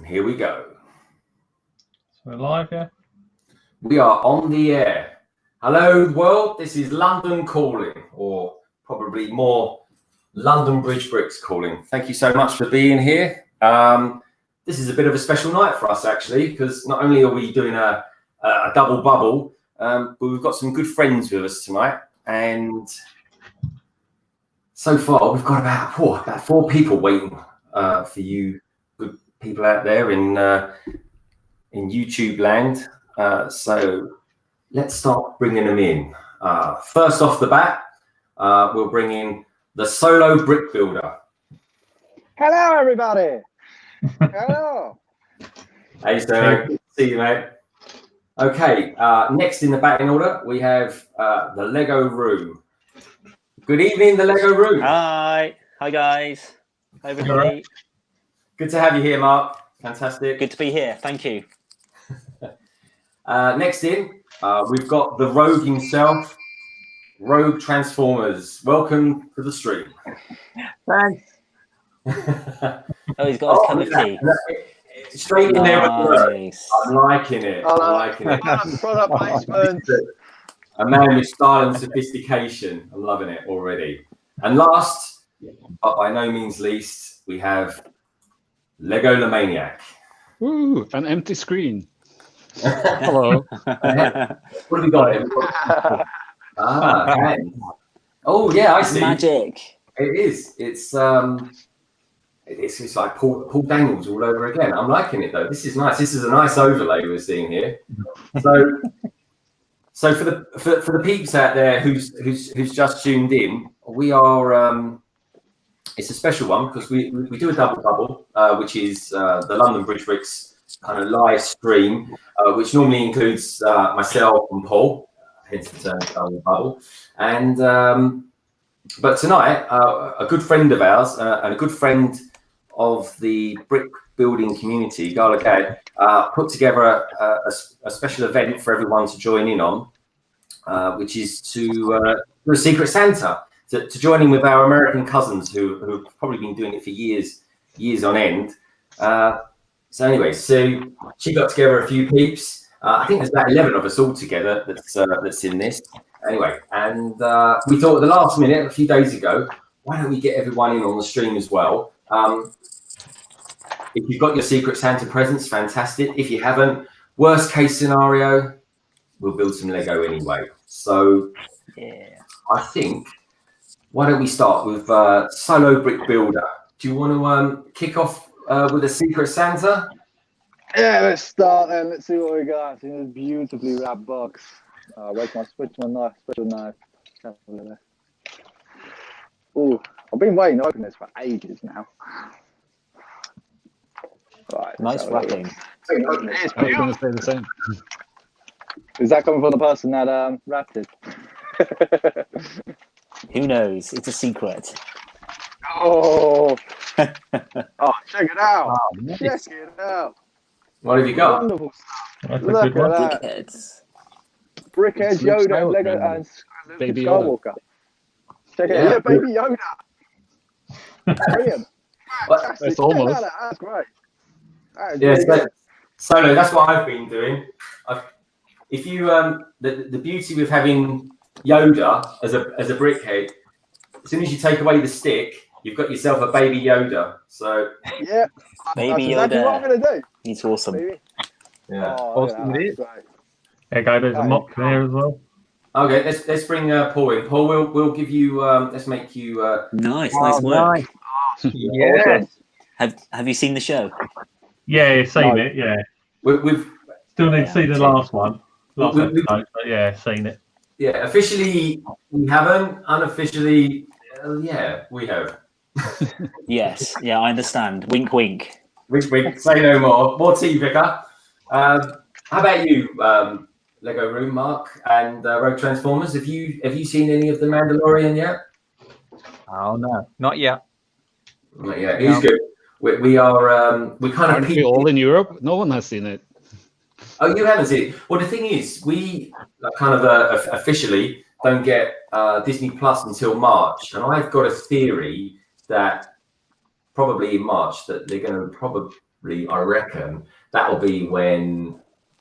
Here we go. So we're live, yeah? We are on the air. Hello, world. This is London calling, or probably more London Bridge Bricks calling. Thank you so much for being here. This is a bit of a special night for us, actually, because not only are we doing a double bubble, but we've got some good friends with us tonight. And so far, we've got about four people waiting for you good people out there in YouTube land. So let's start bringing them in. First off the bat, we'll bring in the solo brick builder. Hello, everybody. Hello. Hey, sir. Good to see you, mate. Okay, next in the batting order, we have the Lego Room. Good evening, the Lego Room. Hi guys. Hi, everybody. Good to have you here, Mark. Fantastic. Good to be here. Thank you. Next in, we've got the Rogue himself, Rogue Transformers. Welcome to the stream. Thanks. Oh, he's got his cup of tea. Straight in there with the word. Nice. I'm liking it. I'm liking it. Product placement. A man with style and sophistication. I'm loving it already. And last, but by no means least, we have Lego the Maniac. Ooh, an empty screen. Hello. What have we got here? Hands. Oh yeah, I see. Magic. It is. It's like Paul Daniels all over again. I'm liking it though. This is nice. This is a nice overlay we're seeing here. So for the peeps out there who's just tuned in, we are it's a special one because we do a double bubble, which is the London Bridge Bricks kind of live stream, which normally includes myself and Paul, hence the term double bubble. And but tonight, a good friend of ours and a good friend of the brick building community, GalaGade, put together a special event for everyone to join in on, which is to do a Secret Santa, to join in with our American cousins who have probably been doing it for years on end. So anyway, so she got together a few peeps. I think there's about 11 of us all together that's in this. Anyway, and we thought at the last minute, a few days ago, why don't we get everyone in on the stream as well? If you've got your Secret Santa presents, fantastic. If you haven't, worst case scenario, we'll build some Lego anyway. So Yeah. I think, why don't we start with Solo Brick Builder? Do you want to kick off with a Secret Santa? Yeah, let's start then. Let's see what we got in this beautifully wrapped box. Where's my special knife? Oh, I've been waiting to open this for ages now. Right, Nice wrapping. It's I was going beautiful. to say the same. Is that coming from the person that wrapped it? Who knows? It's a secret. Oh, check it out! Wow, nice. Check it out! What have you got? Wonderful stuff. That's a Look good one. at that. Brickheads. Brickhead, It's Luke Yoda, Lego, Skywalker, and Luke Baby Yoda. Skywalker. Check it Yeah. out. Yeah, Baby Yoda. Brilliant. Fantastic. It's almost. Check that out. That's great. That is Yes, really good. Solo, that's what I've been doing. If you the beauty with having Yoda as a brickhead, as soon as you take away the stick, you've got yourself a baby Yoda. So Yeah. Baby That's exactly what I'm Yoda. going to do. He's awesome. Baby. yeah. Oh, look at Awesome that. it is. That's great. There you go, there's a mop there as well. Okay, let's bring Paul in. Paul, we'll give you let's make you Nice Oh, work. nice. Awesome. Have you seen the show? Yeah, seen No. it, yeah. we've Still need to see the last one. Last We- episode, but yeah, seen it. yeah, officially we haven't, unofficially yeah, we have. Yes. Yeah, I understand. Wink, wink. Wink, say no more. More tea, Vicar. How about you, Lego Room, Mark, and Rogue Transformers? Have you seen any of the Mandalorian yet? Oh no, not yet. Not yet. He's good. We are we kind of Aren't we all in Europe? No one has seen it. Oh, you haven't seen it. Well, the thing is, we kind of officially don't get Disney Plus until March, and I've got a theory that probably in March that they're going to probably I reckon that'll be when,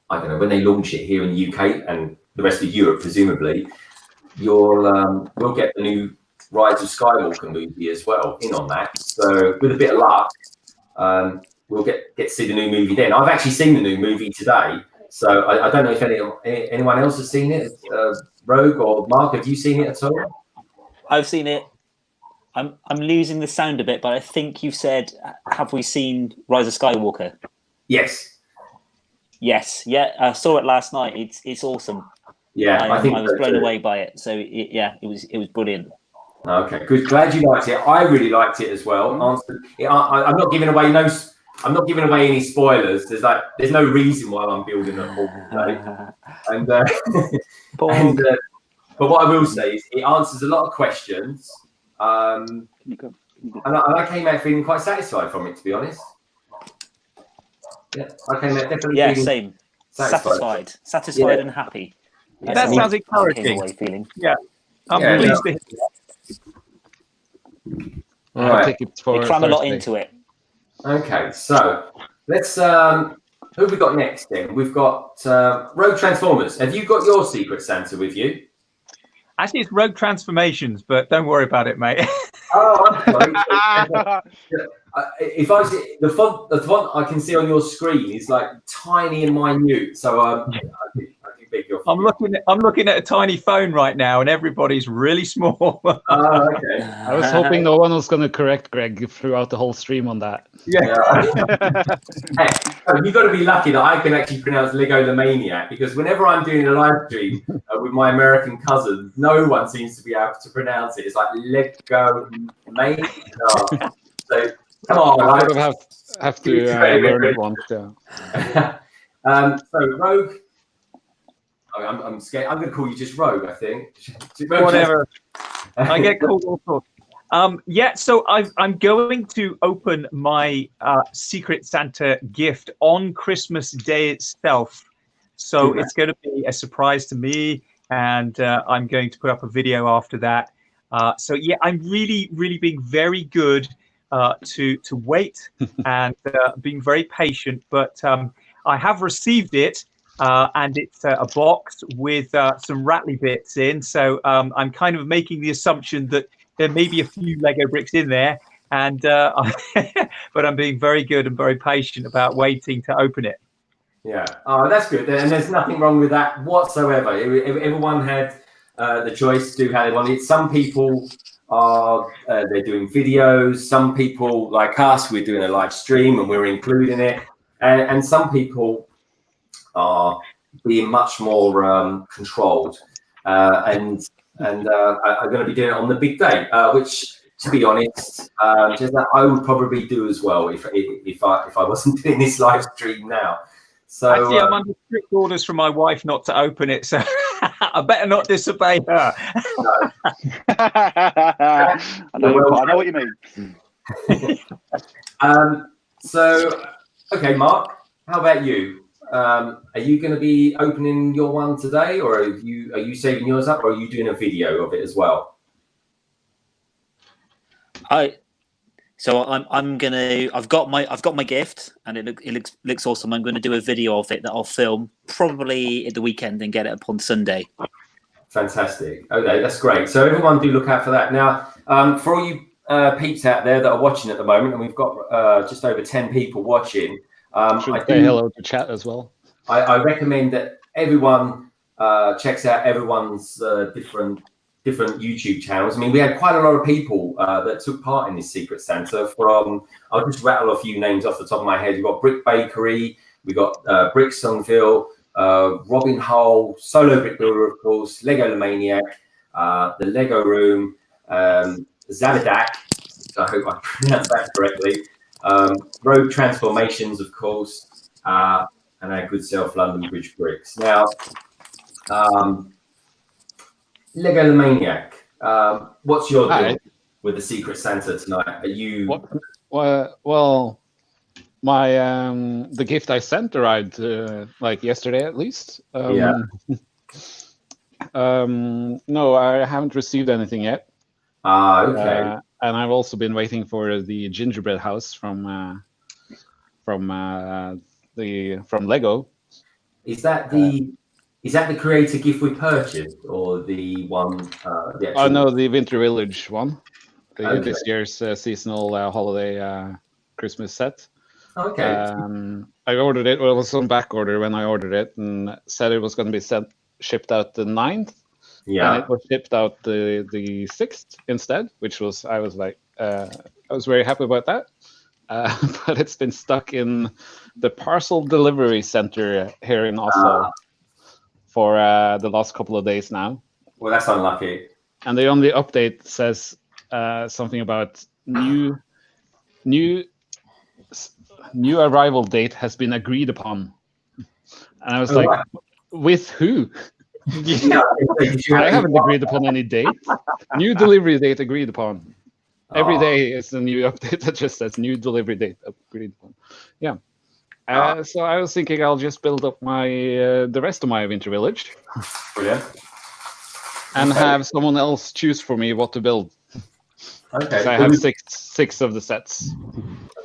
I don't know, when they launch it here in the UK and the rest of Europe, presumably. We'll get the new Rise of Skywalker movie as well in on that. So with a bit of luck, we'll get to see the new movie then. I've actually seen the new movie today, so I don't know if anyone else has seen it. Rogue or Mark, have you seen it at all? I've seen it. I'm losing the sound a bit, but I think you said, have we seen Rise of Skywalker? Yes. Yes. Yeah, I saw it last night. It's awesome. Yeah, I think I was so blown too. away by it. So it was brilliant. Okay, good. Glad you liked it. I really liked it as well. I'm not giving away I'm not giving away any spoilers. There's no reason why I'm building a whole today. And but what I will say is it answers a lot of questions. And I came out feeling quite satisfied from it, to be honest. Yeah, I came out definitely feeling same. Satisfied Yeah. and happy. That That's sounds what I came encouraging. away feeling. Yeah, I'm Yeah, pleased to hear that. All I'll right. take it for They cram a lot Thursday. into it. Okay, so let's. Who have we got next? Then we've got Rogue Transformers. Have you got your Secret Santa with you? Actually, it's Rogue Transformations, but don't worry about it, mate. Oh, I'm sorry. If I see the font I can see on your screen is like tiny and minute, so I do beg your. I'm looking at a tiny phone right now, and everybody's really small. Oh, okay. I was hoping no one was going to correct Greg throughout the whole stream on that. Yeah. Hey, you've got to be lucky that I can actually pronounce Lego the Maniac, because whenever I'm doing a live stream with my American cousins, no one seems to be able to pronounce it. It's like Lego Maniac. So come on, I like, sort of have to learn it once. Yeah. so Rogue. I'm scared. I'm going to call you just Rogue, I think. Whatever. I get called all sorts. So I'm going to open my Secret Santa gift on Christmas Day itself. So it's going to be a surprise to me, and I'm going to put up a video after that. So yeah, I'm really, really being very good to wait and being very patient. But I have received it. And it's a box with some rattly bits in. So I'm kind of making the assumption that there may be a few Lego bricks in there. And but I'm being very good and very patient about waiting to open it. Yeah. Oh, that's good. And there's nothing wrong with that whatsoever. Everyone had the choice to do how they wanted it. Some people are they're doing videos. Some people, like us, we're doing a live stream and we're including it. And some people are being much more controlled and are going to be doing it on the big day, which, to be honest, just that I would probably do as well if I wasn't doing this live stream now. So actually, I'm under strict orders from my wife not to open it, so I better not disobey her. I know what you mean. So, okay, Mark, how about you? Are you going to be opening your one today, or are you saving yours up, or are you doing a video of it as well? I've got my gift, and it looks awesome. I'm going to do a video of it that I'll film probably at the weekend and get it up on Sunday. Fantastic. Okay, that's great. So everyone do look out for that. Now, for all you peeps out there that are watching at the moment, and we've got just over 10 people watching. Should say hello to chat as well. I recommend that everyone checks out everyone's different YouTube channels. I mean, we had quite a lot of people that took part in this Secret Santa. I'll just rattle a few names off the top of my head. We've got Brick Bakery, we got Bricksonville, Robin Hull, Solo Brick Builder, of course, Lego the Maniac, the Lego Room, Zabadak, I hope I pronounced that correctly, Rogue Transformations, of course, and our good self, London Bridge Bricks. Now, Lego the Maniac, what's your deal with the Secret Santa tonight? Are you... Well, my the gift I sent arrived like yesterday at least. No, I haven't received anything yet. Okay. And I've also been waiting for the gingerbread house from from Lego. Is that the creator gift we purchased, or the one? The actual... Oh no, the Winter Village one. Okay. This year's seasonal holiday Christmas set. Okay. I ordered it. Well, it was on back order when I ordered it, and said it was going to be shipped out the 9th. Yeah. And it was shipped out the 6th instead, which was I was very happy about that. But it's been stuck in the parcel delivery center here in Oslo for the last couple of days now. Well, that's unlucky. And the only update says something about new arrival date has been agreed upon. And I was like, with who? I haven't agreed upon any date. New delivery date agreed upon. Every day is a new update that just says new delivery date agreed upon. Yeah. So I was thinking I'll just build up my the rest of my Winter Village. Brilliant. And have someone else choose for me what to build. Okay. So I have six of the sets.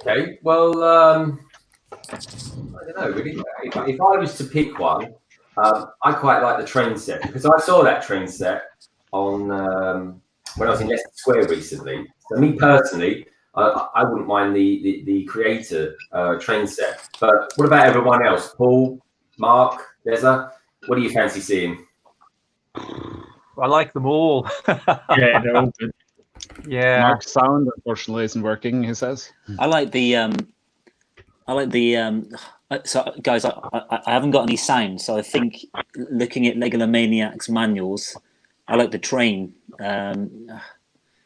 Okay. Well, I don't know. Really, if I was to pick one, I quite like the train set, because I saw that train set on when I was in Leicester Square recently. So me personally, I wouldn't mind the creator train set. But what about everyone else? Paul, Mark, Deza, what do you fancy seeing? I like them all. Yeah, they're all good. Yeah. Mark's sound unfortunately isn't working, he says. I like the so guys, I haven't got any sound, so I think looking at Legalomaniac's manuals, I like the train.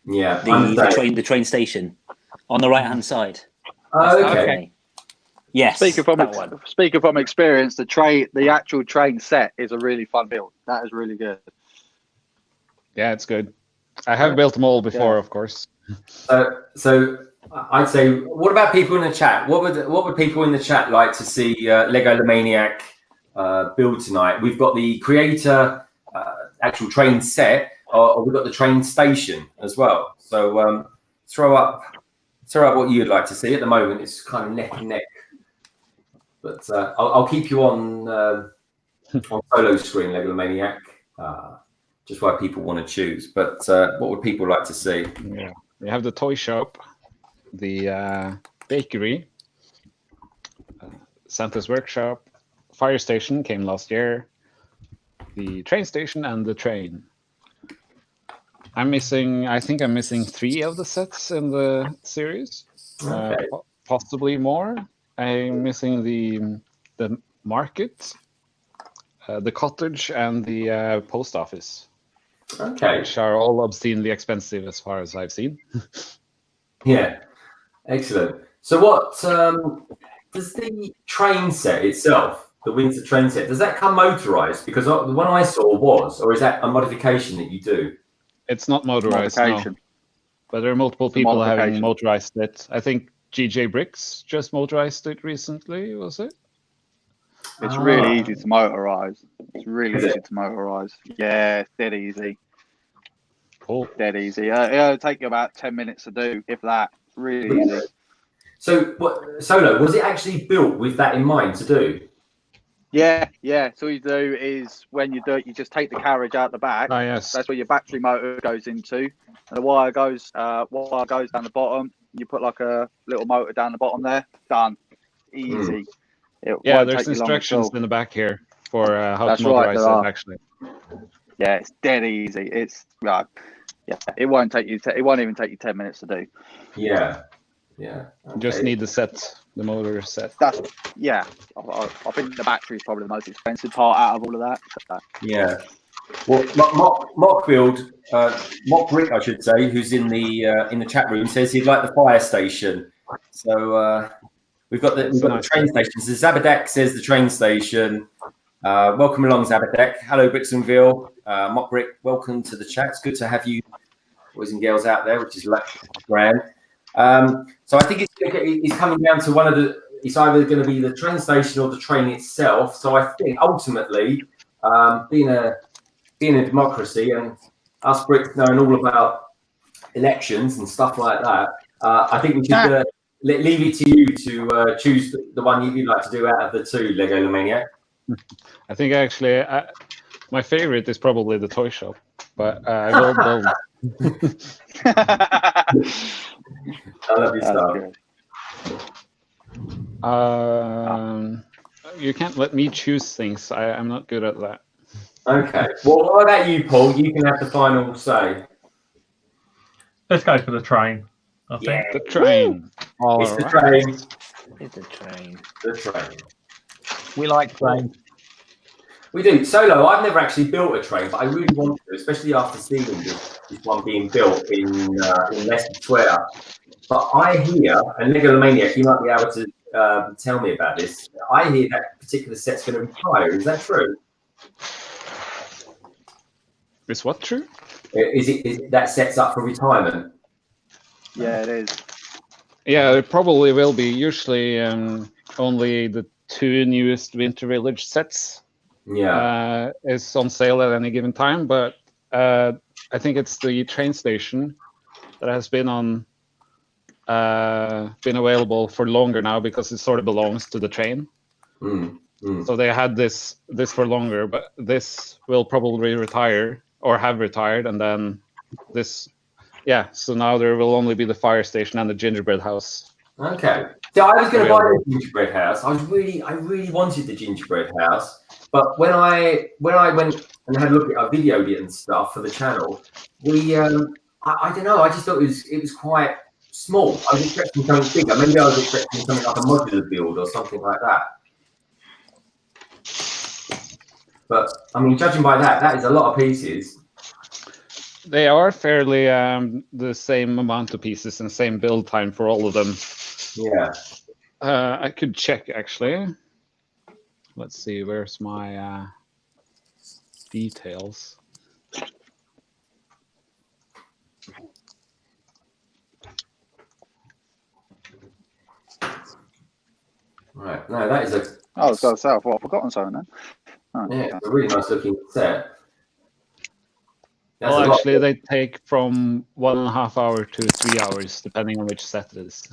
Yeah, the train station on the right hand side. Oh, okay. Yes. Speaking from experience, the actual train set is a really fun build. That is really good. Yeah, it's good. I have built them all before, of course. So I'd say, what about people in the chat? What would people in the chat like to see Legalomaniac build tonight? We've got the creator actual train set, or we've got the train station as well. So throw up what you'd like to see. At the moment, it's kind of neck and neck. But I'll keep you on solo screen, Legalomaniac. Just why people want to choose. But what would people like to see? Yeah, we have the toy shop, the bakery, Santa's workshop, fire station came last year, the train station, and the train. I think I'm missing 3 of the sets in the series, Okay. possibly more. I'm missing the market, the cottage, and the post office. Okay. Which are all obscenely expensive as far as I've seen. Yeah. Excellent. So what does the train set itself, the winter train set, does that come motorized? Because the one I saw was, or is that a modification that you do? It's not motorized, no. But there are multiple people having motorized it. I think GJ Bricks just motorized it recently, was it? It's really easy to motorize. It's really easy to motorize. Yeah, it's dead easy. Cool. Dead easy. It'll take you about 10 minutes to do, if that. Really easy. So, Solo, was it actually built with that in mind to do? Yeah. So what you do is when you do it, you just take the carriage out the back. Ah, yes. That's where your battery motor goes into, and the wire goes down the bottom. You put like a little motor down the bottom there. Done. Easy. There's instructions in the back here for how to motorize it. Actually. Yeah, it's dead easy. It's it won't take you. It won't even take you 10 minutes to do. Yeah. Okay. Just need the motor set. I think the battery is probably the most expensive part out of all of that. Yeah. Well, Mock Brick, I should say, who's in the chat room, says he'd like the fire station. So we've got the train station. So Zabadek says the train station. Welcome along, Zabadek. Hello, Brixtonville. Mock Brick, welcome to the chat. It's good to have you boys and girls out there, which is grand. So I think it's coming down to it's either going to be the train station or the train itself. So I think ultimately, being a democracy and us Brits knowing all about elections and stuff like that, I think we should leave it to you to choose the one you'd like to do out of the two, Lego Maniac. I think actually my favorite is probably the toy shop, but I will build. I love your stuff. You can't let me choose things. I'm not good at that. Okay. Well, what about you, Paul? You can have the final say. Let's go for the train. I think. Yeah. The train. It's the train. It's a train. The train. We like trains. We do. Solo, I've never actually built a train, but I really want to, especially after seeing this one being built in Leicester Square. But I hear, and Lego Maniac, you might be able to tell me about this. I hear that particular set's going to retire. Is that true? Is what true? Is it that set's up for retirement? Yeah, it is. Yeah, it probably will be. Usually, only the 2 newest Winter Village sets is on sale at any given time. But I think it's the train station that has been available for longer now because it sort of belongs to the train. So they had this for longer, but this will probably retire or have retired, and then this. Yeah, so now there will only be the fire station and the gingerbread house. Okay. So I was going to buy the gingerbread house. I really wanted the gingerbread house, but when I went and had a look at, I videoed it and stuff for the channel. We I don't know. I just thought it was quite small. I was expecting something bigger. Maybe I was expecting something like a modular build or something like that. But I mean, judging by that is a lot of pieces. They are fairly the same amount of pieces and same build time for all of them. Yeah. I could check actually. Let's see, where's my details? Right. No, that is a. Oh, I was going to say, I've forgotten something then. Oh, yeah, it's a really nice looking set. Well, actually, they take from 1.5 hours to 3 hours, depending on which set it is.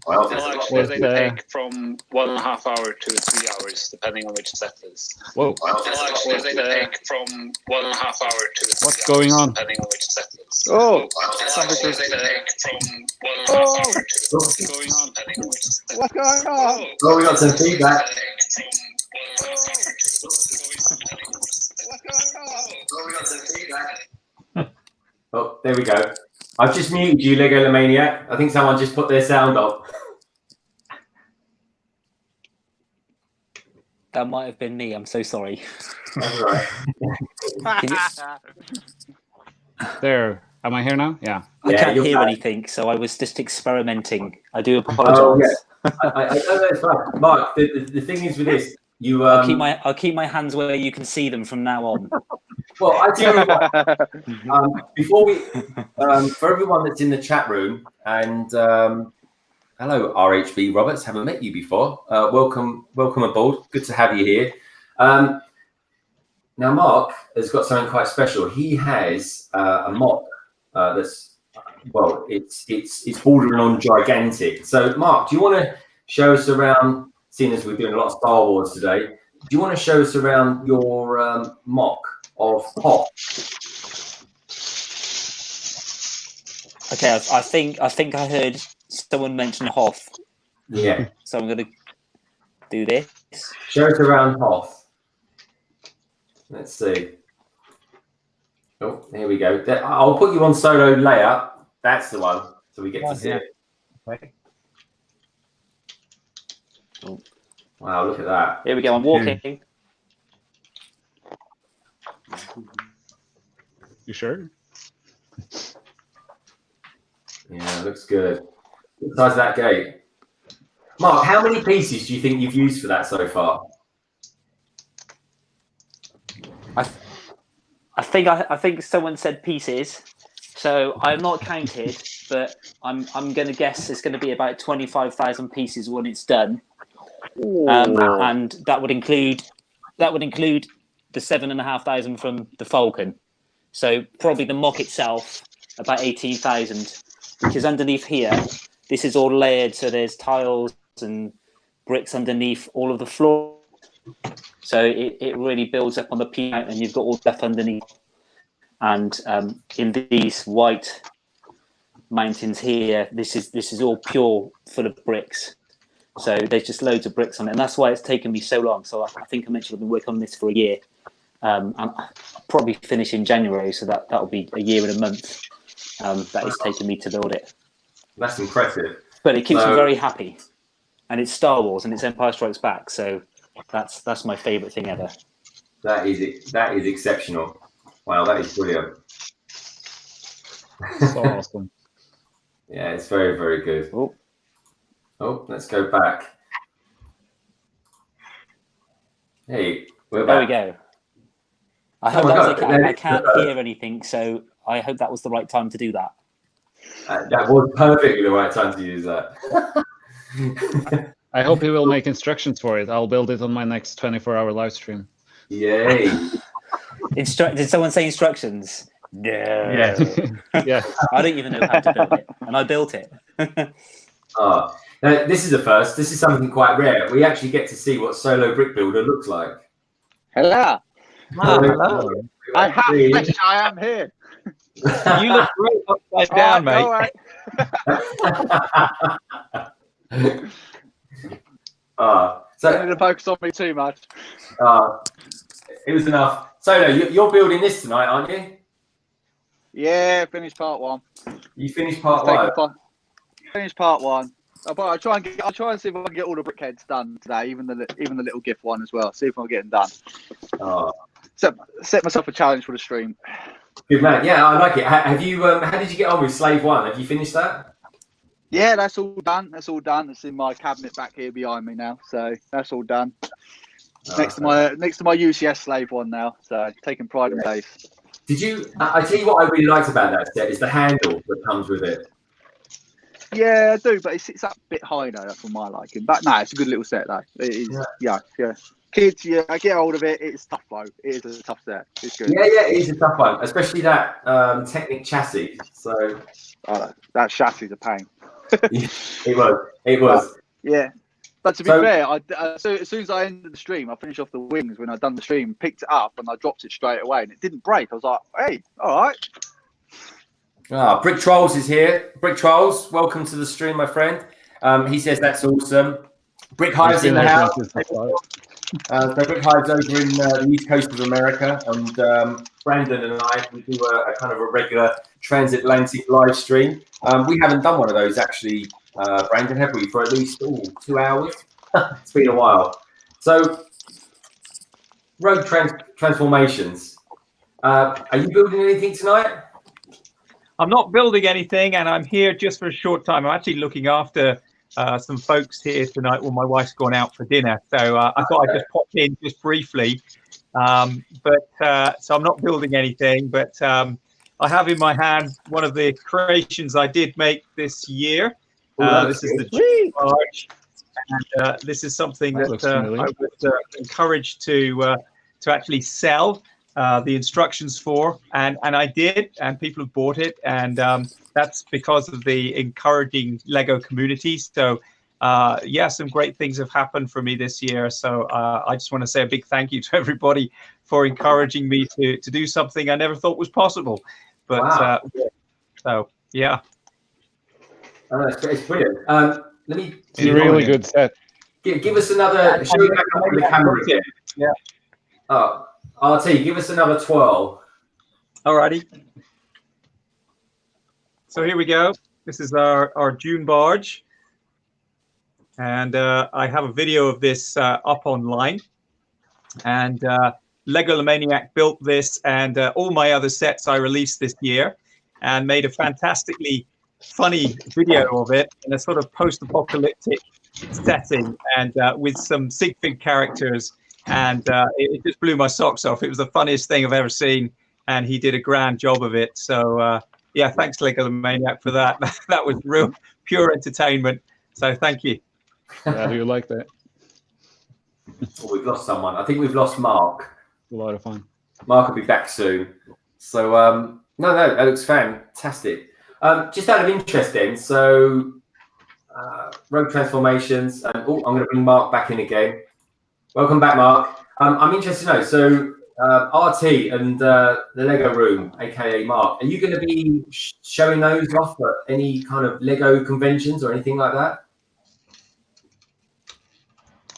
Well, actually, they take from 1.5 hours to 3 hours, depending on which set it is. Whoa. Well, actually, they take from 1.5 hours to 3 What's going on? Depending on which set it is. Oh, something they take from 1.5 hours to 3 What's going on? Depending on which set what's going on? Oh, we got some feedback. Oh, there we go. I've just muted you, Lego Maniac. I think someone just put their sound off. That might have been me. I'm so sorry. That's right. There. Am I here now? Yeah. I can't hear back. anything, so I was just experimenting. I do apologise. Oh, yeah. I know that's fine. Mark, the thing is with this, you I'll keep my hands where you can see them from now on. Well, I tell you what, before we, for everyone that's in the chat room, and hello, RHB Roberts, haven't met you before. Welcome aboard. Good to have you here. Now, Mark has got something quite special. He has a mock that's, well, it's bordering on gigantic. So, Mark, do you want to show us around, seeing as we're doing a lot of Star Wars today, do you want to show us around your mock of Hoth? Okay, I think I heard someone mention Hoth. Yeah. So I'm going to do this. Show us around Hoth. Let's see. Oh, here we go. I'll put you on solo layout. That's the one, so we get to see it. Okay. Oh. Wow, look at that. Here we go. I'm walking. You sure? Yeah, looks good. What size is that gate? Mark, how many pieces do you think you've used for that so far? I think someone said pieces, so I'm not counted, but I'm going to guess it's going to be about 25,000 pieces when it's done, and that would include the 7,500 from the Falcon. So probably the mock itself about 18,000, because underneath here this is all layered, so there's tiles and bricks underneath all of the floor. So it really builds up on the peak, and you've got all stuff underneath. And in these white mountains here, this is all pure, full of bricks. So there's just loads of bricks on it, and that's why it's taken me so long. So I think I mentioned I've been working on this for a year. And I'll probably finish in January, so that'll be a year and a month that it's taken me to build it. That's impressive. But it keeps me very happy, and it's Star Wars and it's Empire Strikes Back, so that's my favourite thing ever. That is exceptional. Wow, that is brilliant. So awesome. Yeah, it's very, very good. Oh, let's go back. Hey, we're back. There we go. I hope that was okay. I can't hear anything, so I hope that was the right time to do that. That was perfectly the right time to use that. I hope he will make instructions for it. I'll build it on my next 24-hour live stream. Yay. Did someone say instructions? No. Yeah. I don't even know how to build it, and I built it. This is a first. This is something quite rare. We actually get to see what Solo Brick Builder looks like. Hello. Hello. I am here. You look great upside down, mate. All right. So don't need to focus on me too much. It was enough. Solo, you're building this tonight, aren't you? Yeah, finished part one. You finished part one. Finished part one. But I'll try and see if I can get all the brickheads done today, even the little GIF one as well. See if I can get them done. Set myself a challenge for the stream. Good man. Yeah, I like it. Have you? How did you get on with Slave 1? Have you finished that? Yeah, that's all done. That's all done. It's in my cabinet back here behind me now. So that's all done. Next to my UCS Slave 1 now. So taking pride in base. Did you? I tell you what I really liked about that set is the handle that comes with it. Yeah, I do, but it sits up a bit high though. That's for my liking. But no, it's a good little set though. It is. Yeah. Kids, I get hold of it. It's tough though. It is a tough set. It's good. Yeah, it is a tough one, especially that Technic chassis. So that chassis is a pain. It was. Yeah. But to be fair, so as soon as I ended the stream, I finished off the wings when I'd done the stream, picked it up, and I dropped it straight away, and it didn't break. I was like, hey, all right. Brick Trolls is here. Brick Trolls, welcome to the stream, my friend. He says that's awesome. Brick Hive's in the house. So Brick Hive's over in the east coast of America, and Brandon and I, we do a kind of a regular transatlantic live stream. We haven't done one of those actually, Brandon, have we? For at least 2 hours. It's been a while. So, road transformations. Are you building anything tonight? I'm not building anything, and I'm here just for a short time. I'm actually looking after some folks here tonight while my wife's gone out for dinner. So I thought I'd just pop in just briefly. So I'm not building anything, but I have in my hand one of the creations I did make this year. This is the G barge, and this is something that I was encouraged to actually sell the instructions for, and I did, and people have bought it, and that's because of the encouraging Lego community. So some great things have happened for me this year. So I just want to say a big thank you to everybody for encouraging me to do something I never thought was possible. But wow. It's brilliant. Let me. It's a really good set. Give us another. Show me back up to the camera again. Yeah. RT, give us another 12. Alrighty. So here we go. This is our Dune barge, and I have a video of this up online. And Legomaniac built this, and all my other sets I released this year, and made a fantastically funny video of it in a sort of post-apocalyptic setting, and with some sig fig characters. And it just blew my socks off. It was the funniest thing I've ever seen, and he did a grand job of it. So thanks Legomaniac for that. That was real pure entertainment. So thank you. How do you like that? We've lost someone. I think we've lost Mark. A lot of fun. Mark will be back soon. So no, that looks fantastic. Just out of interest then, so Rogue Transformations. And I'm going to bring Mark back in again. Welcome back, Mark. I'm interested to know. So, RT and the Lego Room, aka Mark, are you going to be showing those off at any kind of Lego conventions or anything like that?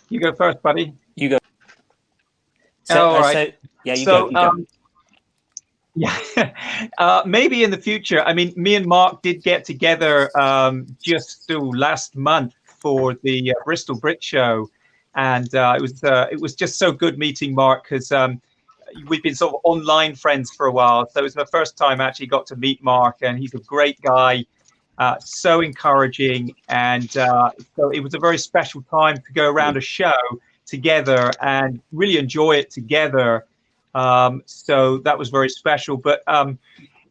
You go first, buddy. You go. All right. Yeah, you go. Yeah, maybe in the future. I mean, me and Mark did get together just last month for the Bristol Brick Show, and it was just so good meeting Mark because we've been sort of online friends for a while. So it was my first time I actually got to meet Mark, and he's a great guy, so encouraging, and so it was a very special time to go around a show together and really enjoy it together. So that was very special. But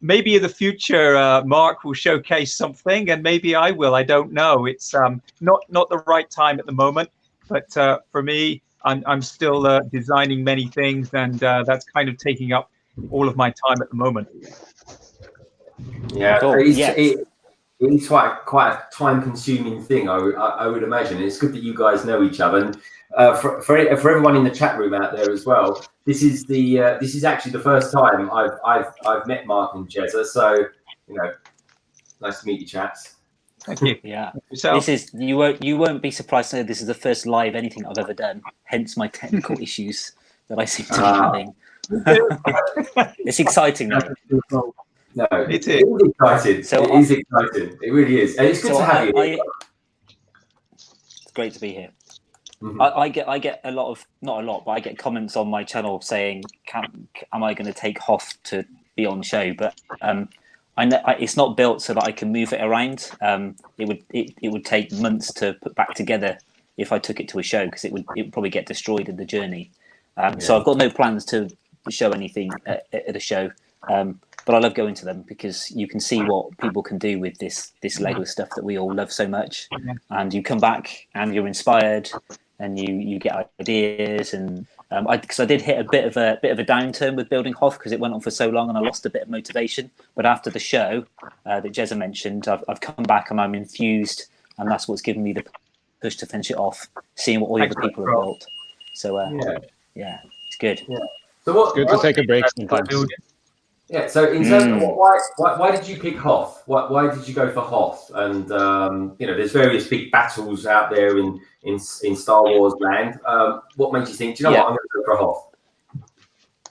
maybe in the future, Mark will showcase something, and maybe I will. I don't know. It's not the right time at the moment. But for me, I'm still designing many things, and that's kind of taking up all of my time at the moment. Yeah, cool. It's quite a time-consuming thing, I would imagine. It's good that you guys know each other. And for everyone in the chat room out there as well, this is actually the first time I've met Mark and Jezza. So nice to meet you, chaps. Thank you. Yeah. So this is you won't be surprised to know this is the first live anything I've ever done. Hence my technical issues that I seem to be having. It's exciting though. No, it is exciting. So it is exciting. It really is, and it's good to have you here. It's great to be here. Mm-hmm. I get a lot of, not a lot, but I get comments on my channel saying, "Am I going to take Hoth to be on show?" But I know it's not built so that I can move it around. It would take months to put back together if I took it to a show because it would probably get destroyed in the journey. So I've got no plans to show anything at a show. But I love going to them because you can see what people can do with this Lego stuff that we all love so much. And you come back and you're inspired, and you get ideas. And because I did hit a bit of a downturn with building Hoth because it went on for so long and I lost a bit of motivation. But after the show that Jezza mentioned, I've come back and I'm infused, and that's what's given me the push to finish it off. Seeing what all the other people have built. So yeah, it's good. Yeah. So what? Good to take a break sometimes. Yeah. So in terms of why did you pick Hoth? Why did you go for Hoth? And there's various big battles out there in Star Wars land. What made you think? Do you know what? I'm going to go for Hoth.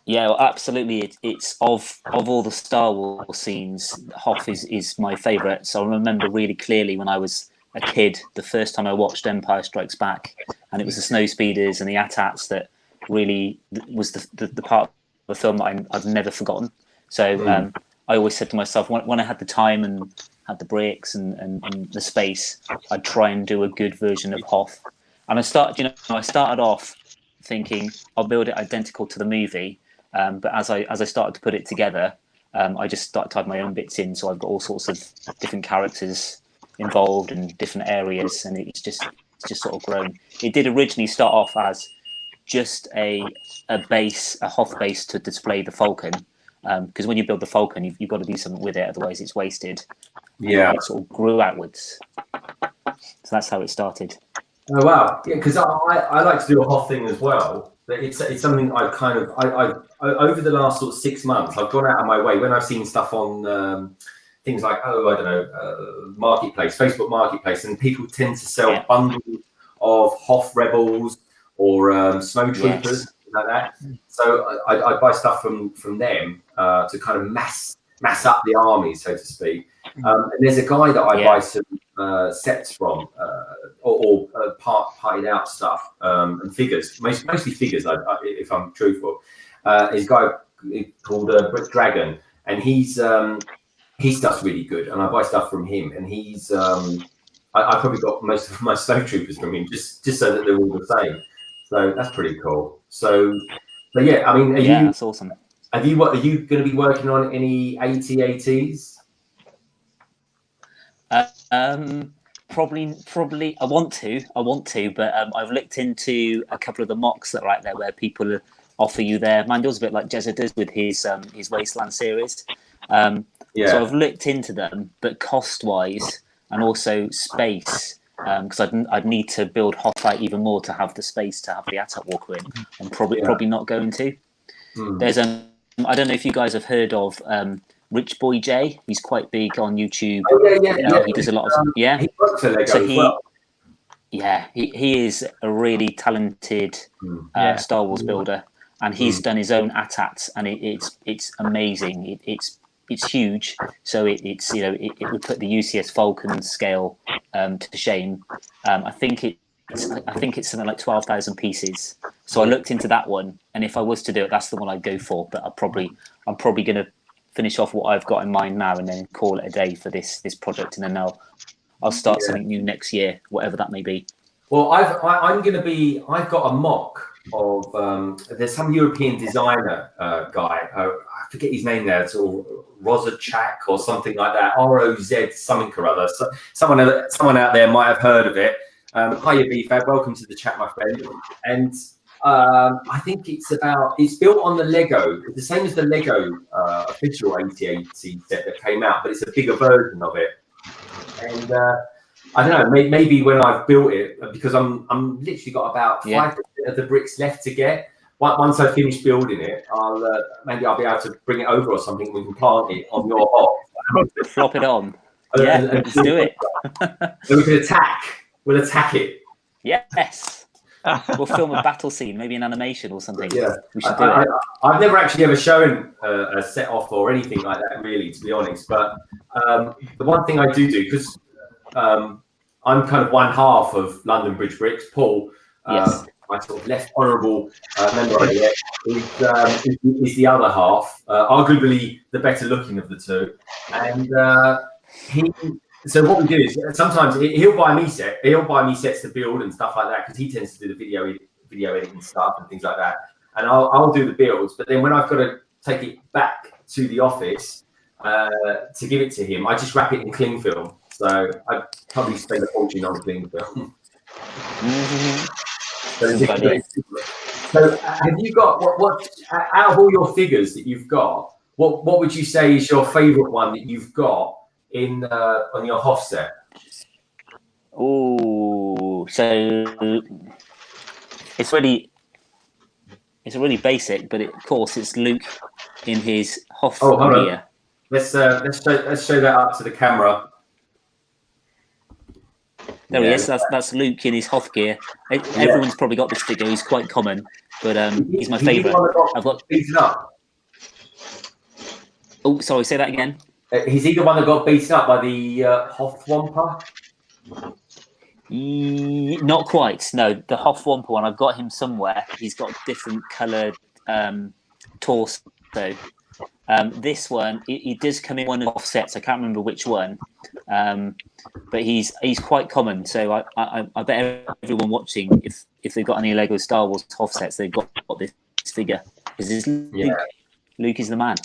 Yeah, well, absolutely. It's of all the Star Wars scenes, Hoth is my favourite. So I remember really clearly when I was a kid, the first time I watched Empire Strikes Back, and it was the snow speeders and the AT-ATs that really was the part of the film that I've never forgotten. So I always said to myself, when I had the time and had the breaks and the space, I'd try and do a good version of Hoth. And I started off thinking I'll build it identical to the movie, but as I started to put it together, I just started typing my own bits in. So I've got all sorts of different characters involved in different areas, and it's just sort of grown. It did originally start off as just a Hoth base to display the Falcon. Because when you build the Falcon, you've got to do something with it, otherwise it's wasted. Yeah, it sort of grew outwards. So that's how it started. Oh wow! Yeah, because I like to do a Hoth thing as well. But it's something I've kind of I over the last sort of 6 months I've gone out of my way when I've seen stuff on things like Marketplace, Facebook Marketplace, and people tend to sell bundles of Hoth Rebels or Snowtroopers. Like that, so I buy stuff from them to kind of mass up the army, so to speak. And there's a guy that I buy some sets from, or partied out stuff and figures, mostly figures. If I'm truthful, there's a guy called Brick Dragon, and his stuff's really good, and I buy stuff from him. And he's I probably got most of my Snowtroopers from him, just so that they're all the same. So that's pretty cool. So yeah, I mean, that's awesome. Are you going to be working on any AT-ATs? Probably. I want to, but I've looked into a couple of the mocks that are out there where people offer you their manuals, a bit like Jezza does with his Wasteland series. So I've looked into them, but cost-wise and also space, because I'd need to build Hoffite even more to have the space to have the ATAT walker in. I'm probably not going to. There's I don't know if you guys have heard of Rich Boy J. He's quite big on YouTube. Oh, he does a lot of he works at Lego so as well. Yeah, he is a really talented Star Wars builder, and he's done his own ATATs, and it's amazing. It's huge, so it would put the UCS Falcon scale to shame. I think it's something like 12,000 pieces. So I looked into that one, and if I was to do it, that's the one I'd go for. But I'm probably going to finish off what I've got in mind now, and then call it a day for this project, and then I'll start something new next year, whatever that may be. Well, I've got a mock of there's some European designer guy. I forget his name there. It's all Rozachak or something like that. ROZ something or other. So someone out there might have heard of it. Hiya, BFAB. Welcome to the chat, my friend. And I think it's built on the Lego. It's the same as the Lego official 8080 set that came out, but it's a bigger version of it. And I don't know, maybe when I've built it, because I'm literally got about 5% of the bricks left to get. Once I finish building it, maybe I'll be able to bring it over or something. We can plant it on your box. Flop it on. Let's do it. So we can attack. We'll attack it. Yes. We'll film a battle scene, maybe an animation or something. Yeah, we should do it. I've never actually ever shown a set off or anything like that, really, to be honest. But the one thing I do because I'm kind of one half of London Bridge Bricks. Paul, my sort of left honourable member of it, is the other half, arguably the better looking of the two. And so what we do is sometimes he'll buy me sets to build and stuff like that, because he tends to do the video editing stuff and things like that. And I'll do the builds, but then when I've got to take it back to the office to give it to him, I just wrap it in cling film. So I probably spend a fortune on cling film. So have you got what out of all your figures that you've got, what would you say is your favourite one that you've got in on your Hoff set? Oh, so it's really basic, but of course it's Luke in his Hoff gear. Let's show that up to the camera. There he is. That's Luke in his Hoff gear. Everyone's probably got this figure. He's quite common, but he's my favourite. I've got beaten up. Oh, sorry. Say that again. He's the one that got beaten up by the Hoff Wampa. Not quite. No, the Hoff Wampa one. I've got him somewhere. He's got different coloured torso. This one, he does come in one of the offsets. I can't remember which one, but he's quite common. So I bet everyone watching, if they've got any Lego Star Wars offsets, they've got this figure. Because Luke is the man.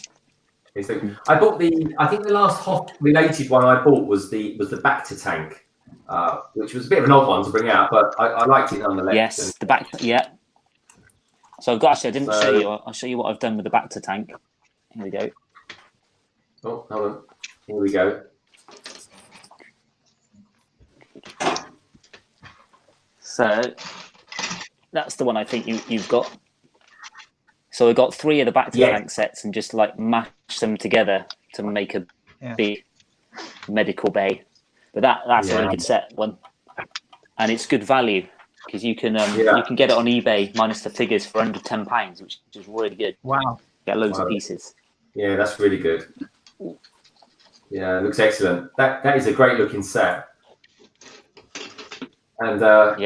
I bought I think the last Hoff related one I bought was the Bacta tank, which was a bit of an odd one to bring out, but I liked it nonetheless. Yes, the Bacta, yeah. So I've got I didn't show you. I'll show you what I've done with the Bacta tank. Here we go. Oh, hold on. Here we go. So that's the one I think you've got. So I got 3 of the Bacta tank sets and just like mash them together to make a big medical bay. But that's a really good set one, and it's good value because you can get it on eBay minus the figures for under £10, which is really good. Wow. Get loads of pieces. Yeah, that's really good. Yeah, it looks excellent. That is a great looking set. And do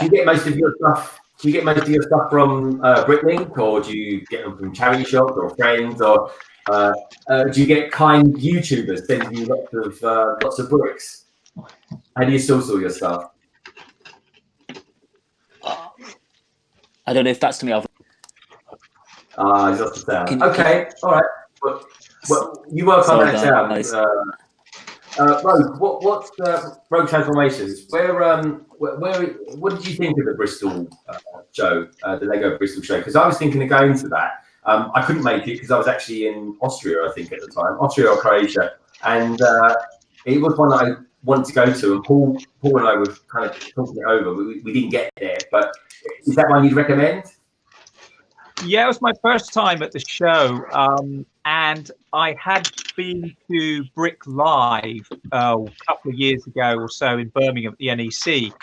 you get most of your stuff? Do you get most of your stuff from Bricklink, or do you get them from charity shops or friends, or do you get kind YouTubers sending you lots of bricks? How do you source all your stuff? I don't know if that's to me. It's just the sound. Okay, all right. Well, you work on that sound. Nice. Rogue, what's Rogue Transformations? What did you think of the Bristol show, the Lego Bristol show? Because I was thinking of going to that. I couldn't make it because I was actually in Austria, I think, at the time, Austria or Croatia, and it was one that wanted to go to, and Paul and I were kind of talking it over. We didn't get there, but is that one you'd recommend? Yeah, it was my first time at the show, and I had been to Brick Live a couple of years ago or so in Birmingham at the NEC,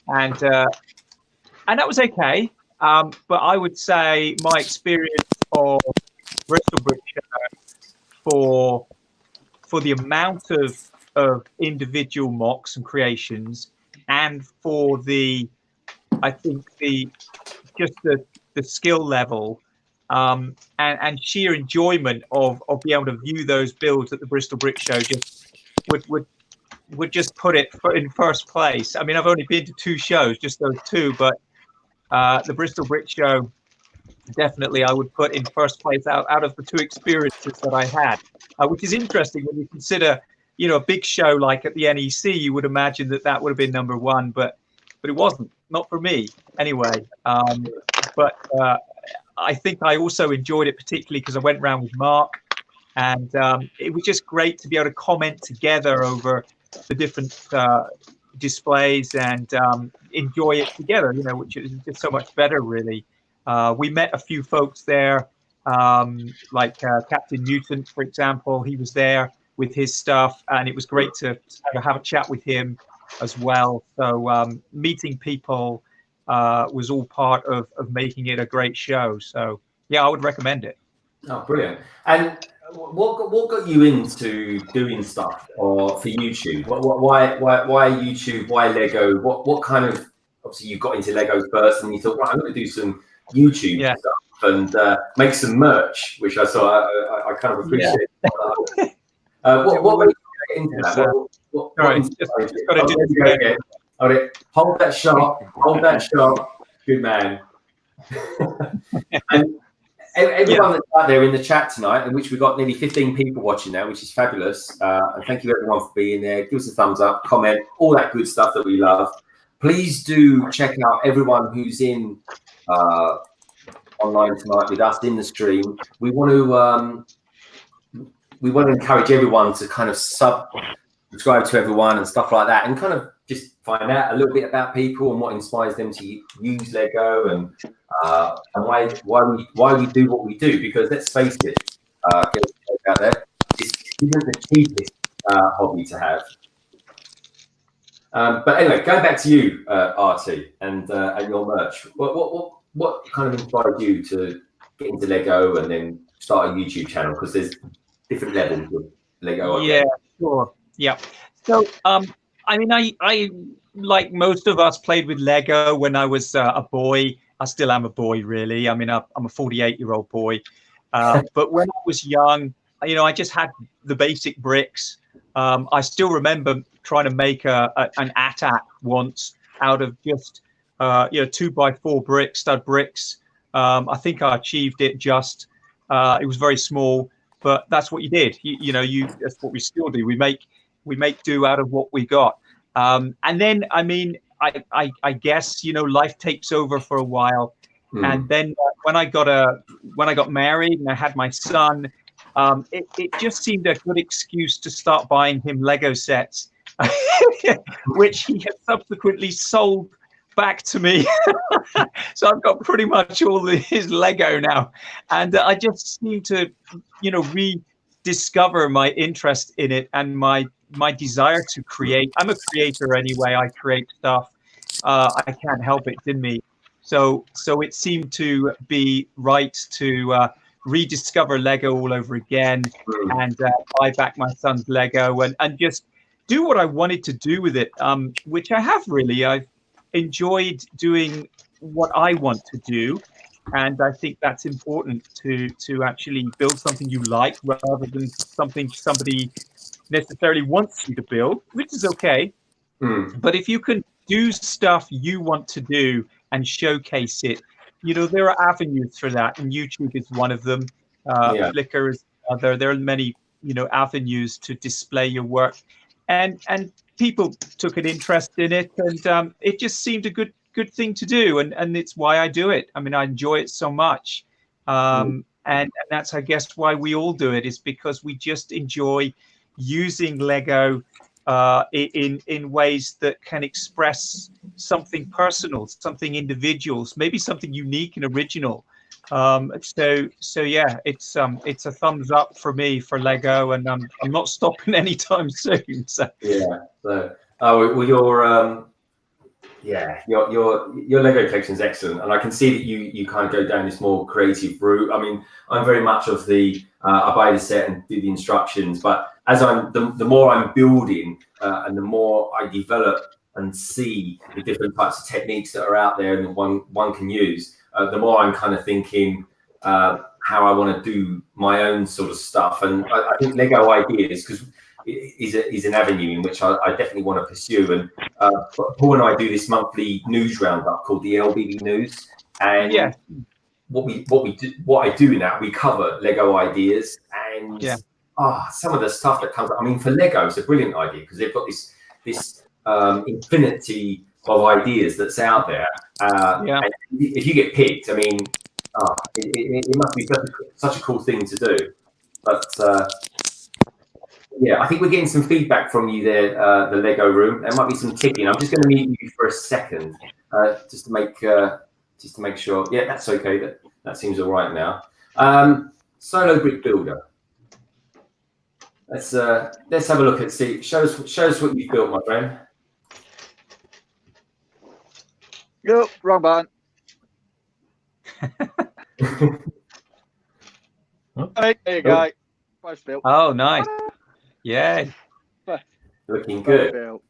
and that was okay. But I would say my experience of Bristol Brick Show for the amount of individual mocks and creations, and for I think the skill level, and sheer enjoyment of being able to view those builds at the Bristol Brick Show just would just put it in first place. I mean, I've only been to 2 shows, just those 2, but the Bristol Brick Show definitely I would put in first place out of the 2 experiences that I had, which is interesting when you consider, a big show like at the NEC. You would imagine that would have been number 1, but it wasn't, not for me anyway. But I think I also enjoyed it particularly because I went around with Mark, and it was just great to be able to comment together over the different displays and enjoy it together, which is just so much better, really. We met a few folks there, like Captain Mutant, for example. He was there with his stuff, and it was great to have a chat with him as well. So meeting people was all part of making it a great show. So yeah, I would recommend it. Oh, brilliant. And what got you into doing stuff for YouTube? Why YouTube? Why Lego? What kind of, obviously you got into Lego first and you thought, right, I'm going to do some YouTube stuff and make some merch, which I saw. I kind of appreciate. What made you get into that? Hold that shot. Hold that shot. Good man. And everyone that's out there in the chat tonight, in which we've got nearly 15 people watching now, which is fabulous. And thank you everyone for being there. Give us a thumbs up, comment, all that good stuff that we love. Please do check out everyone who's in online tonight with us in the stream. We want to encourage everyone to kind of subscribe to everyone and stuff like that, and kind of just find out a little bit about people and what inspires them to use Lego, and why we do what we do. Because let's face it, out there, this isn't the cheapest hobby to have. But anyway, going back to you, Artie, and your merch. What kind of inspired you to get into Lego and then start a YouTube channel? Because there's different levels of Lego. Yeah, sure. Yeah. So, I mean, I like most of us played with Lego when I was a boy. I still am a boy, really. I mean, I'm a 48-year-old boy. But when I was young, I just had the basic bricks. I still remember trying to make an AT-AT once out of just 2x4 bricks, stud bricks. I think I achieved it just. It was very small, but that's what you did. That's what we still do. We make do out of what we got. And then, I mean, I guess life takes over for a while, and then when I got married and I had my son, it just seemed a good excuse to start buying him Lego sets, which he had subsequently sold back to me. So I've got pretty much all his Lego now, and I just seem to rediscover my interest in it and my desire to create. I'm a creator anyway. I create stuff. I can't help it. It's in me. So it seemed to be right to rediscover Lego all over again, and buy back my son's Lego and just do what I wanted to do with it, which I have really. I've enjoyed doing what I want to do, and I think that's important to actually build something you like rather than something somebody necessarily wants you to build, which is okay. But if you can do stuff you want to do and showcase it, there are avenues for that, and YouTube is one of them. Flickr is another. There are many avenues to display your work, and people took an interest in it, and it just seemed a good thing to do, and it's why I do it. I mean, I enjoy it so much, and that's, I guess, why we all do it, is because we just enjoy using Lego in ways that can express something personal, something individual, maybe something unique and original. So yeah, it's a thumbs up for me for Lego, and I'm not stopping anytime soon. So yeah. So well, your Lego collection is excellent, and I can see that you kind of go down this more creative route. I mean, I'm very much of the I buy the set and do the instructions, but as the more I'm building and the more I develop and see the different types of techniques that are out there and one can use, the more I'm kind of thinking how I want to do my own sort of stuff. And I think Lego Ideas is an avenue in which I definitely want to pursue. And Paul and I do this monthly news roundup called the LBB News, and yeah, what I do in that, we cover Lego Ideas, and some of the stuff that comes up. I mean, for Lego, it's a brilliant idea because they've got this infinity of ideas that's out there. And if you get picked, I mean, it must be such a cool thing to do. But yeah, I think we're getting some feedback from you there, the Lego room. There might be some ticking. I'm just going to mute you for a second, just to make sure. Yeah, that's okay. That seems all right now. Solo brick builder. Let's have a look at see. Show us what you've built, my friend. Yep, wrong button. Hey, there you go. Both built. oh nice, yeah, Looking good. Built.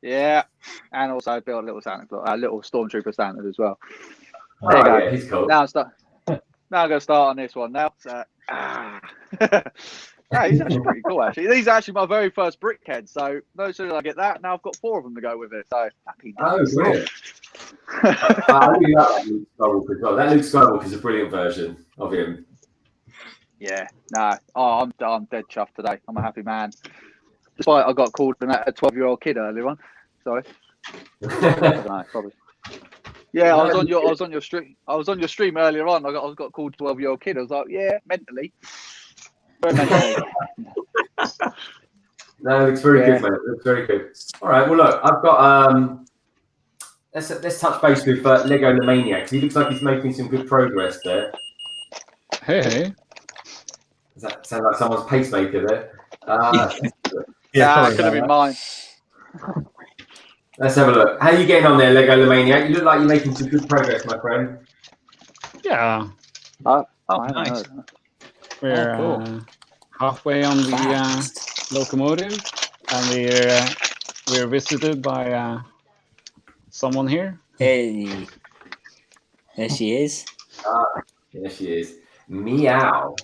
Yeah, and also built a little Santa Claus, a little Stormtrooper Santa as well. There you go. Yeah, he's cool. Now I'm going to start on this one now. So, yeah, he's actually pretty cool. Actually, these are actually my very first brickhead. So no sooner I get that, now I've got 4 of them to go with it. So happy days. Oh, brilliant. I really like Luke Skywalker as well. That Luke Skywalker is a brilliant version of him. Yeah, no, I'm dead chuffed today. I'm a happy man. Despite I got called a 12-year-old kid earlier on. Sorry. I don't know, probably. Yeah, I was on your stream. I was on your stream earlier on. I got called 12-year-old kid. I was like, yeah, mentally. Very mentally. No, it looks very good, mate. It looks very good. All right. Well, look, I've got let's touch base with Lego the Maniac. He looks like he's making some good progress there. Hey. Does that sound like someone's pacemaker there? Yeah, it could have been mine. Let's have a look. How are you getting on there, Lego the Maniac? You look like you're making some good progress, my friend. Yeah. oh nice. We're cool. Halfway on the locomotive, and we're visited by someone here. Hey, there she is. There she is. Meow.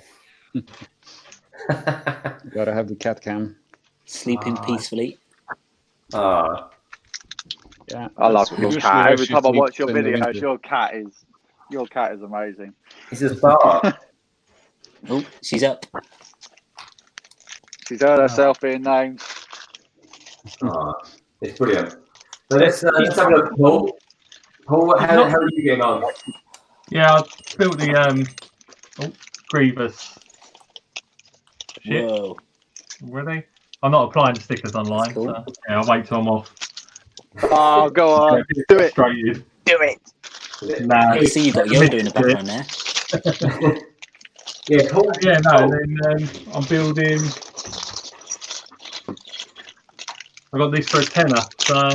Gotta have the cat cam. Sleeping peacefully. Yeah, I love your usually cat. Every she time I watch sleeps your in the videos, winter. your cat is amazing. It's a star. Oh, she's up. She's heard herself being named. It's brilliant. So let's have a look, Paul. Paul, how are you getting on? Yeah, I built the Grievous. Shit. Whoa. Really? I'm not applying the stickers online. Cool. So, yeah, I'll wait till I'm off. Oh, go on. Do it. Frustrated. Do it. Nah. I see you've got Yoda in the background there. Yeah, Paul. Yeah, no, and then I'm building. I got this for a tenner, so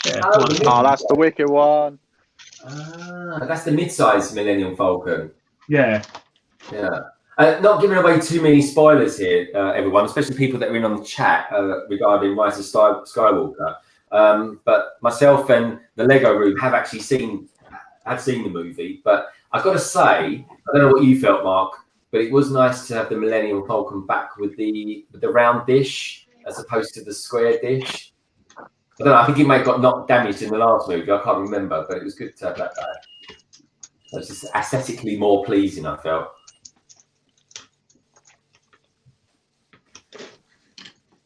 yeah. Oh, that's the wicked one. That's the mid-sized Millennium Falcon. Yeah. Yeah. Not giving away too many spoilers here, everyone, especially people that are in on the chat regarding Rise of Skywalker. But myself and the Lego room have actually seen the movie. But I've got to say, I don't know what you felt, Mark, but it was nice to have the Millennium Falcon back with the round dish as opposed to the square dish. I don't know. I think it may have got knocked damaged in the last movie. I can't remember, but it was good to have that back. It was just aesthetically more pleasing, I felt.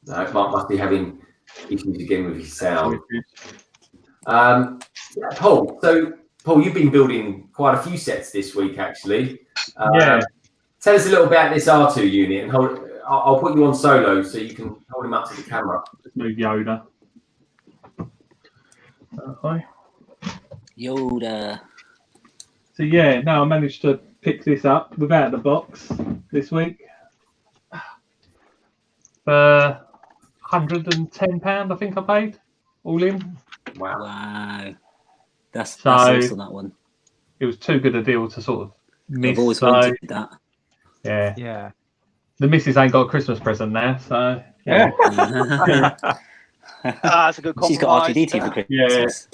No, Mark must be having issues again with his sound. Paul, you've been building quite a few sets this week, actually. Yeah. Tell us a little about this R2 unit, and I'll put you on solo so you can hold him up to the camera. Let's move Yoda. Hi. Yoda. So yeah, now I managed to pick this up without the box this week for £110. I think I paid all in. Wow. Wow. That's So- awesome, that one. It was too good a deal to sort of miss. I've always So wanted that. yeah, Yeah. the missus ain't got a Christmas present now, so Yeah. That's a good compromise. She's got R2D2 for Christmas.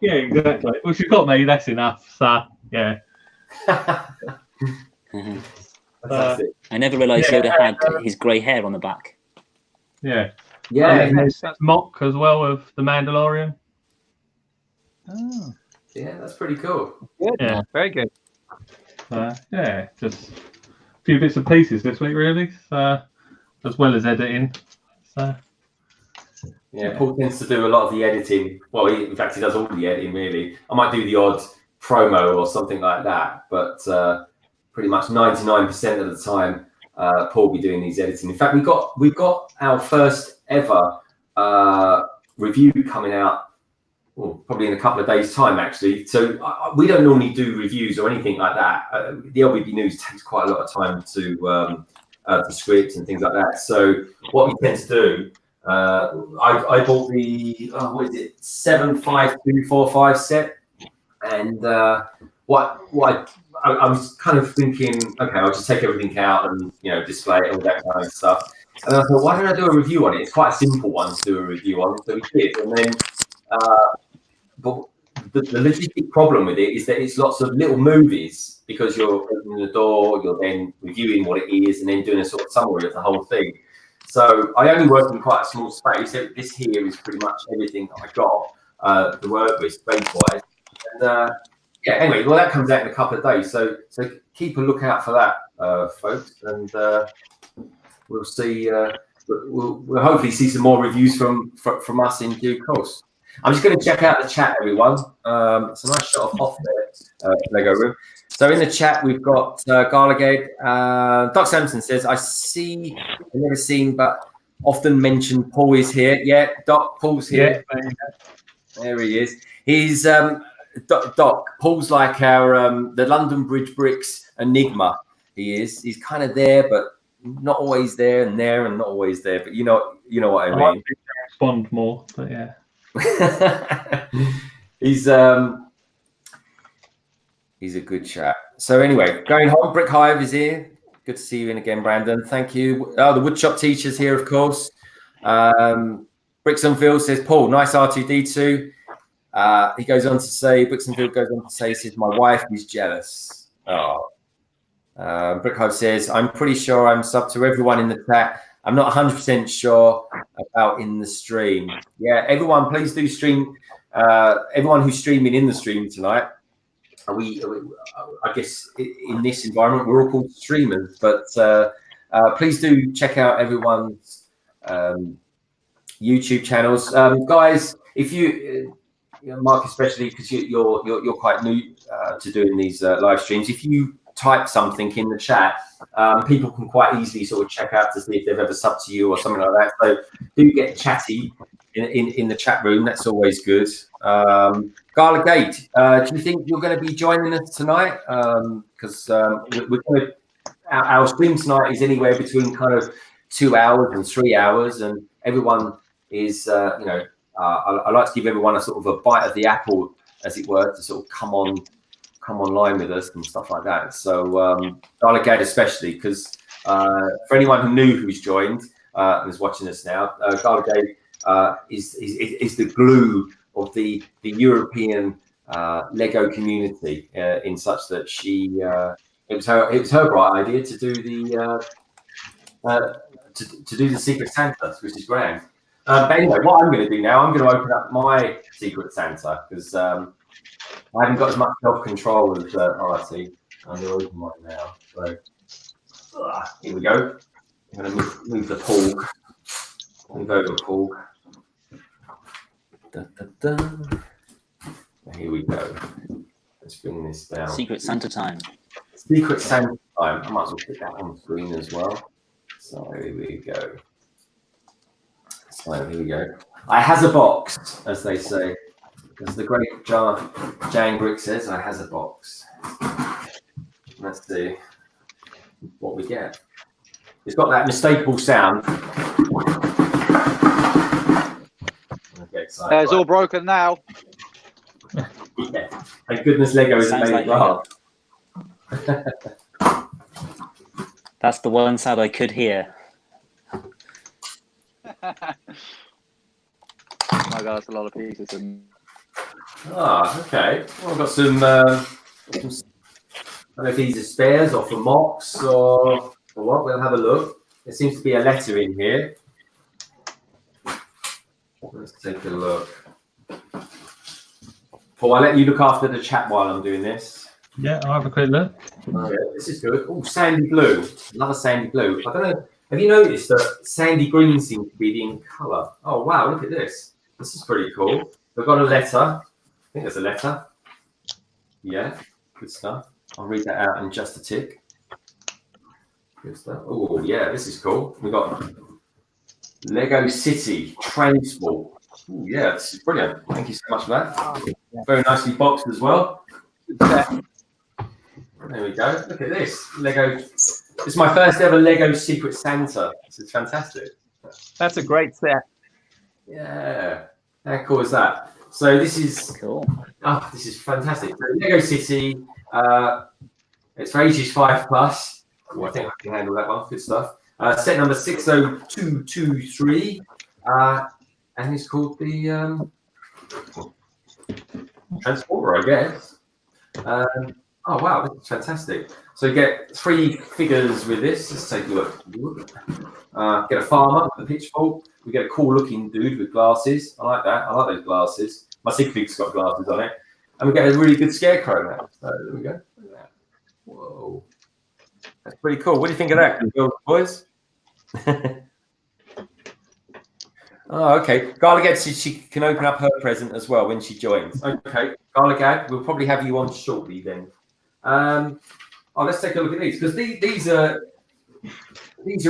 yeah, exactly. Well, she's got me. That's enough. So yeah. Fantastic. I never realised Yeah, Yoda had his grey hair on the back. Yeah. Yeah, And there's mock as well of the Mandalorian. Oh, yeah, that's pretty cool. good. Yeah. Very good. Yeah, just a few bits and pieces this week, really. So, as well as editing. So, Yeah, Paul tends to do a lot of the editing. Well, in fact, he does all the editing, really. I might do the odd promo or something like that, but pretty much 99% of the time, Paul will be doing these editing. In fact, we've got our first ever review coming out. Well, probably in a couple of days' time, actually. So we don't normally do reviews or anything like that. The LBB News takes quite a lot of time to script and things like that. So what we tend to do, I bought the what is it, 75245 set, and what I was kind of thinking, okay, I'll just take everything out and display it, all that kind of stuff. And I thought, why don't I do a review on it? It's quite a simple one to do a review on, so we did, and then. But the logistic problem with it is that it's lots of little movies, because you're opening the door, you're then reviewing what it is, and then doing a sort of summary of the whole thing. So I only work in quite a small space. So this here is pretty much everything that I got to work with space-wise. And anyway, well, that comes out in a couple of days. So keep a lookout for that, folks, and we'll see. We'll hopefully see some more reviews from us in due course. I'm just going to check out the chat, everyone. It's a nice shot of off there, Lego Room. So in the chat, we've got GalaGade. Doc Sampson says, I see, I've never seen, but often mentioned Paul is here. Yeah, Doc, Paul's here. yeah, There he is. He's, Doc, Paul's like our, the London Bridge Bricks enigma. He is. He's kind of there, but not always there, and not always there. But you know what I mean. Respond more, but yeah. He's a good chap. So anyway, going home. Brick Hive is here. Good to see you in again, Brandon. Thank you. Oh, the woodshop teacher's here, of course. Brixonville says, Paul, nice R2D2. He goes on to say, Brixonville goes on to say, says, my wife is jealous. Oh. Brick Hive says, I'm pretty sure I'm sub to everyone in the chat. I'm not 100% sure about in the stream. Yeah, everyone, please do stream. Everyone who's streaming in the stream tonight. I guess in this environment, we're all called streamers, but please do check out everyone's YouTube channels. Guys, if you, Mark, especially because you're quite new to doing these live streams, if you type something in the chat, people can quite easily sort of check out to see if they've ever subbed to you or something like that. So do get chatty in the chat room. That's always good. GalaGade, do you think you're going to be joining us tonight? Because we're going to, our stream tonight is anywhere between kind of 2 hours and 3 hours, and everyone is, I like to give everyone a sort of a bite of the apple, as it were, to sort of come online with us and stuff like that. So GalaGade especially, because for anyone who knew who's joined and is watching us now, GalaGade is the glue of the European Lego community, in such that she it was her bright idea to do the to do the Secret Santa, which is grand. But anyway, what I'm going to do now, I'm going to open up my Secret Santa, because I haven't got as much self-control as RT. I'm going to open mine now. So here we go. I'm going to move the Paul. Move over Paul. Da, da, da. Here we go. Let's bring this down. Secret Santa time. Secret Santa time. I might as well put that on screen as well. So here we go. So here we go. I has a box, as they say. As the great Jan Brick says, I has a box. Let's see what we get. It's got that mistakable sound. Okay, excited. It's all broken now. Yeah. Thank goodness Lego isn't made of glass. That's the one sound I could hear. Oh my God, that's a lot of pieces. Okay. Well, I've got some, I don't know if these are spares or for mocks or what. We'll have a look. There seems to be a letter in here. Let's take a look. Paul, I'll let you look after the chat while I'm doing this. Yeah, I'll have a quick look. Oh, yeah, this is good. Oh, sandy blue. Another sandy blue. I don't know. Have you noticed that sandy green seems to be the in colour? Oh, wow. Look at this. This is pretty cool. We've got a letter. I think there's a letter. Yeah, good stuff. I'll read that out in just a tick. Good stuff. Oh, yeah, this is cool. We've got Lego City Transport. Ooh, yeah, this is brilliant. Thank you so much for that. Very nicely boxed as well. There we go. Look at this. Lego. This is my first ever Lego Secret Santa. This is fantastic. That's a great set. Yeah. How cool is that? So this is Cool. Oh, this is fantastic. So Lego City. It's for ages 5+. Oh, I think I can handle that one. Good stuff. Set number 60223. And it's called the Transporter, I guess. Oh, wow, this is fantastic. So you get 3 figures with this. Let's take a look. Get a farmer with a pitchfork. We get a cool-looking dude with glasses. I like that. I like those glasses. My sig fig's got glasses on it. And we get a really good scarecrow now. So there we go. Look at that. Whoa. That's pretty cool. What do you think of that, boys? Oh, okay. GalaGade says she can open up her present as well when she joins. Okay, GalaGade, we'll probably have you on shortly then. Let's take a look at these because these are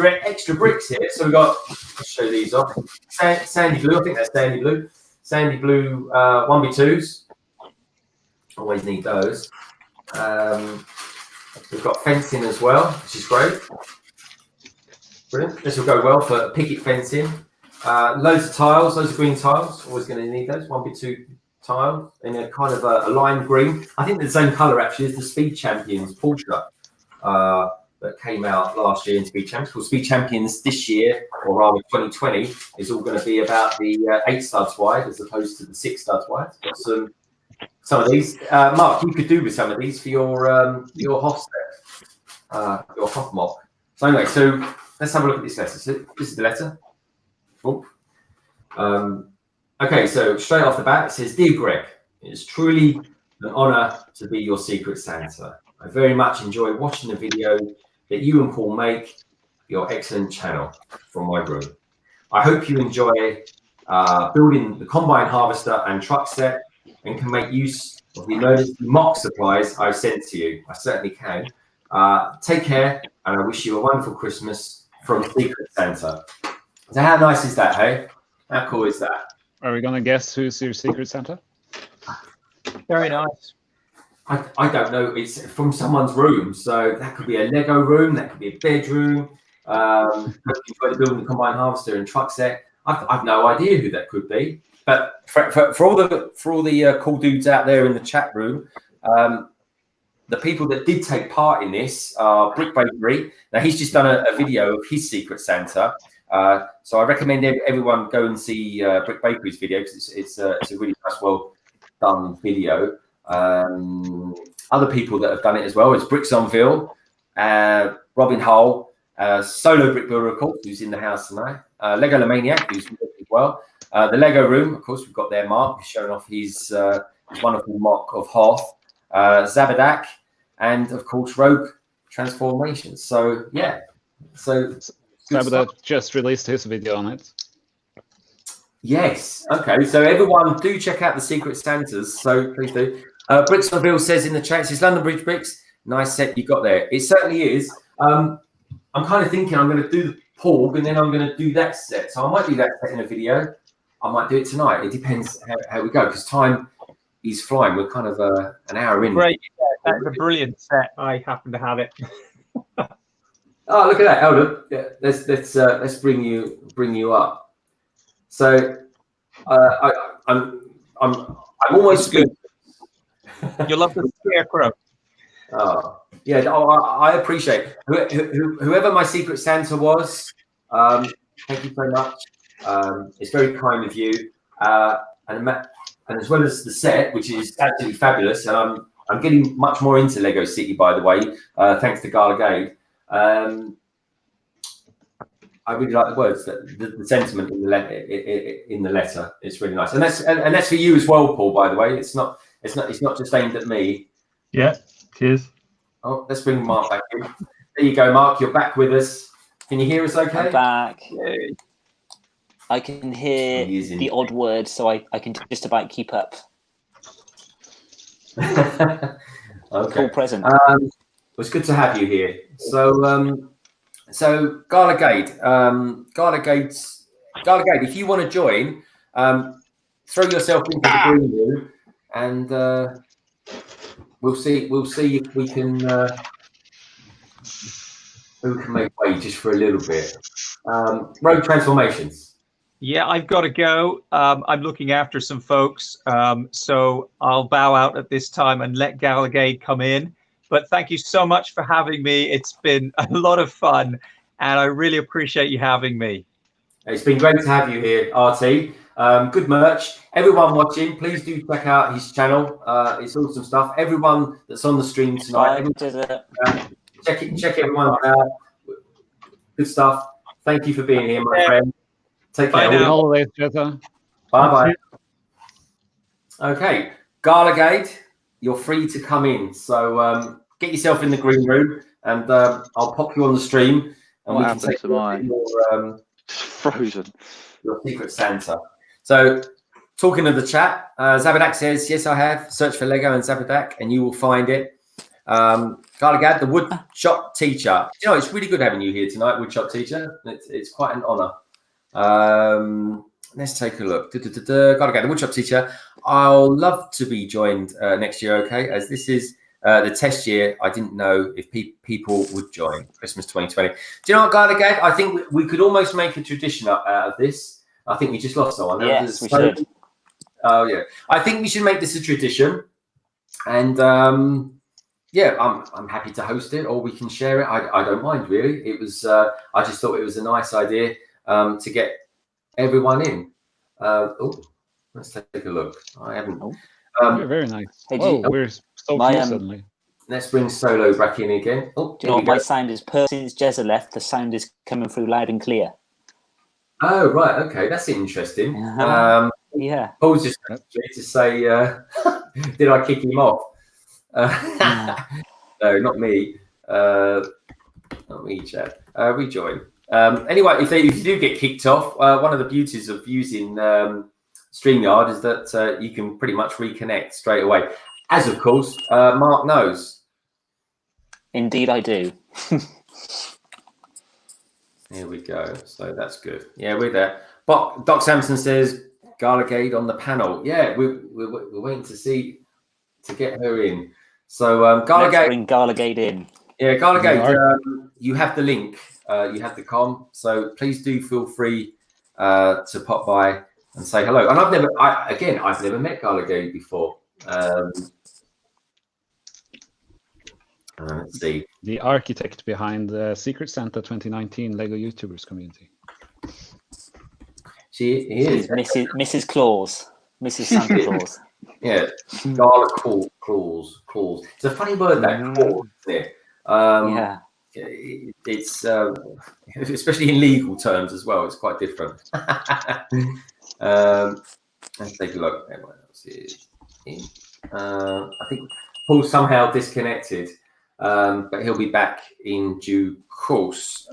extra bricks here. So we've got. Let's show these off. Sandy blue. I think that's sandy blue. Sandy blue 1v2s. Always need those. We've got fencing as well, which is great. Brilliant. This will go well for picket fencing. Loads of tiles, loads of green tiles. Always going to need those. 1v2 tiles in a kind of a lime green. I think the same colour actually as the Speed Champions Porsche that came out last year in Speed Champions. Well, Speed Champions this year, or rather 2020, is all going to be about the 8 studs wide as opposed to the 6 studs wide. Got some of these. Mark, you could do with some of these for your Hoff set, your Hoff mock. So anyway, so let's have a look at this letter. So this is the letter. Oh. Okay, so straight off the bat, it says, "Dear Greg, it is truly an honour to be your Secret Santa. I very much enjoy watching the video that you and Paul make, your excellent channel from my room. I hope you enjoy building the combine harvester and truck set and can make use of the emergency mock supplies I've sent to you. I certainly can. Take care, and I wish you a wonderful Christmas from Secret Santa." So how nice is that, hey? How cool is that? Are we gonna guess who's your Secret Santa? Very nice. I don't know. It's from someone's room, so that could be a Lego room, that could be a bedroom. You've got to build a combine harvester and truck set. I've no idea who that could be. But for all the cool dudes out there in the chat room, the people that did take part in this are Brick Bakery. Now he's just done a video of his Secret Santa. So I recommend everyone go and see Brick Bakery's video because it's a really nice, well done video. Other people that have done it as well is Bricksonville, Robin Hull, Solo Brick Builder, of course, who's in the house tonight, Lego Maniac, who's with us as well. The Lego Room, of course, we've got there. Mark showing off his wonderful mock of Hoth, Zabadak, and of course Rogue Transformations. So yeah, so. Zabadak just released his video on it. Yes. Okay. So everyone, do check out the Secret Santas. So please do. Bricksonville says in the chat, it says London Bridge Bricks. Nice set you got there. It certainly is. I'm kind of thinking I'm going to do Porg, and then I'm going to do that set. So I might do that set in a video. I might do it tonight. It depends how we go, because time is flying. We're kind of an hour in. Great. Yeah, that's a brilliant set. I happen to have it. Oh, look at that! Hold on. Yeah, let's bring you up. So I'm almost good. You love the scarecrow. Oh, yeah. Oh, I appreciate whoever my Secret Santa was. Thank you very much. It's very kind of you, and as well as the set, which is absolutely fabulous. And I'm getting much more into Lego City, by the way, thanks to GalaGade. I really like the words, the sentiment in the letter. It's really nice, and that's for you as well, Paul. By the way, it's not just aimed at me. Yeah. Cheers. Oh, let's bring Mark back in. There you go, Mark. You're back with us. Can you hear us okay? I'm back. I can hear the odd word, so I can just about keep up. Okay. Full present. It's good to have you here. So GalaGade, GalaGade. If you want to join, throw yourself into the green room, and we'll see if we can make way just for a little bit. Road transformations. Yeah, I've got to go. I'm looking after some folks, so I'll bow out at this time and let GalaGade come in. But thank you so much for having me. It's been a lot of fun, and I really appreciate you having me. It's been great to have you here, RT. Good merch. Everyone watching, please do check out his channel. It's awesome stuff. Everyone that's on the stream tonight, check everyone out. Good stuff. Thank you for being here, my friend. Take care. Bye bye. Okay, GalaGade, you're free to come in. So get yourself in the green room, and I'll pop you on the stream, and we can take your frozen. Your Secret Santa. So, talking of the chat, Zabadak says, yes, I have. Search for Lego and Zabadak, and you will find it. GalaGade, the woodshop teacher. You know, it's really good having you here tonight, woodshop teacher. It's quite an honor. Let's take a look. GalaGade, the woodshop teacher. I'll love to be joined next year, okay? As this is the test year, I didn't know if people would join Christmas 2020. Do you know what, GalaGade? I think we could almost make a tradition out of this. I think we just lost someone. Yes, we should. Oh, yeah. I think we should make this a tradition. And, yeah, I'm happy to host it, or we can share it. I don't mind, really. It was. I just thought it was a nice idea to get everyone in. Let's take a look. I haven't. Very nice. Hey, we're so close suddenly. Let's bring Solo back in again. Oh, do you know what my sound is? Since Jezza left, the sound is coming through loud and clear. Oh, right. Okay, that's interesting. Yeah. Paul's just to say, did I kick him off? No, not me. Not me, Chad. Rejoin. Anyway, if you do get kicked off, one of the beauties of using StreamYard is that you can pretty much reconnect straight away. As of course, Mark knows. Indeed, I do. Here we go. So that's good. Yeah, we're there. But Doc Sampson says GalaGade on the panel. Yeah, we're waiting to get her in. So GalaGade. Let's bring GalaGade in. Yeah, GalaGade. You have the link. You have the com. So please do feel free to pop by and say hello. And I've never met GalaGade before. Let's see. The architect behind the Secret Santa 2019 Lego YouTubers community. She is Mrs. Claus, Mrs. Santa Claus. Yeah, Gala Claus. It's a funny word, that clause, isn't it? Yeah. It's especially in legal terms as well. It's quite different. Let's take a look. Everyone else is in. I think Paul's somehow disconnected, but he'll be back in due course.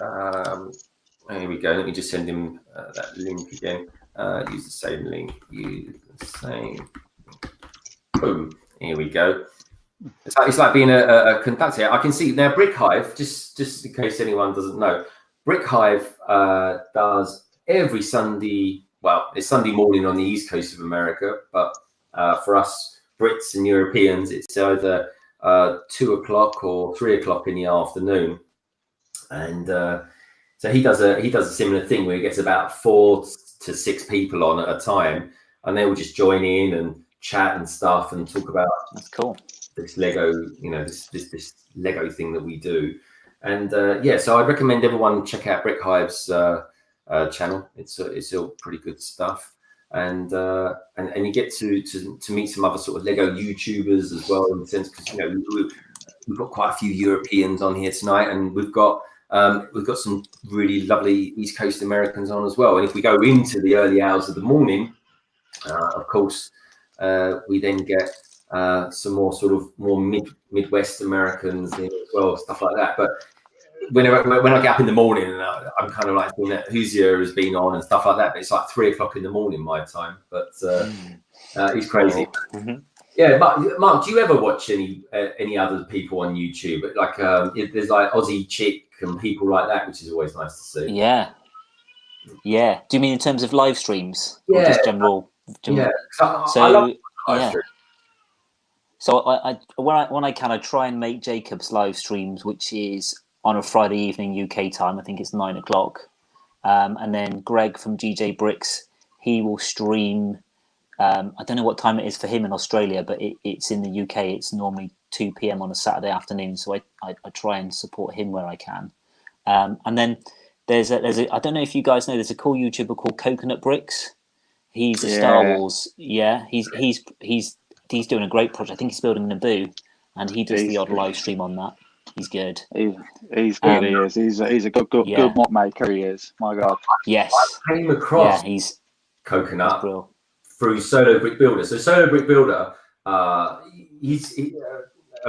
Here we go. Let me just send him that link again. Use the same link. Use the same. Boom. Here we go. It's like being a conductor. I can see now Brick Hive, just in case anyone doesn't know. Brick Hive does every Sunday. Well, it's Sunday morning on the east coast of America, but for us Brits and Europeans, it's either 2 o'clock or 3 o'clock in the afternoon. And so he does a similar thing where he gets about 4 to 6 people on at a time, and they will just join in and chat and stuff and talk about That's cool. this Lego, this Lego thing that we do. And yeah, so I'd recommend everyone check out Brick Hive's channel. It's all pretty good stuff, and you get to meet some other sort of Lego YouTubers as well, in the sense, because we've got quite a few Europeans on here tonight, and we've got some really lovely East Coast Americans on as well. And if we go into the early hours of the morning, of course, we then get some more Midwest Americans in as well, stuff like that. But when I get up in the morning, I'm kind of like seeing that Hoosier has been on and stuff like that. But it's like 3 o'clock in the morning my time. But it's crazy. Mm-hmm. Yeah, Mark, do you ever watch any other people on YouTube? Like there's like Aussie Chick and people like that, which is always nice to see. Yeah. Do you mean in terms of live streams? Or Yeah. just general? Yeah. So I love live yeah. stream. So when I can, I try and make Jacob's live streams, which is on a Friday evening UK time. I think it's 9 o'clock. And then Greg from GJ Bricks, he will stream. I don't know what time it is for him in Australia, but it's in the UK. It's normally 2 p.m. on a Saturday afternoon. So I try and support him where I can. And then there's a I don't know if you guys know, there's a cool YouTuber called Coconut Bricks. He's a Star Wars. Yeah, he's doing a great project. I think he's building Naboo, and he does the odd live stream on that. He's good. He's good. He is. He's a good mod maker. He is. My God. Yes. I came across he's Coconut through Solo Brick Builder. So Solo Brick Builder, and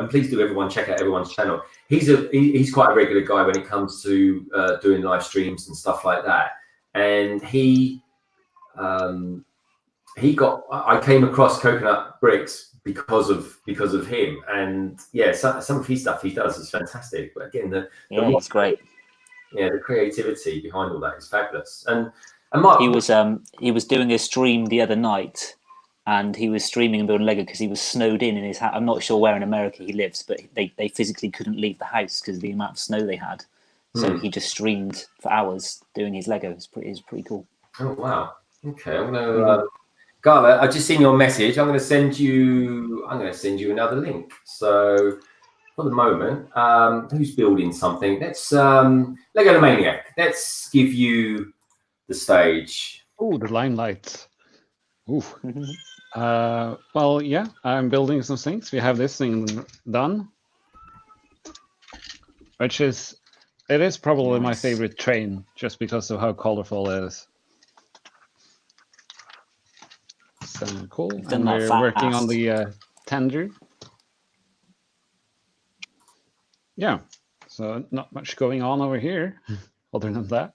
please do everyone check out everyone's channel. He's quite a regular guy when it comes to doing live streams and stuff like that. And I came across Coconut Bricks because of him, and yeah, some of his stuff he does is fantastic. But again, it's great. Yeah, the creativity behind all that is fabulous. And Mark, he was doing a stream the other night, and he was streaming and building Lego because he was snowed in his house. I'm not sure where in America he lives, but they physically couldn't leave the house because of the amount of snow they had. So he just streamed for hours doing his Lego. It's pretty cool. Oh wow. Okay, I'm gonna Gala, I've just seen your message. I'm gonna send you another link. So for the moment, who's building something? Let's Lego the Maniac. Let's give you the stage. Oh, the limelight. Ooh. Well, yeah, I'm building some things. We have this thing done, which is probably my favorite train, just because of how colorful it is. So cool. And we're working on the tender. Yeah, so not much going on over here, other than that.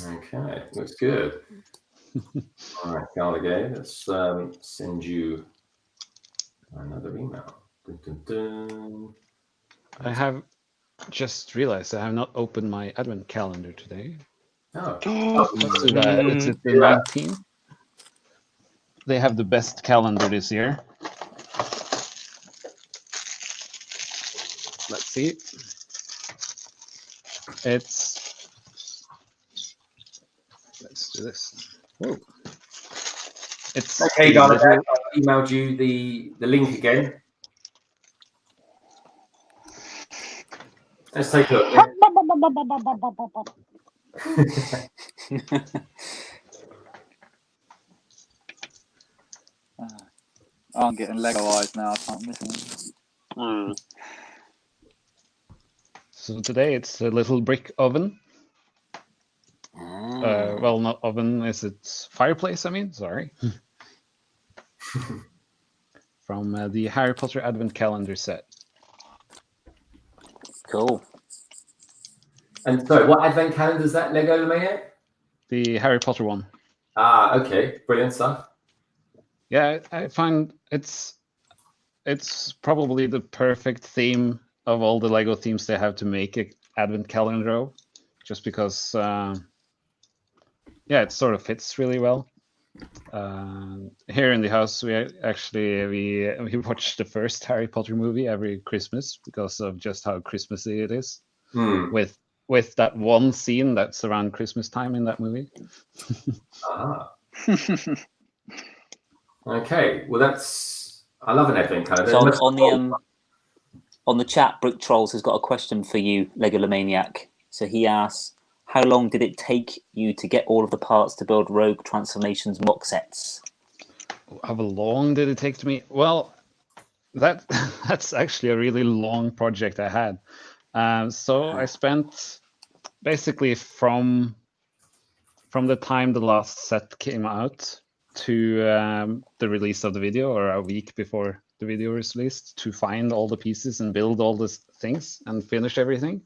Okay, looks good. All right, GalaGade, let's send you another email. Dun, dun, dun. I have just realized I have not opened my advent calendar today. Oh, Let's do that. It's the 19th. They have the best calendar this year. Let's see. Let's do this. Whoa. It's okay, GalaGade. I emailed you the link again. Let's take a look. I'm getting Lego eyes now. I can't miss them. So today it's a little brick oven. Well, not oven, it's fireplace, I mean, sorry. From the Harry Potter Advent Calendar set. Cool. And sorry, what Advent calendar is that, Lego the Maniac? The Harry Potter one. Ah, okay. Brilliant stuff. Yeah, I find it's probably the perfect theme of all the Lego themes they have to make advent calendar of, just because yeah, it sort of fits really well. Here in the house, we watch the first Harry Potter movie every Christmas because of just how Christmassy it is. With that one scene that's around Christmas time in that movie. Okay, well I love an advent calendar. So on the chat, Brick Trolls has got a question for you, Legolomaniac. So he asks, how long did it take you to get all of the parts to build Rogue Transformations mock sets? How long did it take to me? Well, that's actually a really long project I had. So I spent basically from the time the last set came out to the release of the video, or a week before the video was released, to find all the pieces and build all the things and finish everything.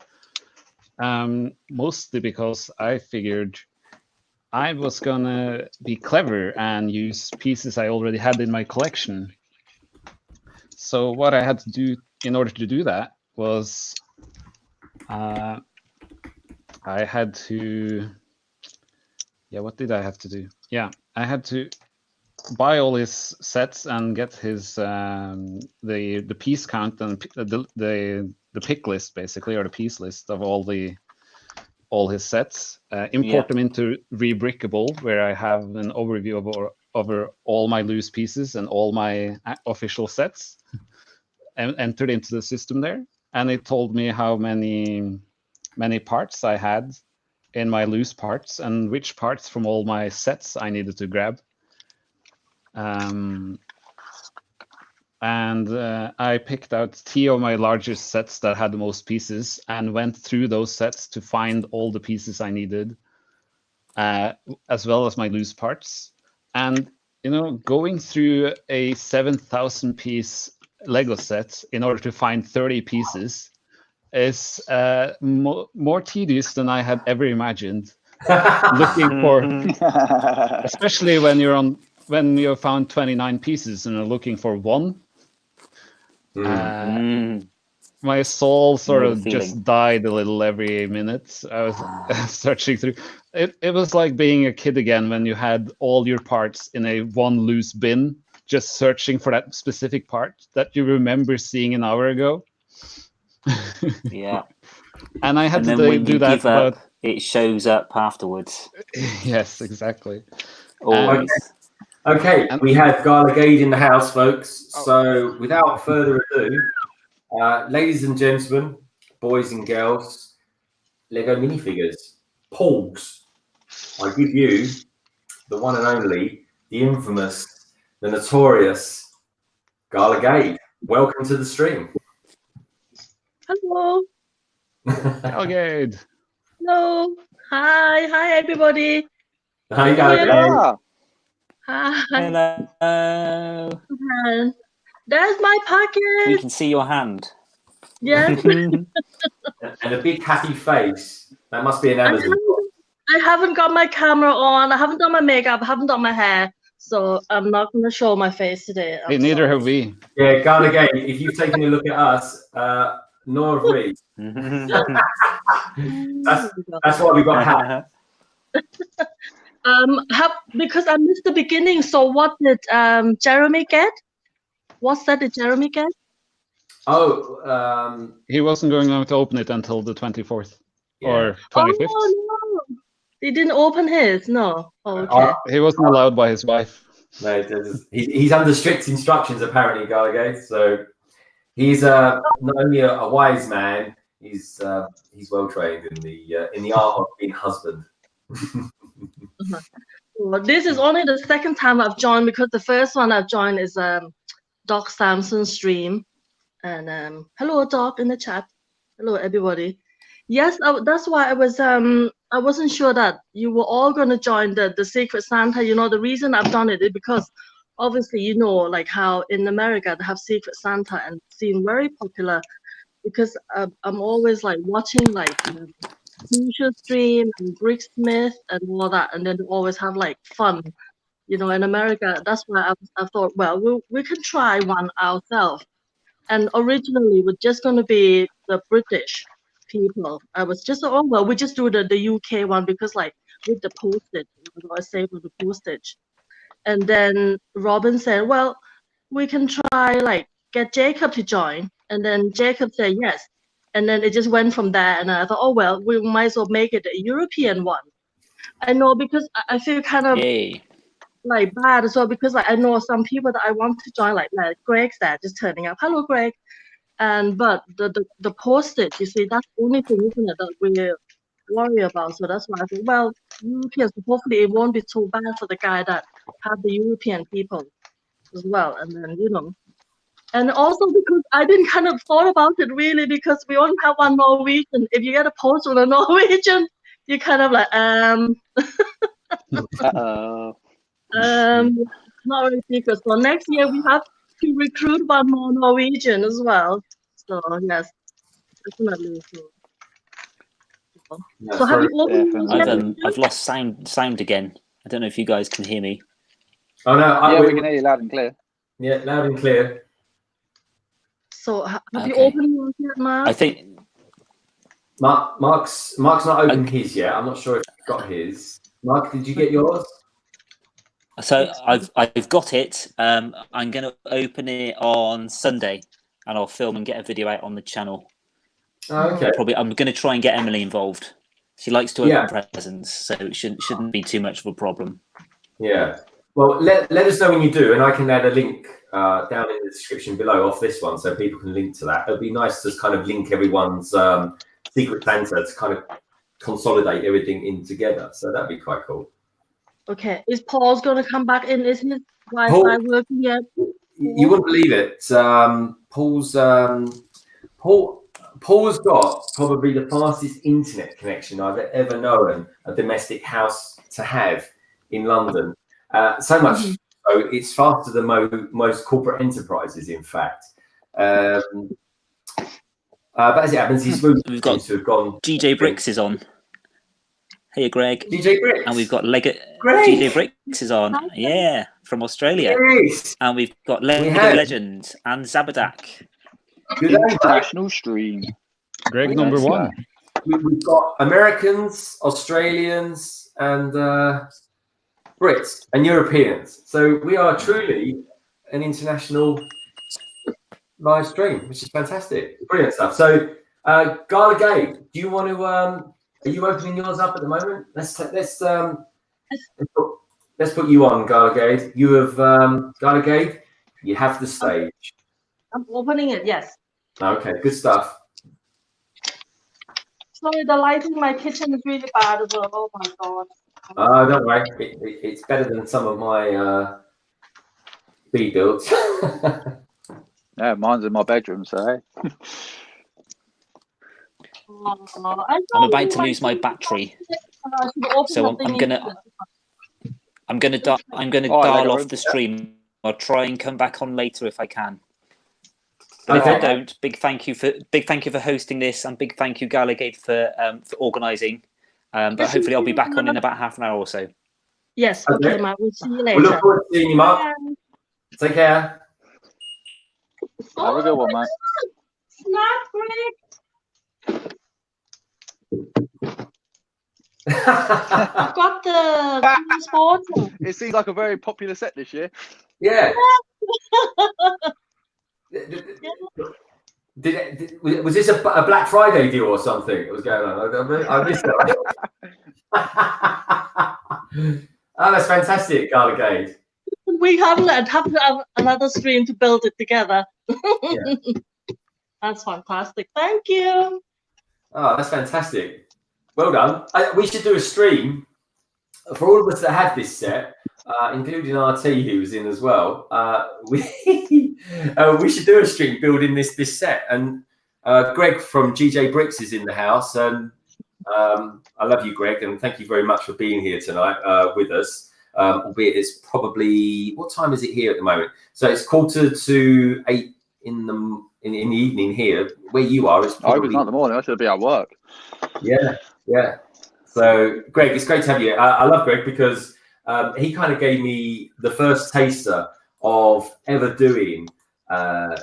Mostly because I figured I was gonna be clever and use pieces I already had in my collection. So what I had to do in order to do that was I had to, what did I have to do? Yeah, I had to buy all his sets and get his the piece count and the pick list, basically, or the piece list of all his sets. Import them into Rebrickable, where I have an overview over all my loose pieces and all my official sets, and entered into the system there. And it told me how many parts I had in my loose parts and which parts from all my sets I needed to grab. And I picked out 3 of my largest sets that had the most pieces and went through those sets to find all the pieces I needed, as well as my loose parts. And, going through a 7,000 piece Lego set in order to find 30 pieces is more tedious than I had ever imagined. Looking for, especially when you found 29 pieces and are looking for one. My soul sort of just died a little every minute. I was searching through. It was like being a kid again when you had all your parts in a one loose bin, just searching for that specific part that you remember seeing an hour ago. Yeah. And I had to do that. Give up, it shows up afterwards. Yes, exactly. Always. Okay, we have GalaGade in the house, folks. So without further ado, ladies and gentlemen, boys and girls, Lego minifigures, Pogs. I give you the one and only, the infamous, the notorious GalaGade. Welcome to the stream. Hello. GalaGade. Hello. Hi, everybody. Hi, GalaGade. Hi. Hello. There's my pocket. We can see your hand. Yes. And a big happy face. That must be an Amazon. I haven't got my camera on. I haven't done my makeup. I haven't done my hair. So I'm not going to show my face today. Hey, neither have we. Yeah, GalaGade, if you've taken a look at us, nor have we. That's why we got hacked. Because I missed the beginning. So what did Jeremy get? What set did Jeremy get? Oh, he wasn't going to open it until the 24th or 25th. Oh, no. He didn't open his. No. Oh, okay. He wasn't allowed by his wife. No, he's under strict instructions apparently, GalaGade. So he's not only a wise man, he's well trained in the art of being husband. Well, this is only the second time I've joined, because the first one I've joined is Doc Samson's stream. And hello, Doc, in the chat. Hello, everybody. Yes, that's why I wasn't sure that you were all going to join the Secret Santa. The reason I've done it is because obviously, like how in America they have Secret Santa and it's seen very popular, because I'm always like watching like Future Stream and Brick Smith and all that, and then they always have like fun, in America. That's why I thought, well, we can try one ourselves. And originally, we're just going to be the British people. I was just, oh well, we just do the UK one because like with the postage, it was saved with the postage. And then Robin said, well, we can try like get Jacob to join. And then Jacob said yes. And then it just went from there. And I thought, oh well, we might as well make it a European one. I know because I feel kind of Yay. like bad as well because like I know some people that I want to join, like Greg's there just turning up. Hello, Greg. And but the postage, you see, that's the only thing, isn't it, that we worry about. So that's why I think, well, Europeans, hopefully it won't be too bad for the guy that have the European people as well. And then, you know, and also because I didn't kind of thought about it really because we only have one Norwegian. If you get a post on a Norwegian, you kind of like, not really secret. So next year we have to recruit one more Norwegian as well. So yes, definitely. So have you opened? I've lost sound again. I don't know if you guys can hear me. Oh no, we can hear you loud and clear. Yeah, loud and clear. So have you opened yours yet, Mark? I think Mark's not opened his yet. I'm not sure if he's got his. Mark, did you get yours? So I've got it. I'm going to open it on Sunday, and I'll film and get a video out on the channel. Oh, okay. I'm going to try and get Emily involved. She likes to open presents, so it shouldn't be too much of a problem. Yeah. Well, let us know when you do, and I can add a link down in the description below off this one, so people can link to that. It'd be nice to kind of link everyone's secret Santa to kind of consolidate everything in together. So that'd be quite cool. Okay. Is Paul's going to come back in? Isn't his Wi-Fi working yet? You wouldn't believe it. Paul's got probably the fastest internet connection I've ever known a domestic house to have in London. So much so it's faster than most corporate enterprises, in fact. But as it happens, he's moved. We've got GJ Bricks is on. Hey, Greg. GJ Bricks. And we've got GJ Bricks is on. Yeah, from Australia. Yes. And we've got Lego Legend and Zabadak. Good international stream. Greg number one. We've got Americans, Australians, and Brits and Europeans. So we are truly an international live stream, which is fantastic. Brilliant stuff. So GalaGade, do you want to are you opening yours up at the moment? Let's put you on, GalaGade. You have GalaGade, you have the stage. I'm opening it, yes. Okay, good stuff. Sorry, the lighting in my kitchen is really bad as well. Oh my god. Don't worry. It's better than some of my speed builds. Yeah, mine's in my bedroom, so hey. I'm about to lose my battery, so I'm gonna dial off the stream. I'll try and come back on later if I can. But if I don't, big thank you for hosting this, and big thank you GalaGade for organising. But hopefully I'll be back on in about half an hour or so. Yes, okay, Mark. We'll see you later. We look forward to seeing you, Mark. Take care. Have a good one, mate. Snap, Greg. I've got the sports. It seems like a very popular set this year. Yeah. Was this a Black Friday deal or something? It was going on. I missed it. Oh, that's fantastic, GalaGade. We haven't have to have another stream to build it together. Yeah. That's fantastic. Thank you. Oh, that's fantastic. Well done. We should do a stream for all of us that have this set, including RT who's in as well. We should do a stream building this set. And Greg from GJ Bricks is in the house. And I love you, Greg, and thank you very much for being here tonight with us. Albeit it's probably, what time is it here at the moment? So it's 7:45 in the evening here. Where you are, it's probably... it's not the morning. I should be at work. Yeah. So Greg, it's great to have you. I love Greg because he kind of gave me the first taster of ever doing a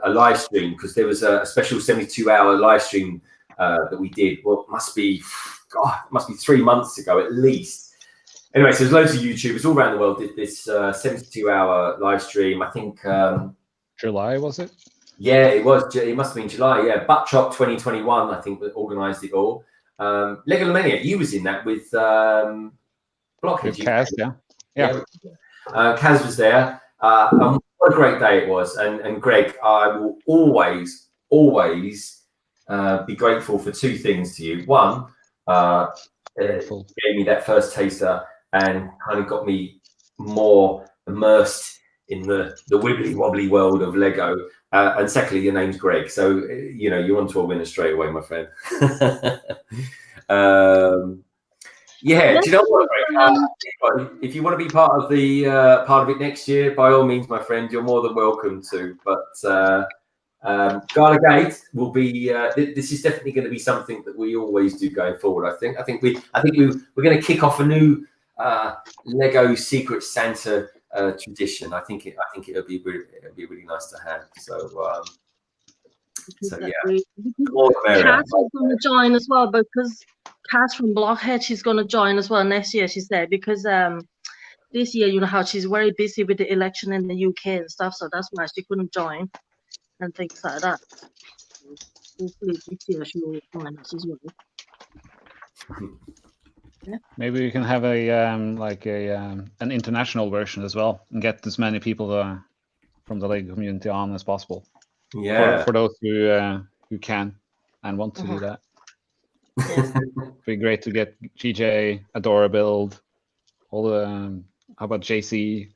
live stream, because there was a special 72-hour live stream that we did. Well, it must be 3 months ago at least. Anyway, so there's loads of YouTubers all around the world did this 72-hour live stream. I think July, was it? Yeah, it was. It must have been July. Yeah, Butt Chop 2021. I think that organised it all. Legalomania, you was in that with Blockhead. Kaz, yeah. Kaz was there. And what a great day it was. And Greg, I will always be grateful for two things to you. One, it gave me that first taster and kind of got me more immersed in the wibbly wobbly world of Lego. And secondly, your name's Greg, so you're on to a winner straight away, my friend. Yeah, do you know what, Greg? If you want to be part of it next year, by all means, my friend, you're more than welcome to. But GalaGade will be. This is definitely going to be something that we always do going forward. I think we're going to kick off a new Lego Secret Santa tradition. I think it'll be really nice to have. So yeah. Kat is going to join as well, because Kat from Blockhead, she's going to join as well next year. She said, because this year, you know how she's very busy with the election in the UK and stuff, so that's why she couldn't join and things like that. Hopefully this year she will join us as well. Yeah. Maybe we can have an international version as well, and get as many people from the Lego community on as possible. Yeah, for those who can and want to do that. It'd be great to get GJ, Adora Build, all the how about JC?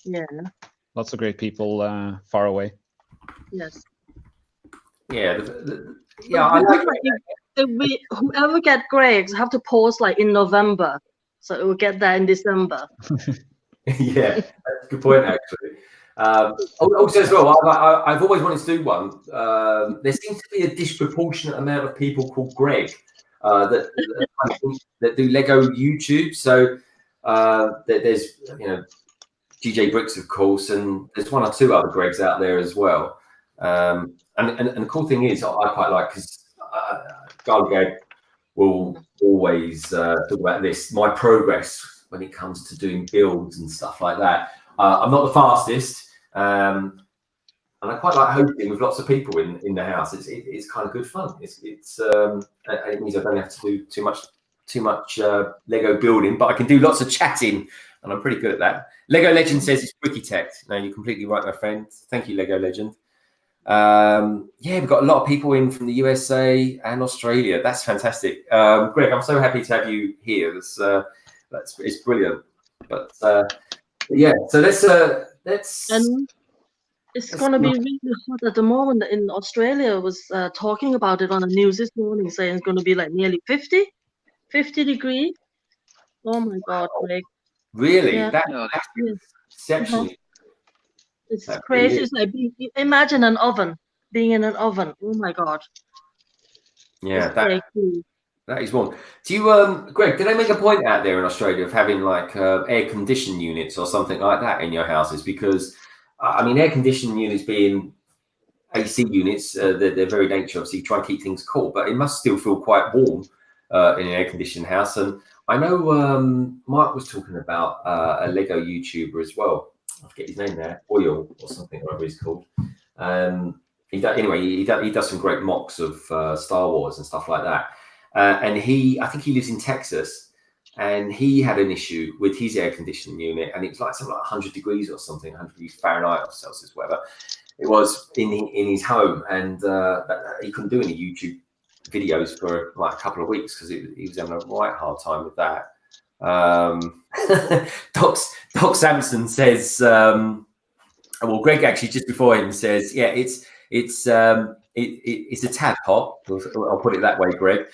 Yeah. Lots of great people far away. Yes. Yeah. I like it. Whoever get Greg's have to post like in November, so it will get that in December. Yeah, that's a good point actually. Also as well, I've always wanted to do one. There seems to be a disproportionate amount of people called Greg that do Lego YouTube. So there's GJ Bricks, of course, and there's one or two other Gregs out there as well. And the cool thing is, I quite like, because GalaGade will always talk about this, my progress when it comes to doing builds and stuff like that. I'm not the fastest, and I quite like hosting with lots of people in the house. It's kind of good fun. It means I don't have to do too much Lego building, but I can do lots of chatting, and I'm pretty good at that. Lego Legend says it's Wiki Tech. No, you're completely right, my friend. Thank you, Lego Legend. Yeah, we've got a lot of people in from the USA and Australia. That's fantastic. Greg, I'm so happy to have you here. It's brilliant. But yeah, so let's and it's going to be really hot at the moment. In Australia, was talking about it on the news this morning, saying it's going to be like nearly 50 degrees. Oh my God, Greg. Really? Yeah. That's exceptionally. It's crazy. It's like imagine an oven, being in an oven. Oh my God. Yeah, that is one. Do you, Greg, did they make a point out there in Australia of having like air conditioning units or something like that in your houses? Because I mean, air conditioning units being AC units, they're very nature, obviously, try and keep things cool, but it must still feel quite warm in an air conditioned house. And I know Mike was talking about a Lego YouTuber as well. I forget his name there, Oil or something, whatever he's called. He does some great mocks of Star Wars and stuff like that. And I think he lives in Texas, and he had an issue with his air conditioning unit, and it was like something like 100 degrees or something, 100 degrees Fahrenheit or Celsius, whatever it was in his home, and he couldn't do any YouTube videos for like a couple of weeks because he was having a right hard time with that. Doc Sampson says, well, Greg actually just before him says, yeah, it's a tad hot. I'll put it that way, Greg.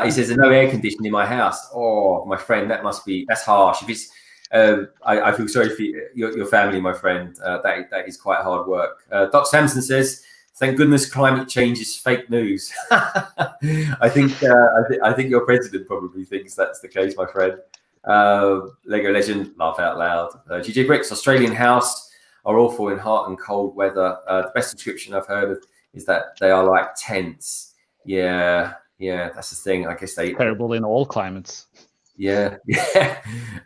He says, there's no air conditioning in my house. Oh, my friend, that's harsh. If it's, I feel sorry for your family, my friend. That is quite hard work. Doc Sampson says, thank goodness climate change is fake news. I think your president probably thinks that's the case, my friend. Lego Legend, laugh out loud. GJ Bricks, Australian house are awful in hot and cold weather. The best description I've heard of is that they are like tents Yeah, that's the thing. I guess they Terrible in all climates. Yeah.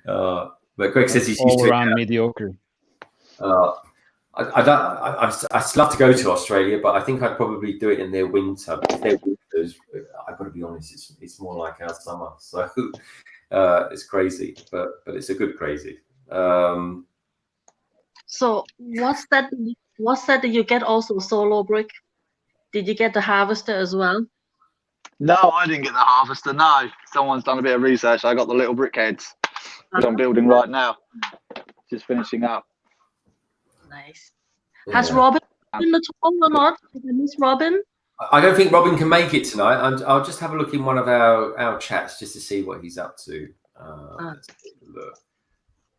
But Greg says he's used All to around it. mediocre. I'd love to go to Australia, but I think I'd probably do it in their winter. If their winters, I've got to be honest, it's more like our summer. So it's crazy, but it's a good crazy. So what's that that you get also solo brick? Did you get the harvester as well? No, I didn't get the harvester. No, someone's done a bit of research. I got the little brickheads, which I'm building right now. Just finishing up. Nice. Has Robin been at all or not? Did I miss Robin? I don't think Robin can make it tonight. I'll just have a look in one of our chats just to see what he's up to. Let's take a look.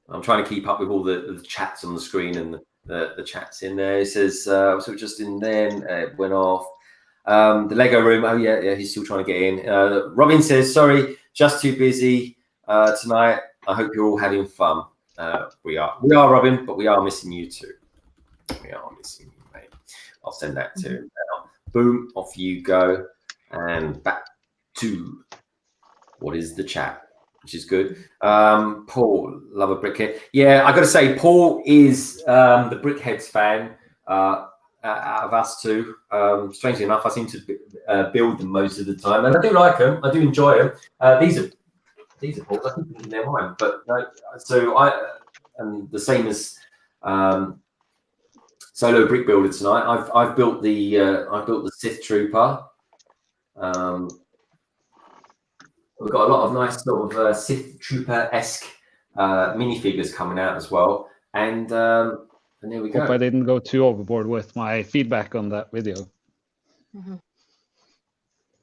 I'm trying to keep up with all the chats on the screen and the chats in there. It says, so just in then, it went off. The Lego room, oh yeah, he's still trying to get in. Robin says, sorry, just too busy tonight. I hope you're all having fun. We are, Robin, but we are missing you too. We are missing you, mate. I'll send that to him now. Boom, off you go. And back to what is the chat, which is good. Paul, love a brickhead. Yeah, I got to say, Paul is the Brickheads fan out of us two. Strangely enough, I seem to build them most of the time, and I do like them. I do enjoy them. These are Paul's. I keep thinking they're mine, but so and the same as Solo Brick Builder tonight. I've built the Sith Trooper. We've got a lot of nice sort of Sith Trooper-esque minifigures coming out as well, and there we go. Hope I didn't go too overboard with my feedback on that video.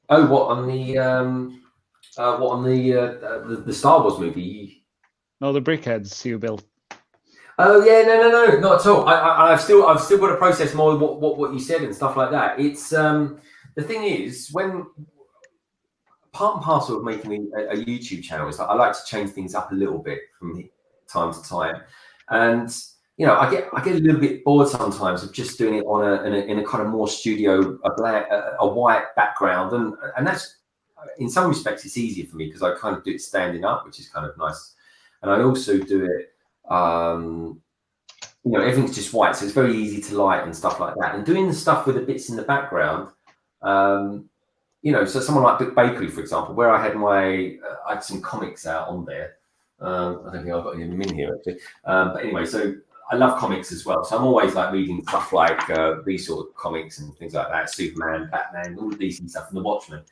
Oh, what on the Star Wars movie? No, the brickheads you built. Oh yeah, no, not at all. I've still got to process more what you said and stuff like that. It's the thing is, when part and parcel of making a YouTube channel is that I like to change things up a little bit from time to time, and you know, I get a little bit bored sometimes of just doing it on in a kind of more studio, a white background, and that's in some respects it's easier for me because I kind of do it standing up, which is kind of nice, and I also do it. You know, everything's just white, so it's very easy to light and stuff like that. And doing the stuff with the bits in the background, you know, so someone like Big Bakery, for example, where I had I had some comics out on there. I don't think I've got them in here actually. But anyway, so I love comics as well. So I'm always like reading stuff like these sort of comics and things like that, Superman, Batman, all the decent stuff, and The Watchmen.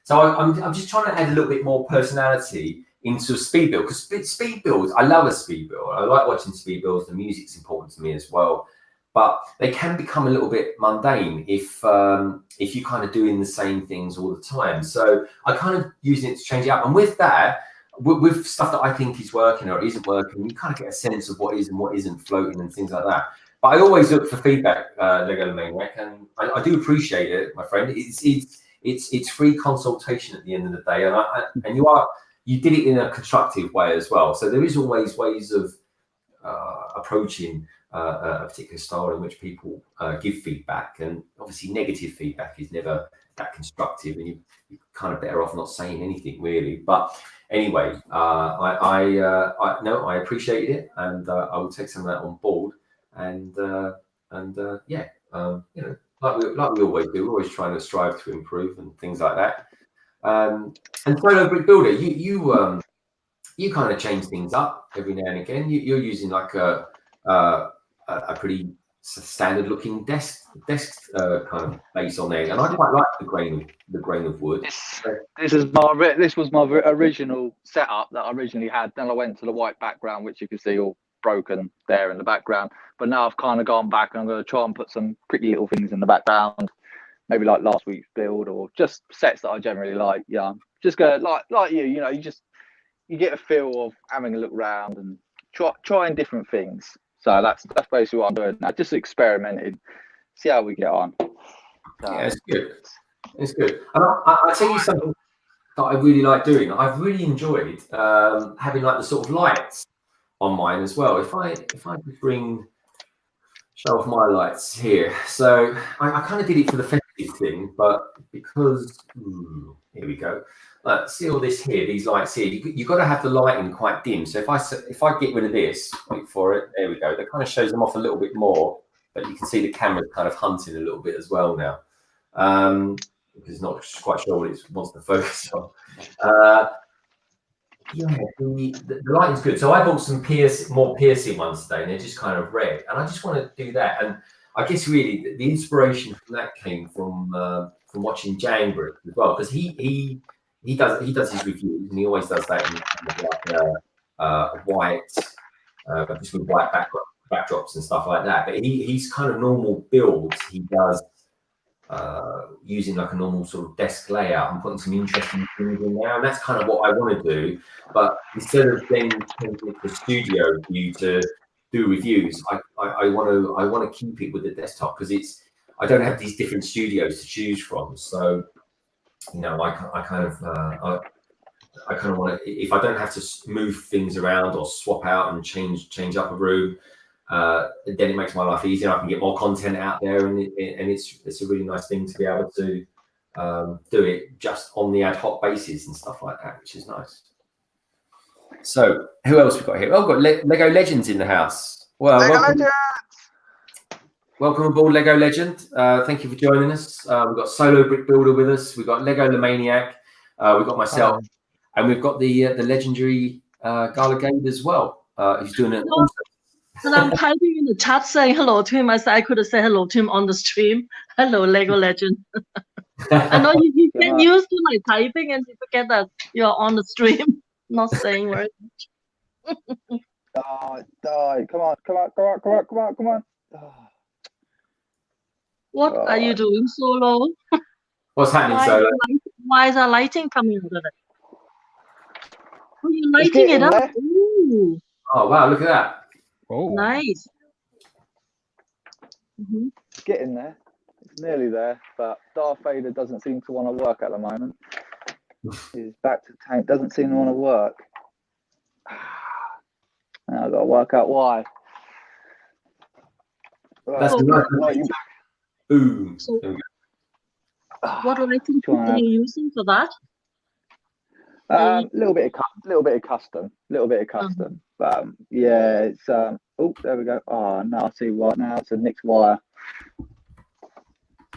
So I'm just trying to add a little bit more personality into a speed build, because speed builds, I love a speed build. I like watching speed builds. The music's important to me as well, but they can become a little bit mundane if you're kind of doing the same things all the time. So I kind of using it to change it up, and with that, with stuff that I think is working or isn't working, you kind of get a sense of what is and what isn't floating and things like that. But I always look for feedback, Lego Maniac, and I do appreciate it, my friend. It's free consultation at the end of the day, and you did it in a constructive way as well. So there is always ways of approaching a particular style in which people give feedback, and obviously negative feedback is never that constructive, and you're kind of better off not saying anything really. But anyway, I appreciated it, and I will take some of that on board, and yeah, you know, like we always do, we're always trying to strive to improve and things like that. And Solo Brick Builder, you kind of change things up every now and again. You're using like a pretty standard looking desk kind of base on there, and I quite like the grain of wood. This was my original setup that I originally had. Then I went to the white background, which you can see all broken there in the background. But now I've kind of gone back, and I'm going to try and put some pretty little things in the background. Maybe like last week's build, or just sets that I generally like. Yeah, just go like you know, you get a feel of having a look around and trying different things. So that's basically what I'm doing now. Just experimenting, see how we get on. So, yeah, it's good. It's good. And I'll tell you something that I really like doing. I've really enjoyed having like the sort of lights on mine as well. If I could show off my lights here. So I kind of did it for the festive sensitive thing, but because here we go. See all this here, these lights here. You've got to have the lighting quite dim. So if I get rid of this, wait for it. There we go. That kind of shows them off a little bit more, but you can see the camera's kind of hunting a little bit as well now. Because it's not quite sure what it wants to focus on. Yeah, the lighting's good. So I bought some more piercing ones today, and they're just kind of red. And I just want to do that. And I guess really the inspiration from that came from watching Jangbrick as well, because he does his reviews, and he always does that in kind of like white, just with white backdrops and stuff like that. But he's kind of normal builds he does using like a normal sort of desk layout and putting some interesting things in there, and that's kind of what I want to do. But instead of then taking the studio view to do reviews, I want to keep it with the desktop, because I don't have these different studios to choose from. So you know, I kind of want to, if I don't have to move things around or swap out and change up a room, then it makes my life easier. I can get more content out there, and it's a really nice thing to be able to do it just on the ad hoc basis and stuff like that, which is nice. So who else we got here? Oh, we've got Lego Legends in the house. Well, welcome aboard, Lego Legend. Thank you for joining us. We've got Solo Brick Builder with us. We've got Lego the Maniac. We've got myself, and we've got the legendary GalaGade as well. Who's doing it. And I'm typing in the chat saying hello to him. I could have said hello to him on the stream. Hello, Lego Legend. I know you get used to like typing and you forget that you're on the stream, not saying very much. Die. Come on. Oh. What are you doing, Solo? What's happening, Solo? Why is our lighting coming out of it? Oh, you're lighting it up. Ooh. Oh, wow, look at that. Oh, nice. It's getting there. It's nearly there, but Darth Vader doesn't seem to want to work at the moment. His back to tank doesn't seem to want to work. Now I've got to work out why. That's nice. Boom. So, what lighting are you using for that? Little bit of custom. But yeah, it's oh, there we go. Oh, now I see what. Now it's a Nix wire.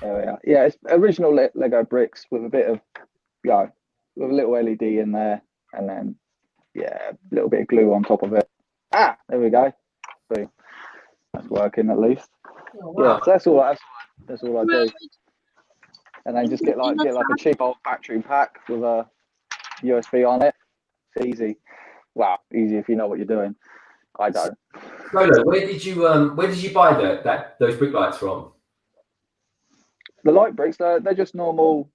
There we are. Yeah, it's original Lego bricks with a bit of, with a little LED in there, and then a little bit of glue on top of it. There we go. Boom. That's working at least. Oh, wow. Yeah, so that's all I do. And then just get like a cheap old battery pack with a USB on it. It's easy. Well, easy if you know what you're doing. I don't. Rolo, where did you buy those brick lights from? The light bricks, they're just normal,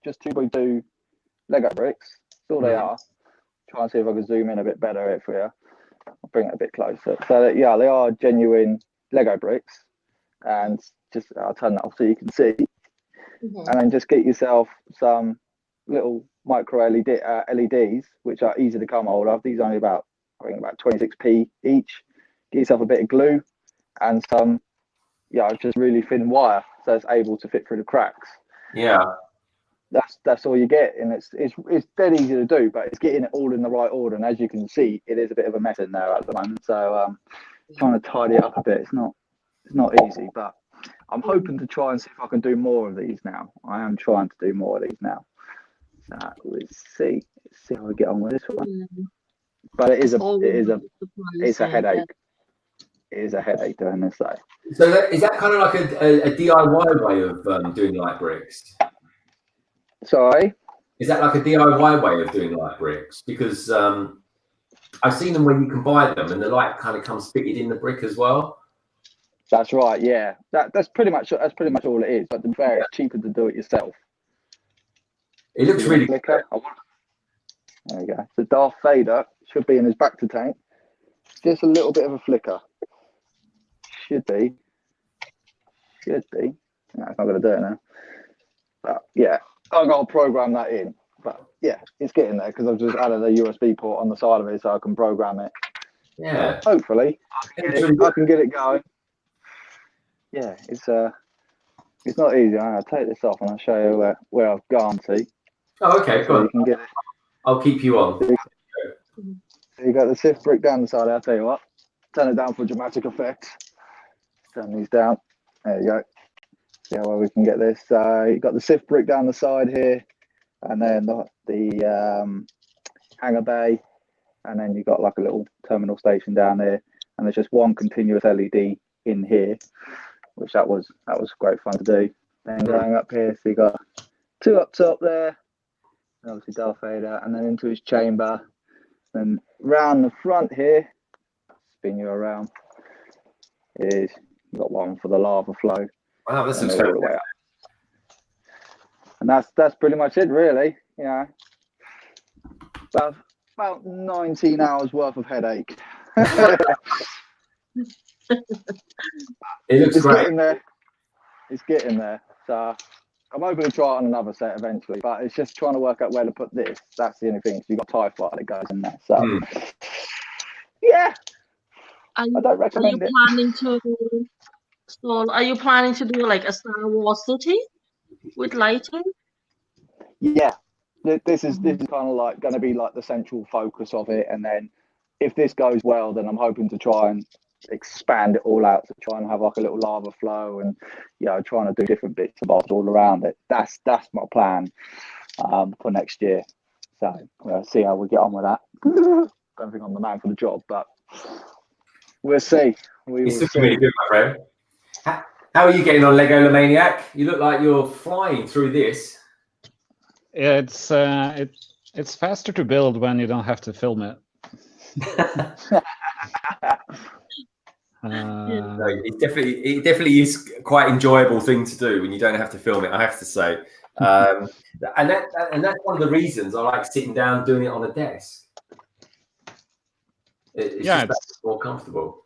just 2x2 Lego bricks. That's all they are. Try and see if I can zoom in a bit better for you. I'll bring it a bit closer. So they are genuine Lego bricks, and just I'll turn that off so you can see. And then just get yourself some little micro LEDs, which are easy to come hold of. These are only about 26p each. Get yourself a bit of glue and some just really thin wire, so it's able to fit through the cracks. That's all you get, and it's dead easy to do, but it's getting it all in the right order. And as you can see, it is a bit of a mess in there at the moment, so trying to tidy it up a bit, it's not easy, but I'm hoping to try and see if I can do more of these now. I am trying to do more of these now. So let's see how we get on with this one. But it's a headache. It is a headache doing this though. So is that kind of like a DIY way of doing light bricks? Sorry? Is that like a DIY way of doing light bricks? Because I've seen them where you can buy them and the light kind of comes fitted in the brick as well. That's right, yeah. That's pretty much all it is. But to be fair, it's cheaper to do it yourself. It looks really good. There we go. So Darth Vader should be in his back to tank. Just a little bit of a flicker. Should be. No, it's not going to do it now. But yeah, I've got to program that in. But yeah, it's getting there because I've just added a USB port on the side of it so I can program it. Yeah. Hopefully, I can get it going. Yeah, it's It's not easy. I'll take this off and I'll show you where I've gone to. Oh, okay, So go you on. can get it. I'll keep you on. So you got the sift brick down the side. I'll tell you what. Turn it down for dramatic effect. Turn these down. There you go. See how well we can get this. You got the sift brick down the side here, and then the hangar bay, and then you got like a little terminal station down there, and there's just one continuous LED in here, which that was great fun to do. Then going up here, so you got two up top there, and obviously Darth Vader, and then into his chamber. Then round the front here, spin you around, is you got one for the lava flow. Wow, this looks all the way up. And that's pretty much it, really. Yeah, about 19 hours worth of headache. It looks great. Getting there. It's getting there. So I'm hoping to try it on another set eventually, but it's just trying to work out where to put this. That's the only thing. So you've got TIE Fighter that goes in there. So yeah, I don't recommend it. Are you planning to do like a Star Wars city with lighting? Yeah, this is kind of like going to be like the central focus of it, and then if this goes well, then I'm hoping to try and expand it all out to try and have like a little lava flow, and trying to do different bits and bobs all around it. That's my plan for next year. So we'll see how we get on with that. Don't think I'm the man for the job, but we'll see. It's looking really good, my friend. How are you getting on, Lego Maniac? You look like you're flying through this. Yeah, it's faster to build when you don't have to film it. No, it definitely is quite enjoyable thing to do when you don't have to film it, I have to say. And that's one of the reasons I like sitting down doing it on a desk. It's just more comfortable.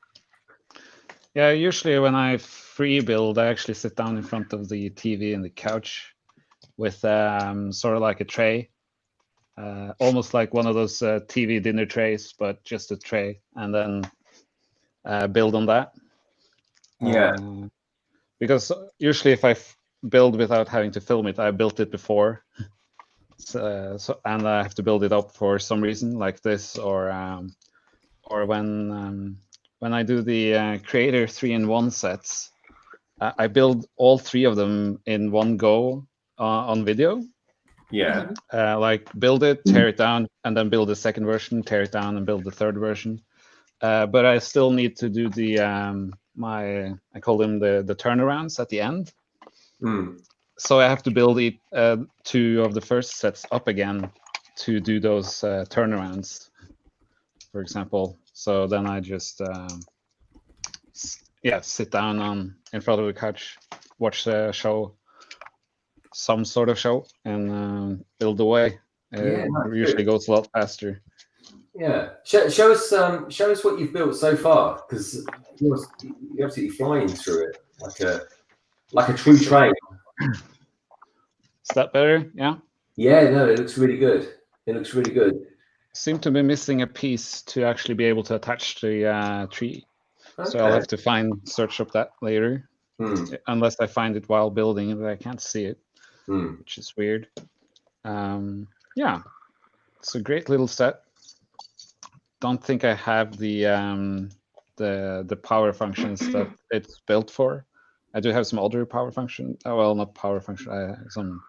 Yeah, usually when I free build, I actually sit down in front of the TV and the couch with sort of like a tray, almost like one of those TV dinner trays, but just a tray, and then build on that. Yeah. Because usually if I build without having to film it, I built it before, and I have to build it up for some reason like this, or when I do the Creator 3-in-1 sets, I build all three of them in one go on video. Yeah. Like build it, tear it down, and then build the second version, tear it down, and build the third version. But I still need to do the I call them the turnarounds at the end. So I have to build two of the first sets up again to do those turnarounds, for example. So then I just sit down in front of the couch, watch a show, some sort of show, and build away. It usually goes a lot faster. Yeah, show us what you've built so far, because you're absolutely flying through it like a true train. Is that better? Yeah. Yeah, no, it looks really good. It looks really good. Seem to be missing a piece to actually be able to attach the tree. Okay. So I'll have to search up that later, unless I find it while building it. I can't see it, which is weird. Yeah, it's a great little set. Don't think I have the power functions that it's built for. I do have some other power function. Oh, well, not power function. I have some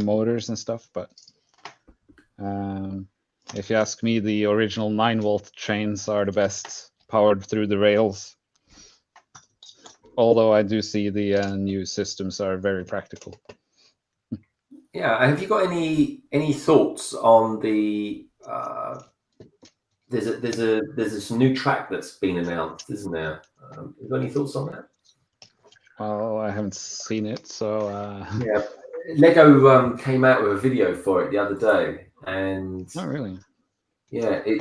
motors and stuff, but if you ask me, the original 9-volt trains are the best, powered through the rails. Although I do see the new systems are very practical. Yeah, have you got any thoughts on the? There's this new track that's been announced, isn't there? Have you got any thoughts on that? Well, I haven't seen it, so. Yeah, Lego came out with a video for it the other day, and. Oh, really? Yeah, I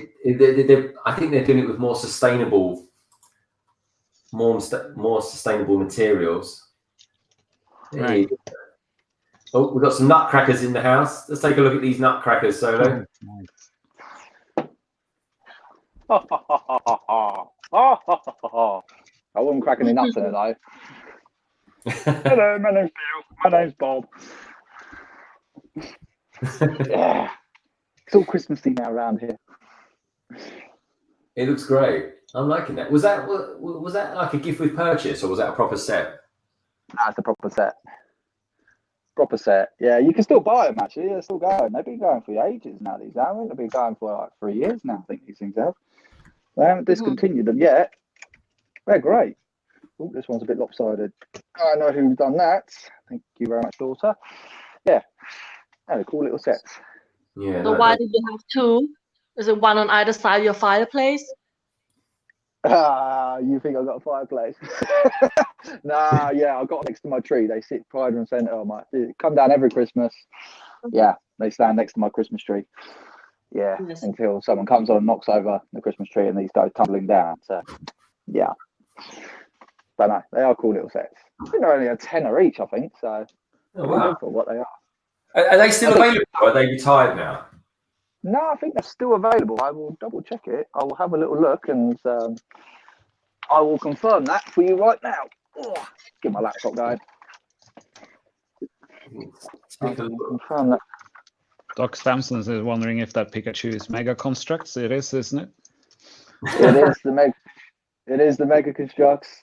think they're doing it with more sustainable materials. Right. Oh, we've got some nutcrackers in the house. Let's take a look at these nutcrackers, Solo. I wasn't cracking any nuts in it though. Hello, my name's Bill. My name's Bob. Yeah, it's all Christmassy now around here. It looks great. I'm liking that. Was that like a gift with purchase, or was that a proper set? That's a proper set. Proper set. Yeah, you can still buy them actually. They're still going. They've been going for ages now. These haven't. They've been going for like 3 years now. I think these things have. They haven't discontinued them yet. They're great. Oh, this one's a bit lopsided. I know who's done that. Thank you very much, daughter. Yeah, they're cool little sets. Yeah. So why did you have two? Is it one on either side of your fireplace? You think I got a fireplace? Nah, yeah, I got one next to my tree. They sit pride and center. They come down every Christmas. Yeah, they stand next to my Christmas tree. Yeah, Yes. until someone comes on and knocks over the Christmas tree and these go tumbling down. So, yeah. But no, they are cool little sets. I think they're only a tenner each, I think. So, Oh, wow. for what they are. Are they still available? Or are they retired now? No, I think they're still available. I will double check it. I will have a little look and I will confirm that for you right now. Oh, get my laptop going. I can confirm that. Doc Stamson is wondering if that Pikachu is Mega Constructs. It is, isn't it? It is the Mega Constructs.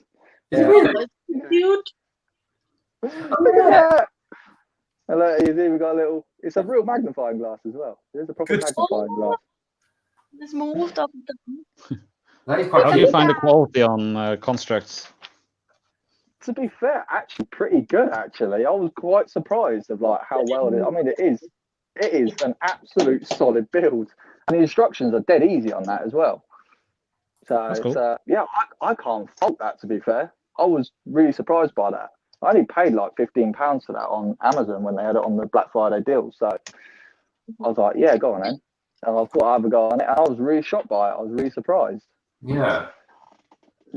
Is it really? It's cute. Yeah. And look, you see, we got a little. It's a real magnifying glass as well. It is a proper magnifying glass. It's moved up. That is quite How do cute. you find the quality on Constructs? To be fair, actually pretty good. Actually, I was quite surprised of like how well it is. I mean, it is an absolute solid build, and the instructions are dead easy on that as well. So That's it's cool. yeah, I can't fault that. To be fair, I was really surprised by that. I only paid like £15 for that on Amazon when they had it on the Black Friday deal. So I was like, yeah, go on then. And I thought I'd have a go on it, and I was really shocked by it. I was really surprised. Yeah.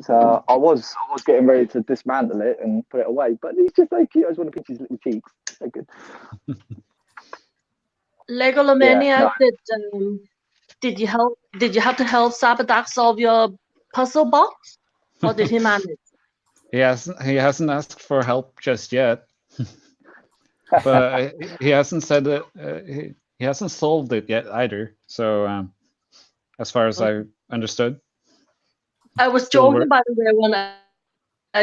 So I was getting ready to dismantle it and put it away, but he's just so cute. I just want to pinch his little cheeks. So good. Legolomania, did you help? Did you have to help Sabadak solve your puzzle box, or did he manage? He hasn't asked for help just yet, but he hasn't said that he hasn't solved it yet either. So as far as I understood, I was Still joking, by the way, when I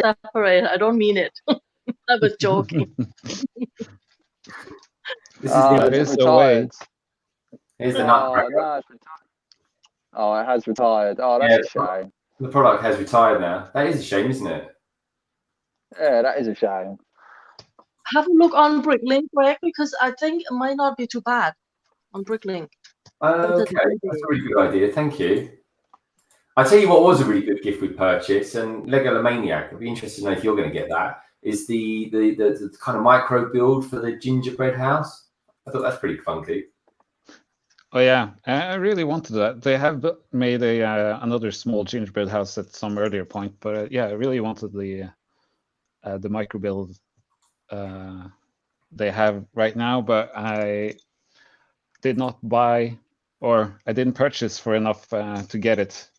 separate. I don't mean it. I was joking. This is that is the way. Here's the Oh, nutcracker. no, it's retired. Oh, it has retired. Oh, that's a shame. The product has retired now. That is a shame, isn't it? Yeah, that is a shame. Have a look on Bricklink, Greg, because I think it might not be too bad on Bricklink. Okay, that's a really good idea. Thank you. I tell you what was a really good gift with purchase, and Legolomaniac. I'd be interested to know if you're going to get that. Is the kind of micro build for the gingerbread house? I thought that's pretty funky. Oh yeah, I really wanted that. They have made another small gingerbread house at some earlier point, but yeah, I really wanted the micro build they have right now, but I did not buy, or I didn't purchase for enough to get it,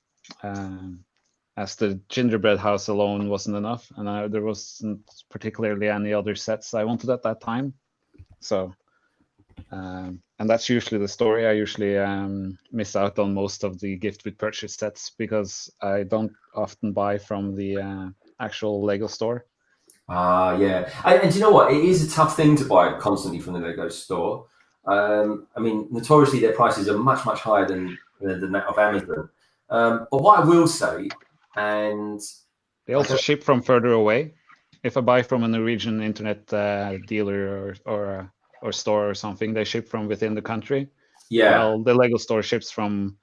as the gingerbread house alone wasn't enough, and there wasn't particularly any other sets I wanted at that time. So, and that's usually the story. I usually miss out on most of the gift with purchase sets because I don't often buy from the actual Lego store. Yeah. And do you know what? It is a tough thing to buy constantly from the Lego store. I mean, notoriously, their prices are much, much higher than that of Amazon. But what I will say, and they also ship from further away. If I buy from a Norwegian internet dealer or store or something, they ship from within the country. Yeah. Well, the Lego store ships from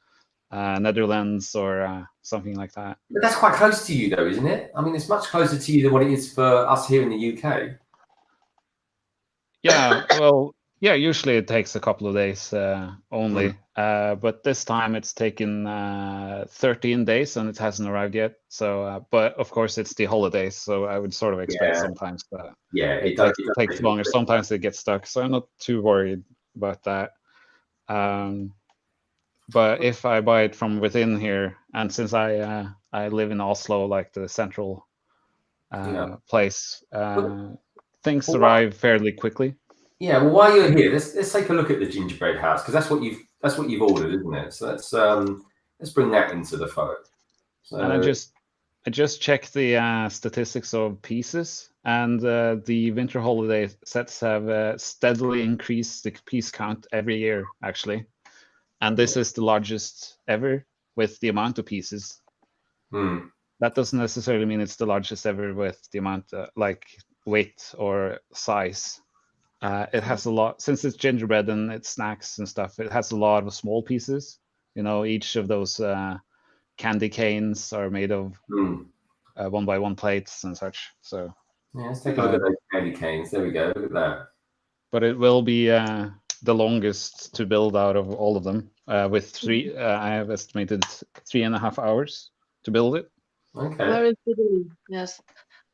Netherlands or something like that. But that's quite close to you, though, isn't it? I mean, it's much closer to you than what it is for us here in the UK. Yeah, well, yeah, usually it takes a couple of days only. But this time it's taken 13 days and it hasn't arrived yet. So, but of course it's the holidays, so I would sort of expect sometimes that it takes longer. Sometimes it gets stuck, so I'm not too worried about that. But if I buy it from within here, and since I live in Oslo, like the central place. Things arrive fairly quickly. Yeah, well, while you're here, let's take a look at the gingerbread house, because that's what you've ordered, isn't it? So let's bring that into the photo. So, And I just checked the statistics of pieces, and the winter holiday sets have steadily increased the piece count every year, actually. And this is the largest ever with the amount of pieces. That doesn't necessarily mean it's the largest ever with the amount, like weight or size. It has a lot, since it's gingerbread and it's snacks and stuff, it has a lot of small pieces. You know, each of those candy canes are made of 1x1 plates and such. So yeah, let's take a look at those candy canes. There we go. Look at that. But it will be the longest to build out of all of them. With three, I have estimated 3.5 hours to build it. Okay. Very fitting. Yes,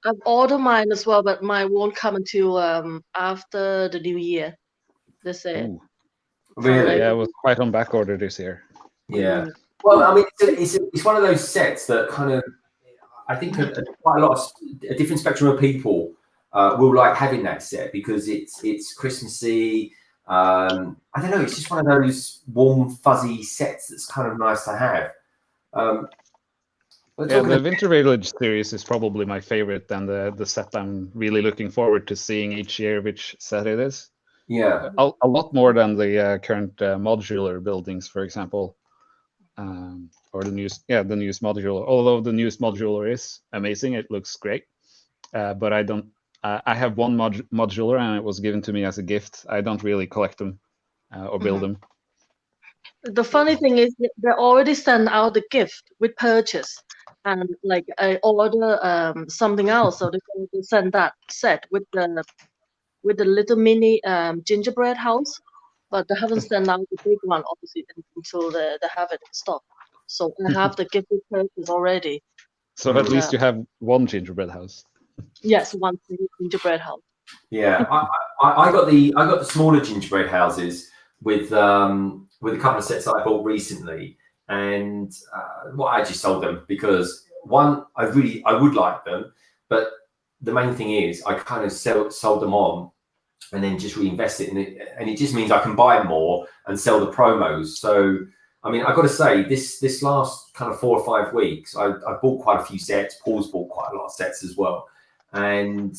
I've ordered mine as well, but mine won't come until after the new year. They say. Ooh. Really? Yeah, it was quite on back order this year. Yeah. Well, I mean, it's one of those sets that kind of, I think quite a different spectrum of people will like having that set, because it's Christmassy. I don't know. It's just one of those warm, fuzzy sets that's kind of nice to have. The Winter Village series is probably my favorite, and the set I'm really looking forward to seeing each year, which set it is. Yeah. A lot more than the current modular buildings, for example. Or the newest modular. Although the newest modular is amazing, it looks great. But I don't. I have one modular, and it was given to me as a gift. I don't really collect them or build them. The funny thing is, they already send out the gift with purchase, and like I order something else, so they send that set with the little mini gingerbread house, but they haven't sent out the big one, obviously, until they have it in stock. So I have the gift with purchase already. So at least you have one gingerbread house. Yes, one gingerbread house. Yeah, I got the smaller gingerbread houses with a couple of sets that I bought recently, and I just sold them because one, I would like them, but the main thing is I kind of sold them on and then just reinvest it in it, and it just means I can buy more and sell the promos. So I mean, I've got to say, this last kind of 4 or 5 weeks, I bought quite a few sets. Paul's bought quite a lot of sets as well, and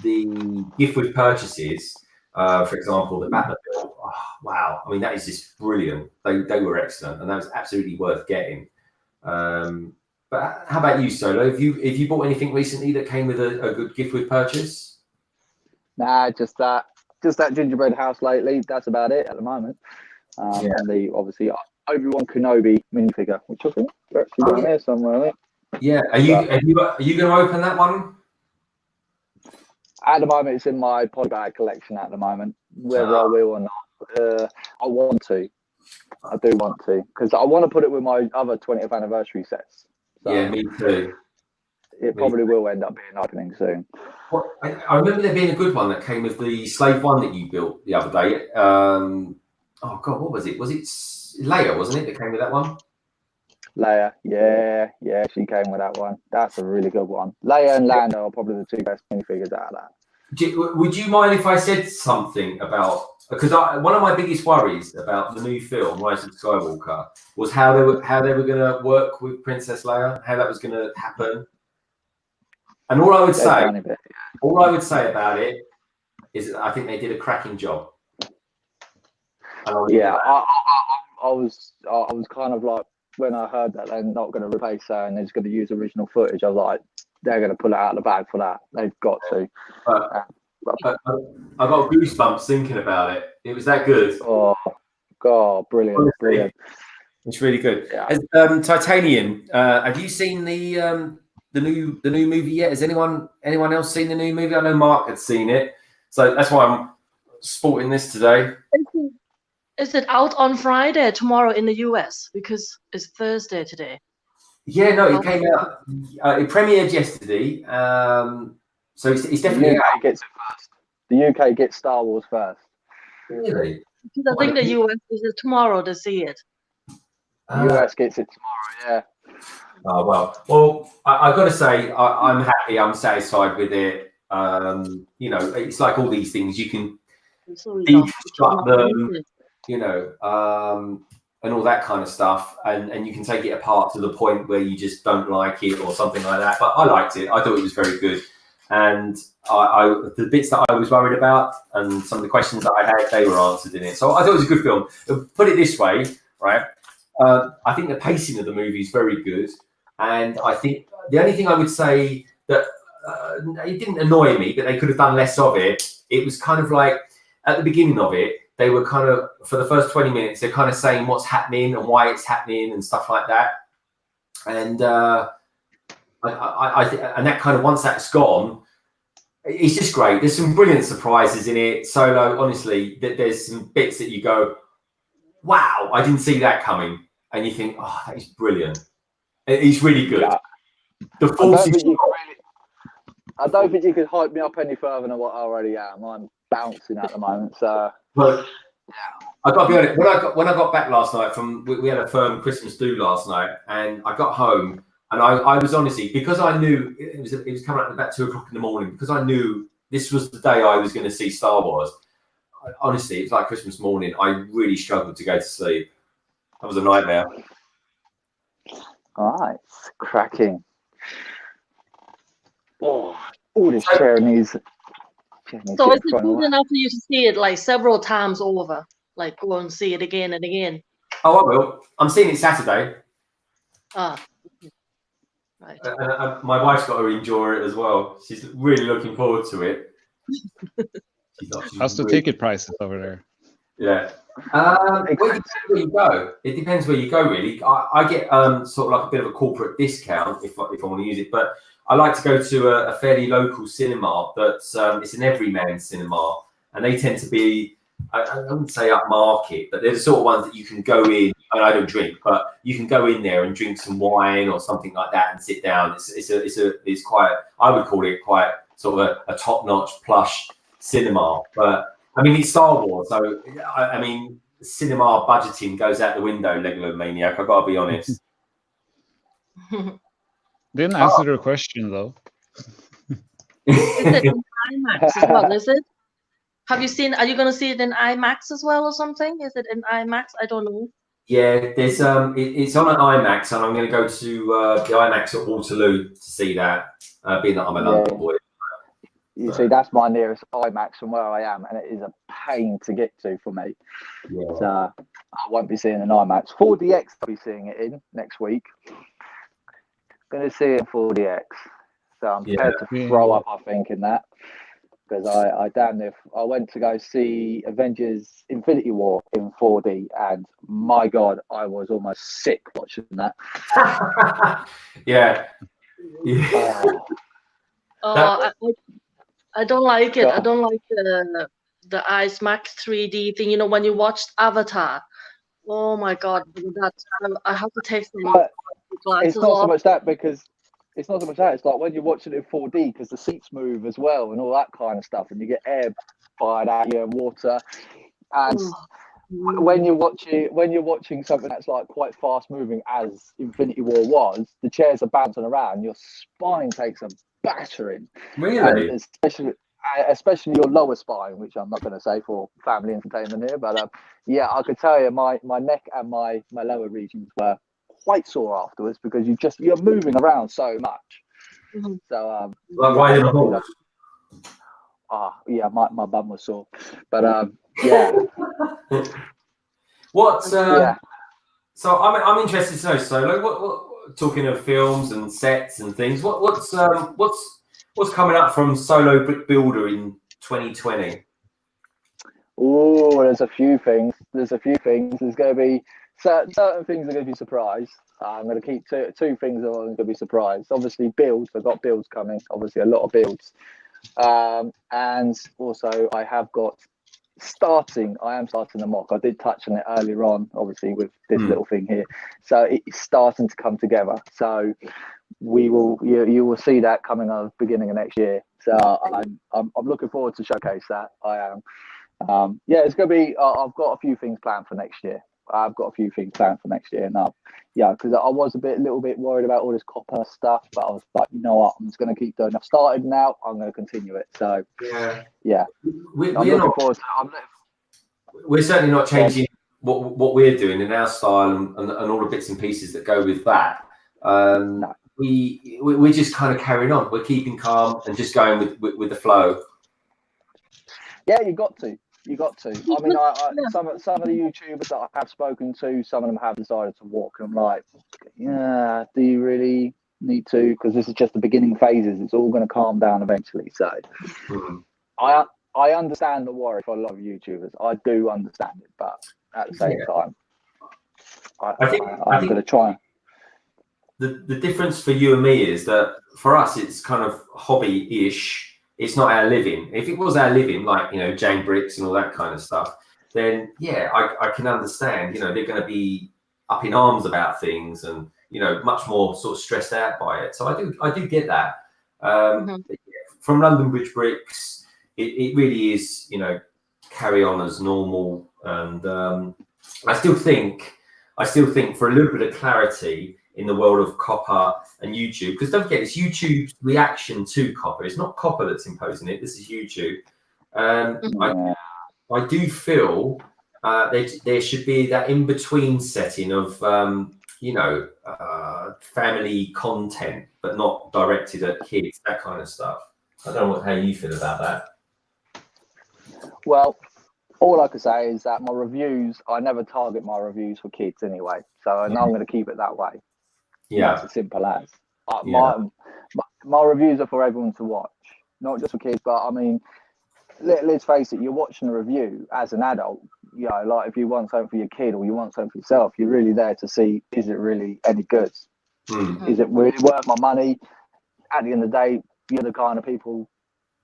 the gift with purchases, for example, the Batmobile. Oh, wow! I mean, that is just brilliant. They were excellent, and that was absolutely worth getting. But how about you, Solo? Have you bought anything recently that came with a good gift with purchase? Nah, just that gingerbread house lately. That's about it at the moment. And the obviously Obi-Wan Kenobi minifigure, which I think is actually down there somewhere. I think. Yeah. Are you going to open that one? At the moment, it's in my polybag collection. At the moment, whether I will or not, I want to. I do want to, because I want to put it with my other 20th anniversary sets. So yeah, me too. It probably will end up being opening soon. Well, I remember there being a good one that came with the Slave One that you built the other day. Oh God, what was it? Was it Leia? Wasn't it that came with that one? Leia, yeah, she came with that one. That's a really good one. Leia and Lando are probably the two best minifigures out of that. Would you mind if I said something about, because one of my biggest worries about the new film Rise of Skywalker was how they were going to work with Princess Leia, how that was going to happen. And all I would say about it is I think they did a cracking job. Yeah, I was kind of like, when I heard that they're not going to replace her and they're just going to use original footage, I was like, they're going to pull it out of the bag for that. They've got to. I got goosebumps thinking about it. It was that good. Oh, God, brilliant, honestly, brilliant. It's really good. Yeah. Titanium, have you seen the new movie yet? Has anyone else seen the new movie? I know Mark had seen it, so that's why I'm sporting this today. Is it out on Friday tomorrow in the US, because it's Thursday today? Yeah, no, it came out. It premiered yesterday, so it's definitely out. Gets it first. The UK gets Star Wars first. Really? Because I think the US is tomorrow to see it. The US gets it tomorrow. Yeah. Oh, well, I've got to say, I'm happy. I'm satisfied with it. You know, it's like all these things. You can deconstruct them, you know, and all that kind of stuff, and you can take it apart to the point where you just don't like it or something like that. But I liked it. I thought it was very good, and the bits that I was worried about and some of the questions that I had, they were answered in it. So I thought it was a good film. Put it this way, right? I think the pacing of the movie is very good, and I think the only thing I would say that it didn't annoy me, but they could have done less of it. It was kind of like at the beginning of it, they were kind of, for the first 20 minutes, they're kind of saying what's happening and why it's happening and stuff like that. And and that kind of, once that's gone, it's just great. There's some brilliant surprises in it. Solo, honestly, there's some bits that you go, wow, I didn't see that coming. And you think, oh, that is brilliant. It's really good. Yeah. The force I don't think you could hype me up any further than what I already am. I'm bouncing at the moment. So, well, I got to be honest. When I got back last night from, we had a firm Christmas do last night, and I got home, and I was honestly, because I knew it was coming up at about 2 o'clock in the morning, because I knew this was the day I was going to see Star Wars. Honestly, it's like Christmas morning. I really struggled to go to sleep. That was a nightmare. all right, cracking. Oh, all this chair needs. So is it good enough for you to see it like several times over? Like go and see it again and again? Oh, I will. I'm seeing it Saturday. Ah, right. My wife's got to enjoy it as well. She's really looking forward to it. How's the ticket prices over there? Yeah. Well, it depends where you go. It depends where you go, really. I get sort of like a bit of a corporate discount if I want to use it, but I like to go to a fairly local cinema that's it's an everyman cinema, and they tend to be, I wouldn't say upmarket, but they're the sort of ones that you can go in, and I don't drink, but you can go in there and drink some wine or something like that and sit down. It's quite, I would call it quite sort of a top-notch plush cinema. But I mean, it's Star Wars, so I mean, cinema budgeting goes out the window, Lego Maniac. I've got to be honest. Didn't answer your question though. Is it in IMAX as well? Is it? Have you seen? Are you going to see it in IMAX as well or something? Is it in IMAX? I don't know. Yeah, there's it's on an IMAX, and I'm going to go to the IMAX at Waterloo to see that. Being that I'm a London boy. You see, that's my nearest IMAX from where I am, and it is a pain to get to for me. Yeah. So I won't be seeing an IMAX. 4DX I'll be seeing it in next week. Going to see it in 4DX. So I'm prepared to throw up, I think, in that. Because I damn near, I went to go see Avengers Infinity War in 4D, and my God, I was almost sick watching that. Yeah. I don't like it. I don't like the IMAX 3D thing. You know, when you watched Avatar, oh my God, I have to take some glasses It's not off. so much that, because it's not so much that. It's like when you're watching it in 4D, because the seats move as well and all that kind of stuff, and you get air fired at you and water. And when you're watching something that's like quite fast moving, as Infinity War was, the chairs are bouncing around, your spine takes a battering. Really? And especially your lower spine, which I'm not going to say for family entertainment here, but yeah, I could tell you my neck and my lower regions were quite sore afterwards, because you're moving around so much. So like riding a horse. Yeah, my bum was sore, but yeah. So I'm interested to know, Solo, what talking of films and sets and things, what's coming up from Solo Brick Builder in 2020? Oh, there's a few things. There's going to be certain things are going to be surprised. I'm going to keep two things that are going to be surprised. Obviously, builds. I've got builds coming. Obviously, a lot of builds. And also, I am starting the mock. I did touch on it earlier on, obviously, with this little thing here. So it's starting to come together. So you will see that coming on the beginning of next year. So I'm looking forward to showcase that. I am. Yeah, it's going to be. I've got a few things planned for next year. I've got a few things planned for next year now. Yeah, because I was a little bit worried about all this copper stuff, but I was like, you know what, I'm just going to keep doing. I've started now. I'm going to continue it. So yeah, we're I'm looking not. forward to We're certainly not changing what we're doing in our style and all the bits and pieces that go with that. No. We're just kind of carrying on. We're keeping calm and just going with the flow. Yeah, you got to. I mean, some of the YouTubers that I have spoken to, some of them have decided to walk. I'm like, yeah, do you really need to? Because this is just the beginning phases. It's all going to calm down eventually. So, I understand the worry for a lot of YouTubers. I do understand it, but at the same time, I'm going to try. The difference for you and me is that for us, it's kind of hobby-ish. It's not our living. If it was our living, like, Jane Bricks and all that kind of stuff, then yeah, I can understand. They're going to be up in arms about things and much more sort of stressed out by it. So I do get that. From London Bridge Bricks, it really is carry on as normal, and I still think for a little bit of clarity in the world of copper and YouTube, because don't forget, it's YouTube's reaction to copper. It's not copper that's imposing it. This is YouTube. I do feel there should be that in-between setting of family content, but not directed at kids, that kind of stuff. I don't know how you feel about that. Well, all I can say is that my reviews, I never target my reviews for kids anyway. So I know I'm going to keep it that way. Yeah. That's as simple as. My reviews are for everyone to watch, not just for kids. But I mean, let's face it, you're watching a review as an adult. Like if you want something for your kid or you want something for yourself, you're really there to see, is it really any good? Is it really worth my money? At the end of the day, you're the kind of people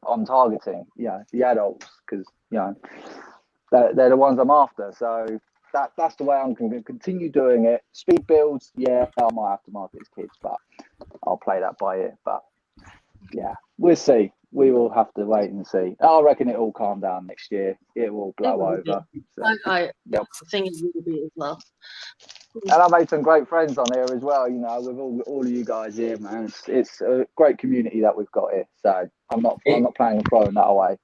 I'm targeting. The adults, because they're the ones I'm after. So that's the way I'm going to continue doing it. Speed builds, I might have to market as kids, but I'll play that by ear. But yeah, we'll see. We will have to wait and see. I reckon it will calm down next year. It will blow over. So, I think it will be as well. And I made some great friends on here as well. With all of you guys here, man. It's a great community that we've got here. So I'm not planning on throwing that away.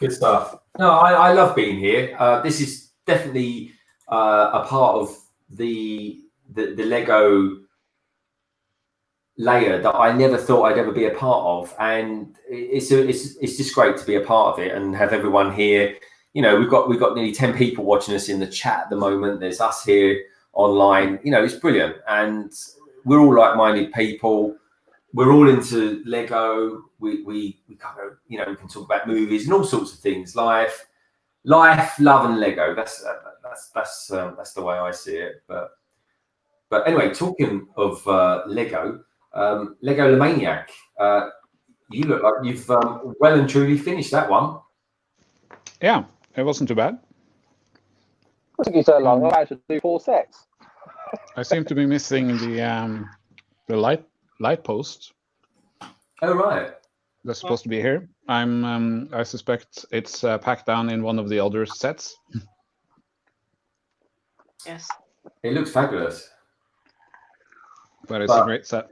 Good stuff. No, I love being here. This is definitely a part of the Lego layer that I never thought I'd ever be a part of, and it's just great to be a part of it and have everyone here. We've got nearly 10 people watching us in the chat at the moment. There's us here online. It's brilliant, and we're all like-minded people. We're all into Lego. We kind of we can talk about movies and all sorts of things. Life, love, and Lego. That's the way I see it. But anyway, talking of Lego, Lego Maniac, you look like you've well and truly finished that one. Yeah, it wasn't too bad. What took you so long? I managed to do 4 sets. I seem to be missing the light post. Oh right. That's supposed to be here. I suspect it's packed down in one of the other sets. Yes. It looks fabulous. But it's a great set.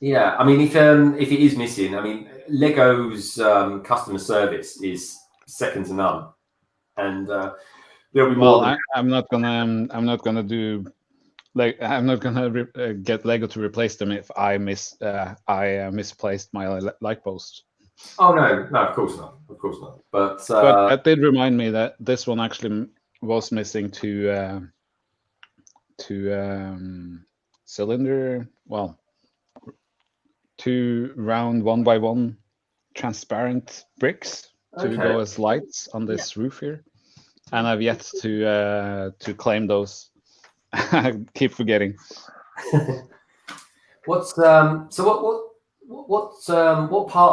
Yeah, I mean, if it is missing, I mean, Lego's customer service is second to none, and there'll be more. Well, I'm not gonna do. Like, I'm not gonna get Lego to replace them if I misplaced my light post. Oh no, of course not, But it did remind me that this one actually was missing two cylinder. Well, 2 round 1x1 transparent bricks to go as lights on this roof here, and I've yet to claim those. I keep forgetting. What part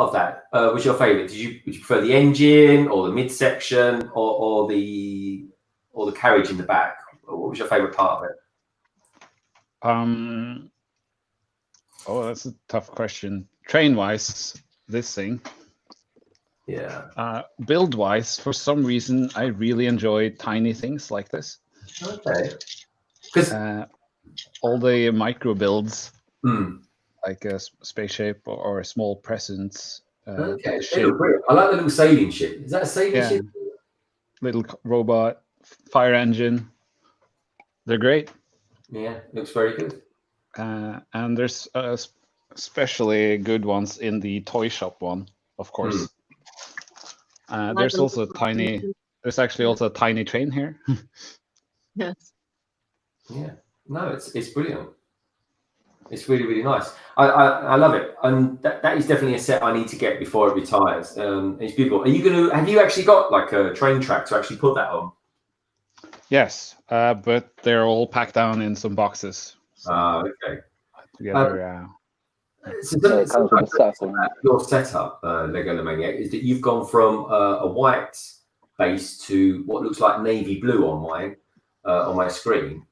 of that was your favourite? Would you prefer the engine or the midsection or the carriage in the back? What was your favourite part of it? Oh, that's a tough question. Train-wise, this thing. Yeah. Build-wise, for some reason, I really enjoy tiny things like this. Okay. all the micro builds, Hmm. like a spaceship or small presents. Okay, they ship, look brilliant. I like the little sailing ship. Is that a sailing Yeah. ship? little robot, fire engine. They're great. Yeah, looks very good. And there's especially good ones in the toy shop one, of course. There's also a tiny. There's actually also a tiny train here. Yes. Yeah, no, it's brilliant. It's really, really nice. I love it, and that is definitely a set I need to get before it retires. It's beautiful. Are you going to? Have you actually got like a train track to actually put that on? Yes, but they're all packed down in some boxes. So Okay. together. So it comes with a circle. Your setup, Lego Maniac, is that you've gone from a white base to what looks like navy blue on my screen.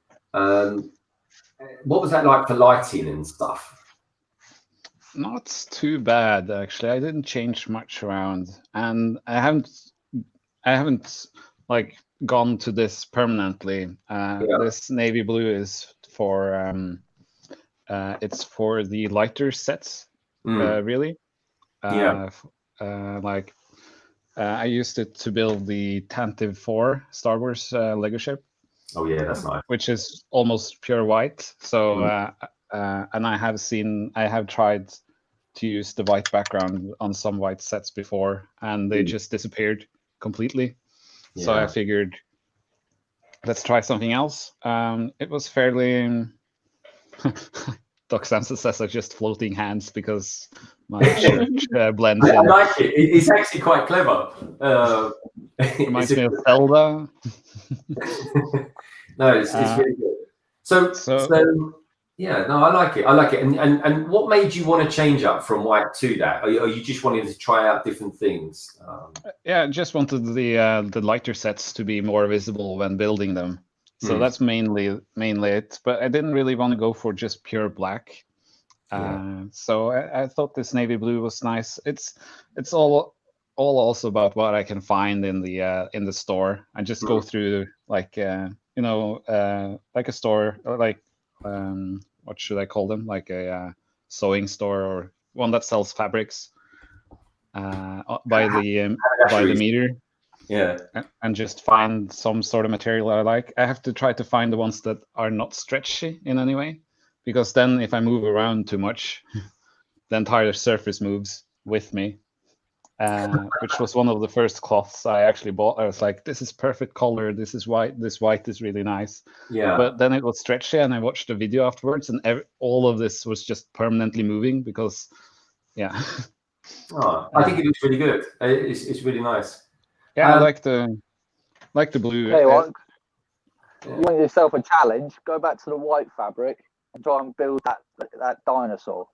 What was that like for lighting and stuff? Not too bad actually. I didn't change much around, and I haven't like gone to this permanently. This navy blue is for it's for the lighter sets, really. I used it to build the Tantive 4 Star Wars Lego ship. Oh yeah, that's nice. Which is almost pure white. So and I have tried to use the white background on some white sets before, and they just disappeared completely. So I figured, let's try something else. It was fairly. Doc Samson says are just floating hands because my shirt blends in. I like it. It's actually quite clever. Reminds me of Zelda. No, it's really good. So yeah, no, I like it. I like it. And what made you want to change up from white to that? Are you just wanting to try out different things? Yeah, I just wanted the lighter sets to be more visible when building them. So that's mainly it. But I didn't really want to go for just pure black. So I thought this navy blue was nice. It's all also about what I can find in the store. I just go through like like a store, or like what should I call them? Like a sewing store or one that sells fabrics by the meter. Yeah. And just find some sort of material I like. I have to try to find the ones that are not stretchy in any way, because then if I move around too much, the entire surface moves with me. Which was one of the first cloths I actually bought. I was like, this is perfect color. This is white. This white is really nice. Yeah. But then it was stretchy, and I watched the video afterwards, and all of this was just permanently moving because, yeah. Oh, I think it looks really good. It's really nice. Yeah, I like the blue. Hey, you want yourself a challenge? Go back to the white fabric and try and build that dinosaur.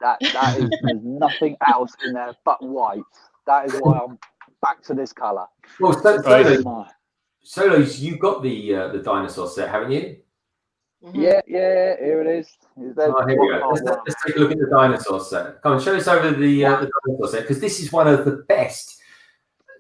That is there's nothing else in there but white. That is why I'm back to this color. Well, Solos, you've got the dinosaur set, haven't you? Yeah, here it is. Here we go. Let's take a look at the dinosaur set. Come on, show us over the dinosaur set, because this is one of the best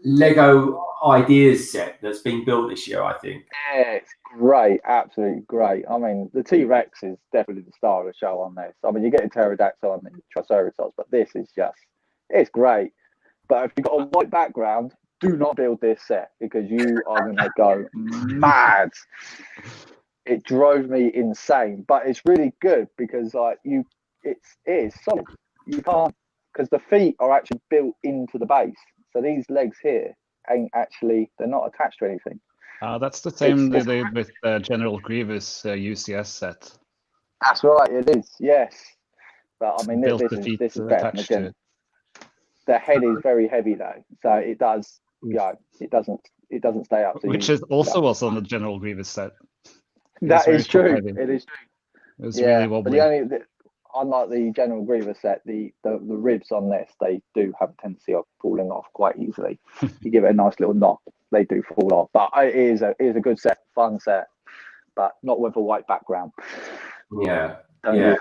Lego ideas set that's been built this year, I think. Yeah, it's great, absolutely great. I mean, the T-Rex is definitely the star of the show on this. I mean, you get a pterodactyl and the Triceratops, but this is it's great. But if you've got a white background, do not build this set, because you are going to go mad. It drove me insane, but it's really good because it is solid. You can't, because the feet are actually built into the base. So these legs here they're not attached to anything. That's the same they did with General Grievous UCS set. That's right, it is, yes. But I mean, this is better. Again, the head is very heavy though, so it does. It doesn't stay up. So which is also was on the General Grievous set. That is true. It is true. It was really wobbly. But unlike the General Grievous set, the ribs on this, they do have a tendency of falling off quite easily. You give it a nice little knock, they do fall off. But it is a good set, fun set, but not with a white background. Yeah. No.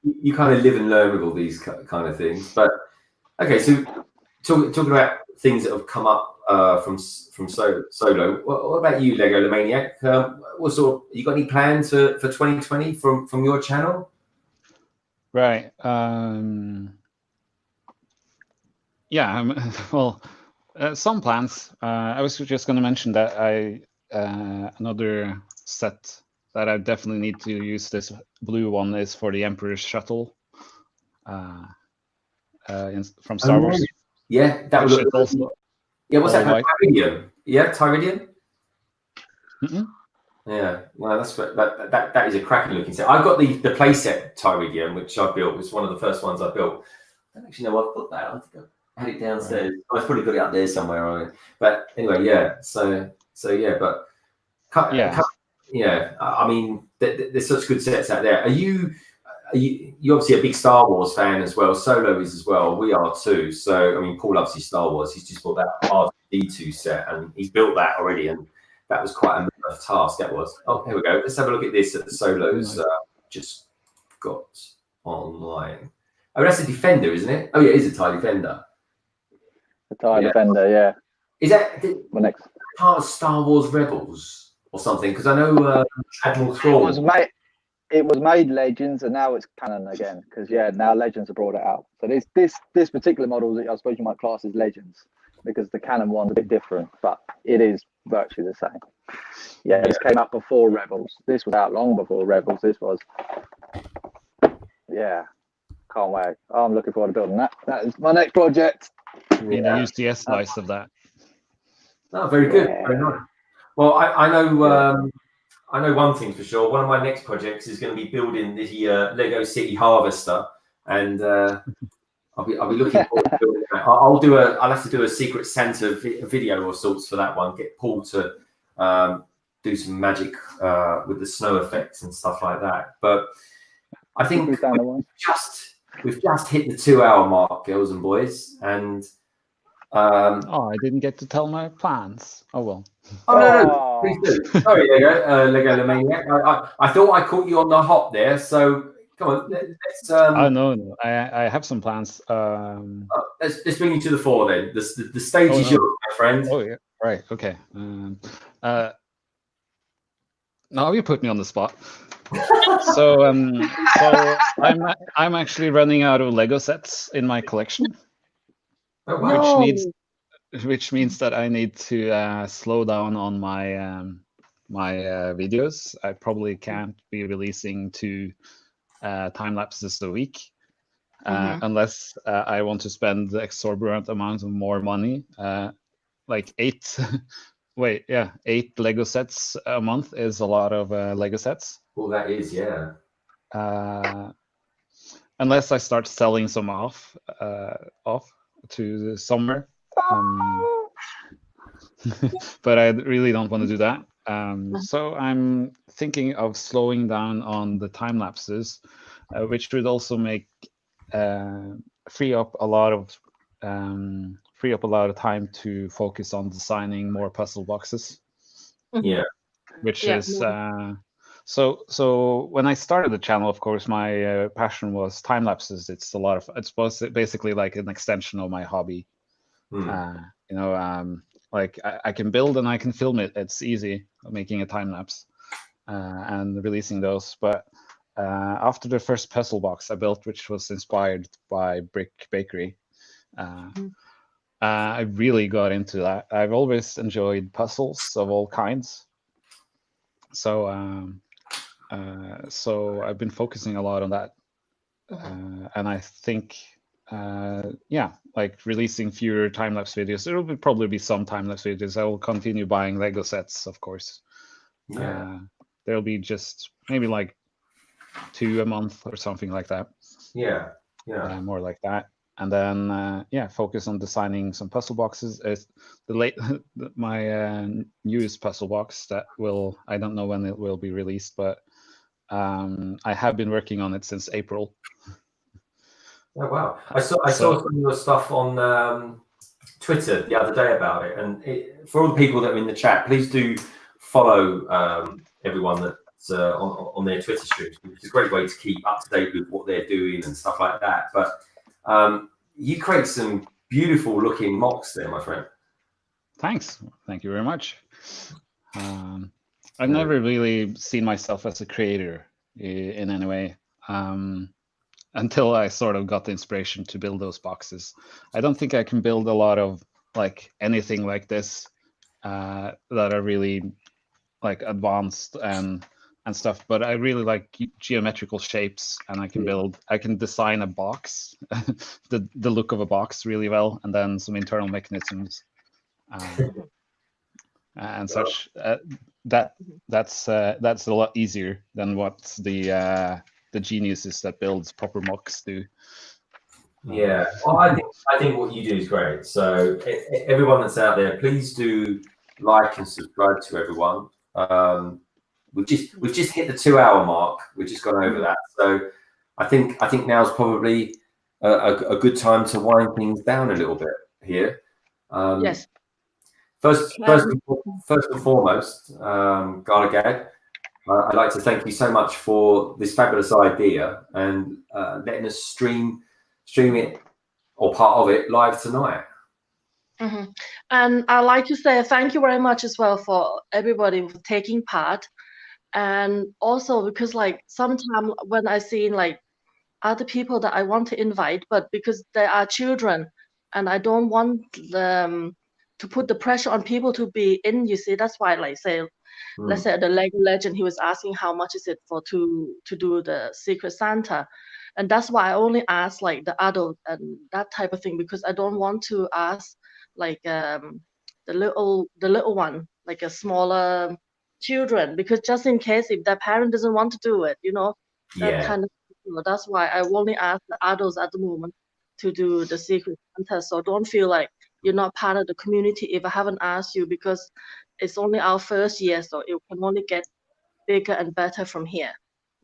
You kind of live and learn with all these kind of things. But okay, so talking about things that have come up from Solo. What about you, Lego the Maniac? What sort? You got any plans for 2020 from your channel? Right. Yeah. Well, some plans. I was just going to mention that another set that I definitely need to use, this blue one, is for the Emperor's shuttle from Star Wars. Yeah, that would look also. Yeah, what's that? Tyridium. Yeah, Tyridium. Mm-hmm. Yeah, well, that is a cracking looking set. I've got the playset Tyridium, which I built. It was one of the first ones I built. I don't actually know where I put that. I think I had it downstairs. Right. I've probably got it up there somewhere. But anyway, yeah. So yeah, but yeah. I mean, there's such good sets out there. Are you obviously a big Star Wars fan as well? Solo is as well. We are too. So I mean, Paul loves his Star Wars. He's just bought that R2D2 set, and he's built that already, and that was quite a task. That was. Oh, here we go. Let's have a look at this. At the Solos just got online. Oh, that's a Defender, isn't it? Oh yeah, it is a TIE Defender. The TIE Defender, yeah. Is that next part of Star Wars Rebels or something? Because I know Admiral Thrawn. It was made Legends, and now it's canon again. Because now Legends have brought it out. So this particular model, I suppose you might class as Legends, because the canon one's a bit different, but it is virtually the same. Yeah, this came up before Rebels. This was out long before Rebels. This was, can't wait. I'm looking forward to building that. That is my next project. Yeah, use the slice of that. Oh, very good. Yeah. Very nice. Well, I know. I know one thing for sure. One of my next projects is going to be building the Lego City Harvester, and I'll be looking forward to building that. I'll have to do a Secret Santa video of sorts for that one. Get Paul to do some magic with the snow effects and stuff like that. But I think we've just hit the 2-hour mark, girls and boys, and I didn't get to tell my plans. Oh well. Oh no, please do. Sorry, Lego the Maniac. I thought I caught you on the hop there, so come on, let's. Oh no, I have some plans. Let's bring you to the fore then. The stage is yours, my friend. Oh yeah, right, okay. Now you put me on the spot. So I'm actually running out of Lego sets in my collection. Oh, wow. Which means that I need to slow down on my my videos. I probably can't be releasing 2 time lapses a week unless I want to spend the exorbitant amount of more money. Like 8 8 Lego sets a month is a lot of Lego sets. Well, that is, yeah. Unless I start selling some off to the summer. But I really don't want to do that. So I'm thinking of slowing down on the time lapses, which would also make free up a lot of time to focus on designing more puzzle boxes. Yeah. Which is so when I started the channel, of course, my passion was time lapses. It's basically like an extension of my hobby. Like I can build and I can film it. It's easy making a time lapse and releasing those. But after the first puzzle box I built, which was inspired by Brick Bakery, I really got into that. I've always enjoyed puzzles of all kinds. So I've been focusing a lot on that, and I think. Like releasing fewer time-lapse videos. There will probably be some time-lapse videos. I will continue buying Lego sets, of course. There'll be just maybe like 2 a month or something like that. More like that. And then focus on designing some puzzle boxes. My newest puzzle box that I don't know when it will be released, but I have been working on it since April. Oh wow! I saw some of your stuff on Twitter the other day about it, and for all the people that are in the chat, please do follow everyone that's on their Twitter streams. It's a great way to keep up to date with what they're doing and stuff like that. But you create some beautiful looking mocks there, my friend. Thanks. Thank you very much. I've never really seen myself as a creator in any way until I sort of got the inspiration to build those boxes. I don't think I can build a lot of like anything like this that are really like advanced and stuff, but I really like geometrical shapes, and I can design a box, the look of a box really well, and then some internal mechanisms and such. That's a lot easier than what the geniuses that builds proper mocks do. Yeah, well, I think what you do is great. So everyone that's out there, please do like and subscribe to everyone. We've just hit the 2-hour mark. We've just gone over that. So I think now's probably a good time to wind things down a little bit here. Yes. First and foremost, GalaGade, I'd like to thank you so much for this fabulous idea and letting us stream it or part of it live tonight. And I'd like to say thank you very much as well for everybody for taking part. And also because like sometimes when I see like other people that I want to invite, but because they are children and I don't want them to put the pressure on people to be in, you see, that's why like say, let's say the Lego Legend, he was asking how much is it for to do the Secret Santa. And that's why I only ask like the adult and that type of thing, because I don't want to ask like the little one, like a smaller children, because just in case if their parent doesn't want to do it, that kind of, that's why I only ask the adults at the moment to do the Secret Santa. So don't feel like you're not part of the community if I haven't asked you, because it's only our first year, so it can only get bigger and better from here.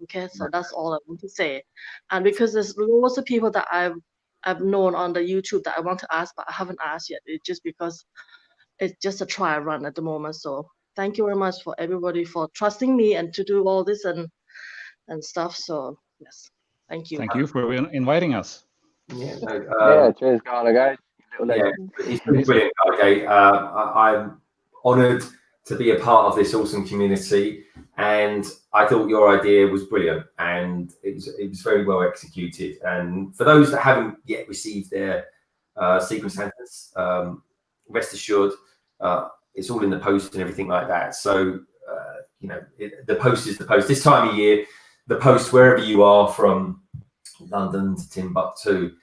Okay, so that's all I want to say. And because there's lots of people that I've known on the YouTube that I want to ask, but I haven't asked yet. It's just because it's just a trial run at the moment. So thank you very much for everybody for trusting me and to do all this and stuff. So yes, thank you. Thank you for inviting us. Yeah, cheers, GalaGade. It's been brilliant, GalaGade. I'm honoured to be a part of this awesome community, and I thought your idea was brilliant, and it was very well executed. And for those that haven't yet received their Secret Santas, rest assured, it's all in the post and everything like that. So the post is the post. This time of year, the post wherever you are, from London to Timbuktu,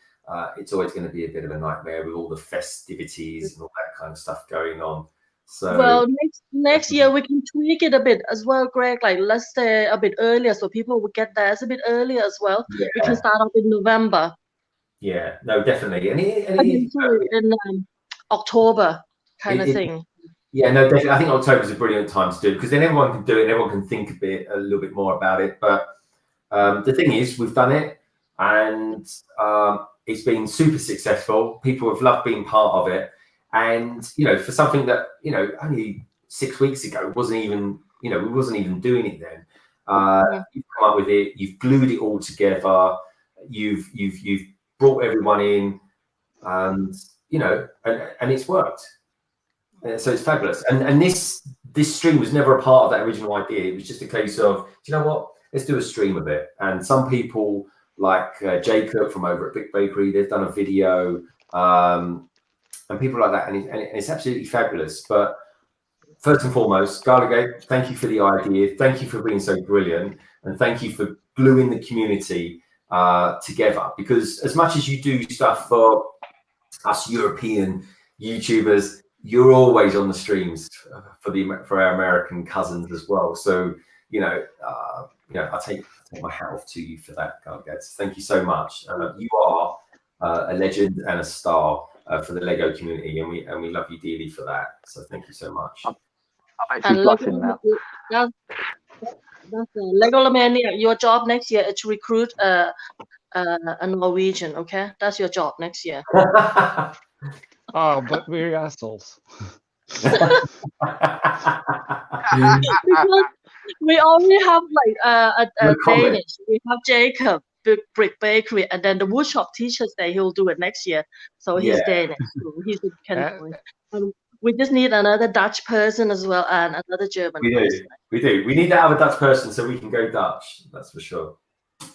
it's always going to be a bit of a nightmare with all the festivities and all that kind of stuff going on. So well, next year we can tweak it a bit as well, Greg. Like let's say a bit earlier, so people will get there a bit earlier as well. Yeah. We can start off in November. Yeah, no, definitely, and in October kind of thing. Yeah, no, definitely. I think October is a brilliant time to do it, because then everyone can do it and everyone can think a little bit more about it. But the thing is, we've done it, and it's been super successful. People have loved being part of it. And, for something that, only 6 weeks ago wasn't even, we wasn't even doing it then. You've come up with it, you've glued it all together, you've brought everyone in, and, and it's worked. So it's fabulous. And this stream was never a part of that original idea. It was just a case of, do you know what? Let's do a stream of it. And some people like Jacob from over at Big Bakery, they've done a video, and people like that, and it's absolutely fabulous. But first and foremost, GalaGade, thank you for the idea. Thank you for being so brilliant, and thank you for gluing the community together. Because as much as you do stuff for us European YouTubers, you're always on the streams for our American cousins as well. So I take my hat off to you for that, GalaGade. So thank you so much. You are a legend and a star for the Lego community, and we love you dearly for that. So thank you so much. I'm actually blushing now. That's Lego Mania. Your job next year is to recruit a Norwegian. Okay, that's your job next year. Oh, but we're assholes. Because we only have like a Danish. We have Jacob, Brick Bakery, and then the woodshop teacher say he'll do it next year. So he's Danish. So he's we just need another Dutch person as well and another German person. We do. We need to have a Dutch person so we can go Dutch. That's for sure.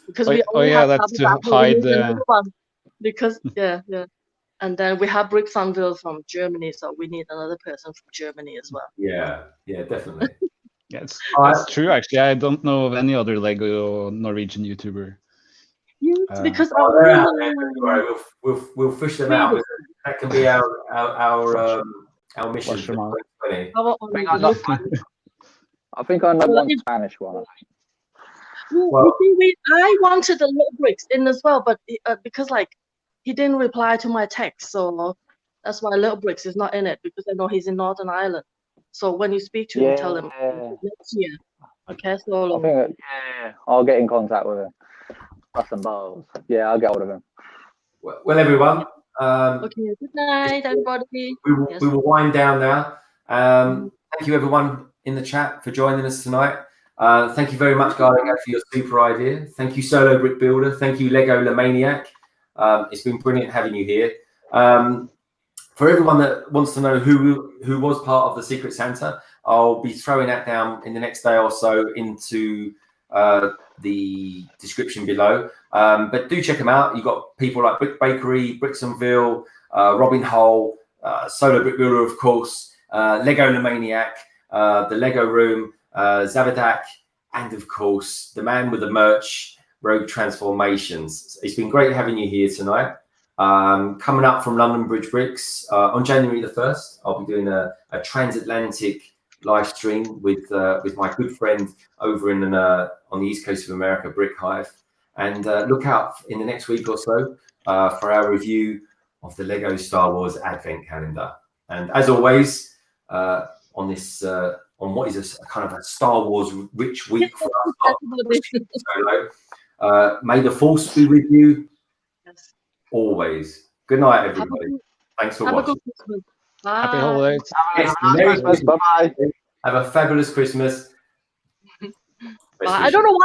Because we only yeah, have that's to Abu Dhabi, hide we need the. another one. Because yeah. And then we have Brixonville from Germany, so we need another person from Germany as well. Yeah, definitely. Yeah, that's true. Actually, I don't know of any other Lego Norwegian YouTuber. Yes, because we'll fish them out. That can be our mission for 2020. I think I know one Spanish one. Well, I wanted the little bricks in as well, but because like he didn't reply to my text, so that's why little bricks is not in it, because I know he's in Northern Ireland. So when you speak to him, tell him next year. Okay, so I think I'll get in contact with him. Plus some balls. Yeah, I'll get hold of him. Well, everyone. Okay, good night, everybody. We will wind down now. Thank you, everyone in the chat, for joining us tonight. Thank you very much, GalaGade, for your super idea. Thank you, Solo Brick Builder. Thank you, Lego Maniac. It's been brilliant having you here. For everyone that wants to know who was part of the Secret Santa, I'll be throwing that down in the next day or so into the description below. But do check them out. You've got people like Brick Bakery, Brixonville, Robin Hull, Solo Brick Builder, of course, Lego Maniac, the Lego Room, Zavadak, and of course the man with the merch, Rogue Transformations. It's been great having you here tonight. Coming up from London Bridge Bricks on January the 1st, I'll be doing a transatlantic live stream with my good friend over in on the east coast of America, Brick Hive. And look out in the next week or so for our review of the Lego Star Wars Advent Calendar. And as always, on this on what is a kind of a Star Wars rich week for us, may the Force be with you always. Good night, everybody. Thanks for watching. Happy holidays. Merry Christmas. Bye-bye. Have a fabulous Christmas. I don't know why.